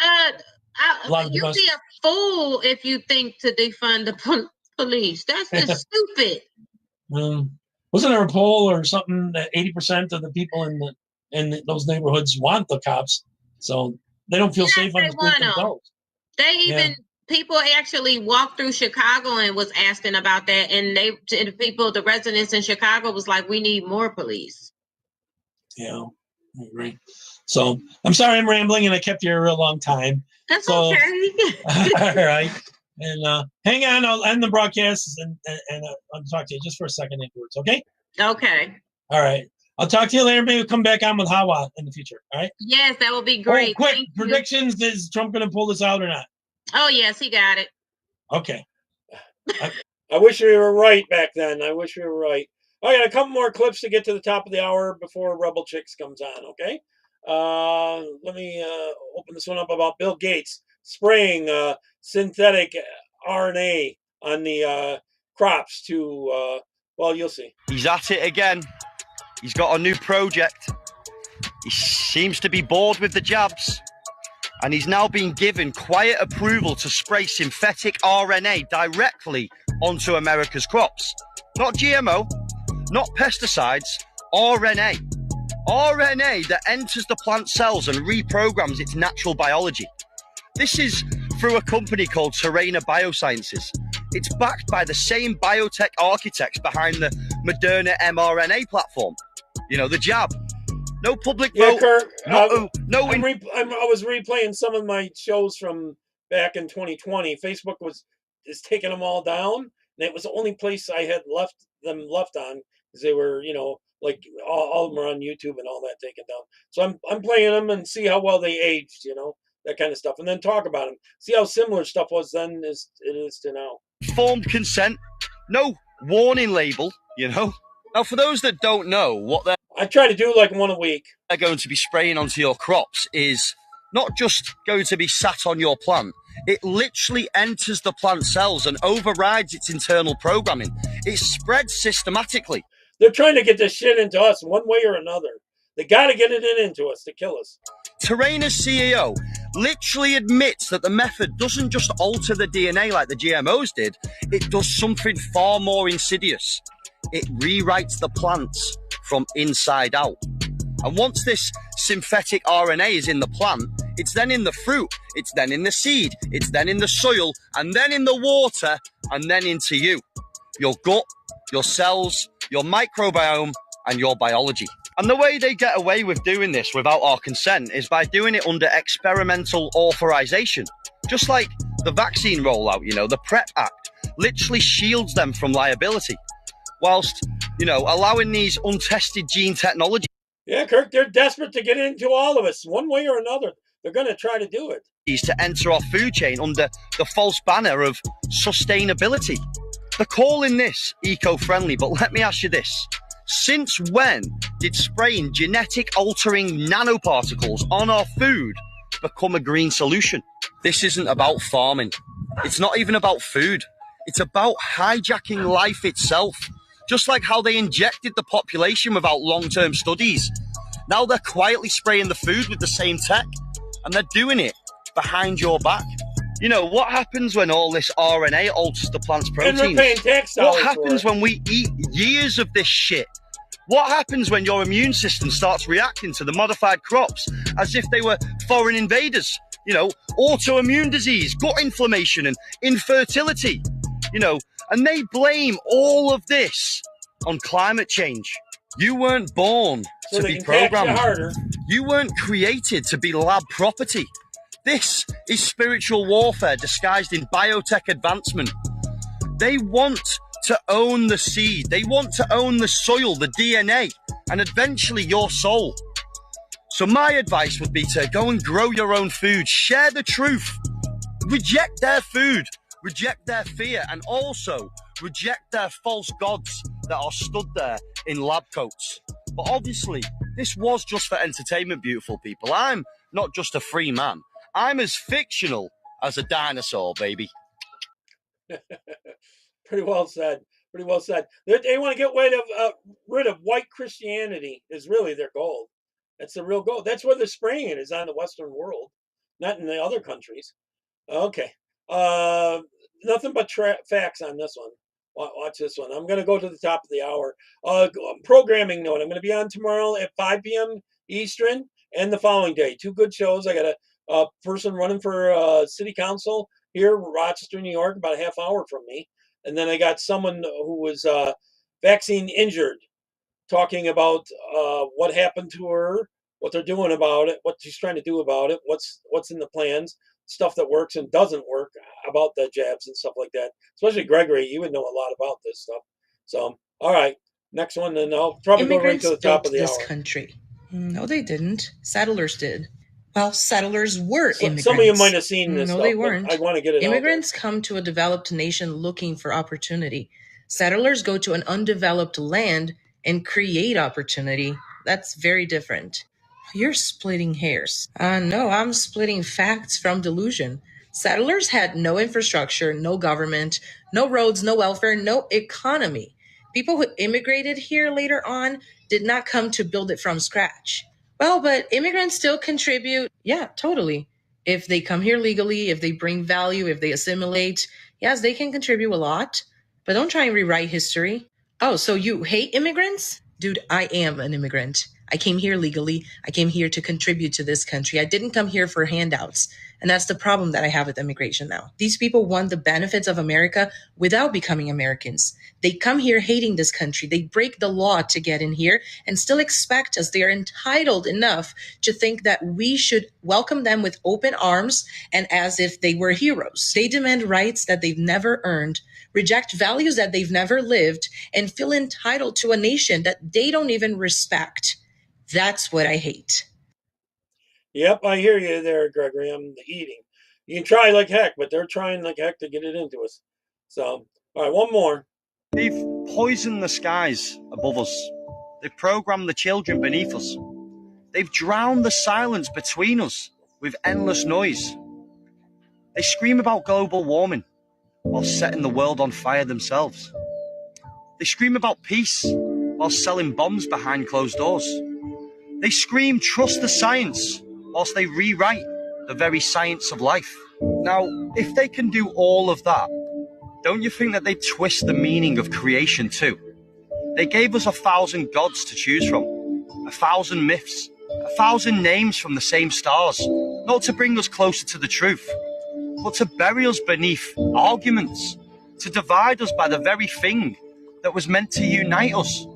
A: A lot of
B: You'd
A: domestic.
B: be a fool if you think to defund the police. That's just stupid.
A: Wasn't there a poll or something that 80% of the people in those neighborhoods want the cops, so they don't feel safe on the street themselves.
B: They even people actually walked through Chicago and was asking about that, and the residents in Chicago was like, "We need more police."
A: Yeah, I agree. So I'm sorry I'm rambling and I kept you a real long time.
B: That's
A: so,
B: okay.
A: All right. And hang on, I'll end the broadcast and I'll talk to you just for a second afterwards, okay?
B: Okay.
A: All right. I'll talk to you later. Maybe we'll come back on with Hawa in the future, all right?
B: Yes, that would be great.
A: Oh, quick, predictions. Is Trump going to pull this out or not?
B: Oh, yes, he got it.
A: Okay.
D: I wish we were right back then. I wish we were right. I got a couple more clips to get to the top of the hour before Rebel Chicks comes on, okay? Let me open this one up about Bill Gates spraying synthetic RNA on the crops to, well, you'll see.
F: He's at it again. He's got a new project. He seems to be bored with the jabs. And he's now been given quiet approval to spray synthetic RNA directly onto America's crops. Not GMO, not pesticides, RNA. RNA that enters the plant cells and reprograms its natural biology. This is through a company called Serena Biosciences. It's backed by the same biotech architects behind the Moderna mRNA platform. You know, the jab. No public vote.
D: Kirk,
F: I
D: was replaying some of my shows from back in 2020. Facebook is taking them all down, and it was the only place I had left on because they were, like all of them are on YouTube and all that taken down. So I'm playing them and see how well they aged, that kind of stuff, and then talk about them. See how similar stuff was then as it is to now.
F: Informed consent, no warning label, Now, for those that don't know, what
D: I try to do like one a week.
F: They're going to be spraying onto your crops is not just going to be sat on your plant. It literally enters the plant cells and overrides its internal programming. It spreads systematically.
D: They're trying to get this shit into us one way or another. They got to get it into us to kill us.
F: Serena's CEO literally admits that the method doesn't just alter the DNA like the GMOs did. It does something far more insidious. It rewrites the plants from inside out. And once this synthetic RNA is in the plant, it's then in the fruit, it's then in the seed, it's then in the soil, and then in the water, and then into you. Your gut, your cells, your microbiome, and your biology. And the way they get away with doing this without our consent is by doing it under experimental authorization. Just like the vaccine rollout, the PrEP Act literally shields them from liability, whilst, allowing these untested gene technology.
D: Yeah, Kirk, they're desperate to get into all of us one way or another. They're going to try to do it.
F: To enter our food chain under the false banner of sustainability. They're calling this eco-friendly, but let me ask you this. Since when did spraying genetic altering nanoparticles on our food become a green solution? This isn't about farming. It's not even about food. It's about hijacking life itself. Just like how they injected the population without long-term studies. Now they're quietly spraying the food with the same tech, and they're doing it behind your back. What happens when all this RNA alters the plant's proteins?
D: And we're paying tax
F: what happens when we eat years of this shit? What happens when your immune system starts reacting to the modified crops as if they were foreign invaders? Autoimmune disease, gut inflammation, and infertility. And they blame all of this on climate change. You weren't born to be programmed. You weren't created to be lab property. This is spiritual warfare disguised in biotech advancement. They want to own the seed. They want to own the soil, the DNA, and eventually your soul. So my advice would be to go and grow your own food. Share the truth. Reject their food. Reject their fear, and also reject their false gods that are stood there in lab coats. But obviously, this was just for entertainment, beautiful people. I'm not just a free man. I'm as fictional as a dinosaur, baby.
D: Pretty well said. Pretty well said. They want to get rid of white Christianity is really their goal. That's the real goal. That's where they're spraying it, is on the Western world, not in the other countries. Okay. Nothing but facts on this one. Watch this one. I'm going to go to the top of the hour. Programming note. I'm going to be on tomorrow at 5 p.m. Eastern and the following day. Two good shows. I got a person running for city council here, Rochester, New York, about a half hour from me. And then I got someone who was vaccine injured talking about what happened to her, what they're doing about it, what she's trying to do about it, what's in the plans, stuff that works and doesn't work about the jabs and stuff like that. Especially Gregory, you would know a lot about this stuff. So, all right, next one, and I'll probably go right to the top of the
G: this
D: hour.
G: country. No, they didn't. Settlers did. Well, settlers were immigrants.
D: Some of you might have seen this
G: No,
D: stuff,
G: they
D: but
G: weren't.
D: I want to get it
G: Immigrants
D: out
G: come to a developed nation looking for opportunity. Settlers go to an undeveloped land and create opportunity. That's very different. You're splitting hairs. No, I'm splitting facts from delusion. Settlers had no infrastructure, no government, no roads, no welfare, no economy. People who immigrated here later on did not come to build it from scratch. Well, but immigrants still contribute. Yeah, totally. If they come here legally, if they bring value, if they assimilate, yes, they can contribute a lot. But don't try and rewrite history. Oh, so you hate immigrants? Dude, I am an immigrant. I came here legally. I came here to contribute to this country. I didn't come here for handouts. And that's the problem that I have with immigration now. These people want the benefits of America without becoming Americans. They come here hating this country. They break the law to get in here and still expect us. They are entitled enough to think that we should welcome them with open arms and as if they were heroes. They demand rights that they've never earned, reject values that they've never lived, and feel entitled to a nation that they don't even respect. That's what I hate.
D: Yep, I hear you there, Gregory. I'm eating. You can try like heck, but they're trying like heck to get it into us. So, all right, one more.
F: They've poisoned the skies above us. They've programmed the children beneath us. They've drowned the silence between us with endless noise. They scream about global warming while setting the world on fire themselves. They scream about peace while selling bombs behind closed doors. They scream, trust the science, whilst they rewrite the very science of life. Now, if they can do all of that, don't you think that they twist the meaning of creation too? They gave us 1,000 gods to choose from, 1,000 myths, 1,000 names from the same stars, not to bring us closer to the truth, but to bury us beneath arguments, to divide us by the very thing that was meant to unite us.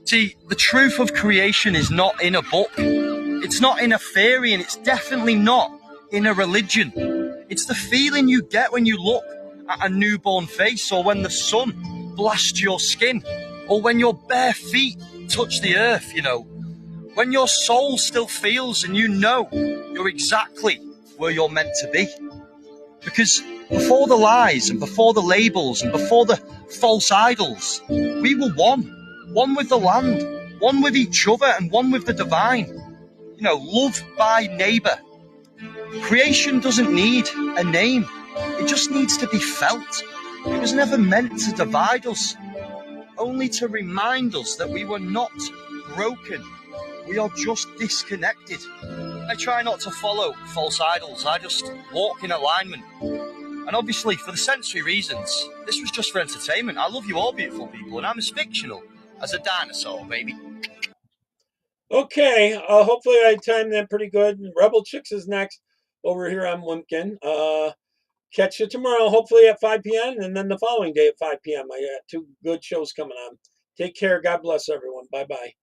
F: See, the truth of creation is not in a book. It's not in a theory, and it's definitely not in a religion. It's the feeling you get when you look at a newborn face, or when the sun blasts your skin, or when your bare feet touch the earth, when your soul still feels and you know you're exactly where you're meant to be. Because before the lies and before the labels and before the false idols, we were one with the land, one with each other, and one with the divine. Loved by neighbor. Creation doesn't need a name. It just needs to be felt. It was never meant to divide us, only to remind us that we were not broken. We are just disconnected. I try not to follow false idols. I just walk in alignment. And obviously, for the sensory reasons, this was just for entertainment. I love you all, beautiful people, and I'm as fictional as a dinosaur, baby.
D: Okay, hopefully I timed that pretty good. Rebel Chicks is next over here on Wimpkin. Catch you tomorrow, hopefully at 5 p.m. and then the following day at 5 p.m. I got two good shows coming on. Take care. God bless everyone. Bye-bye.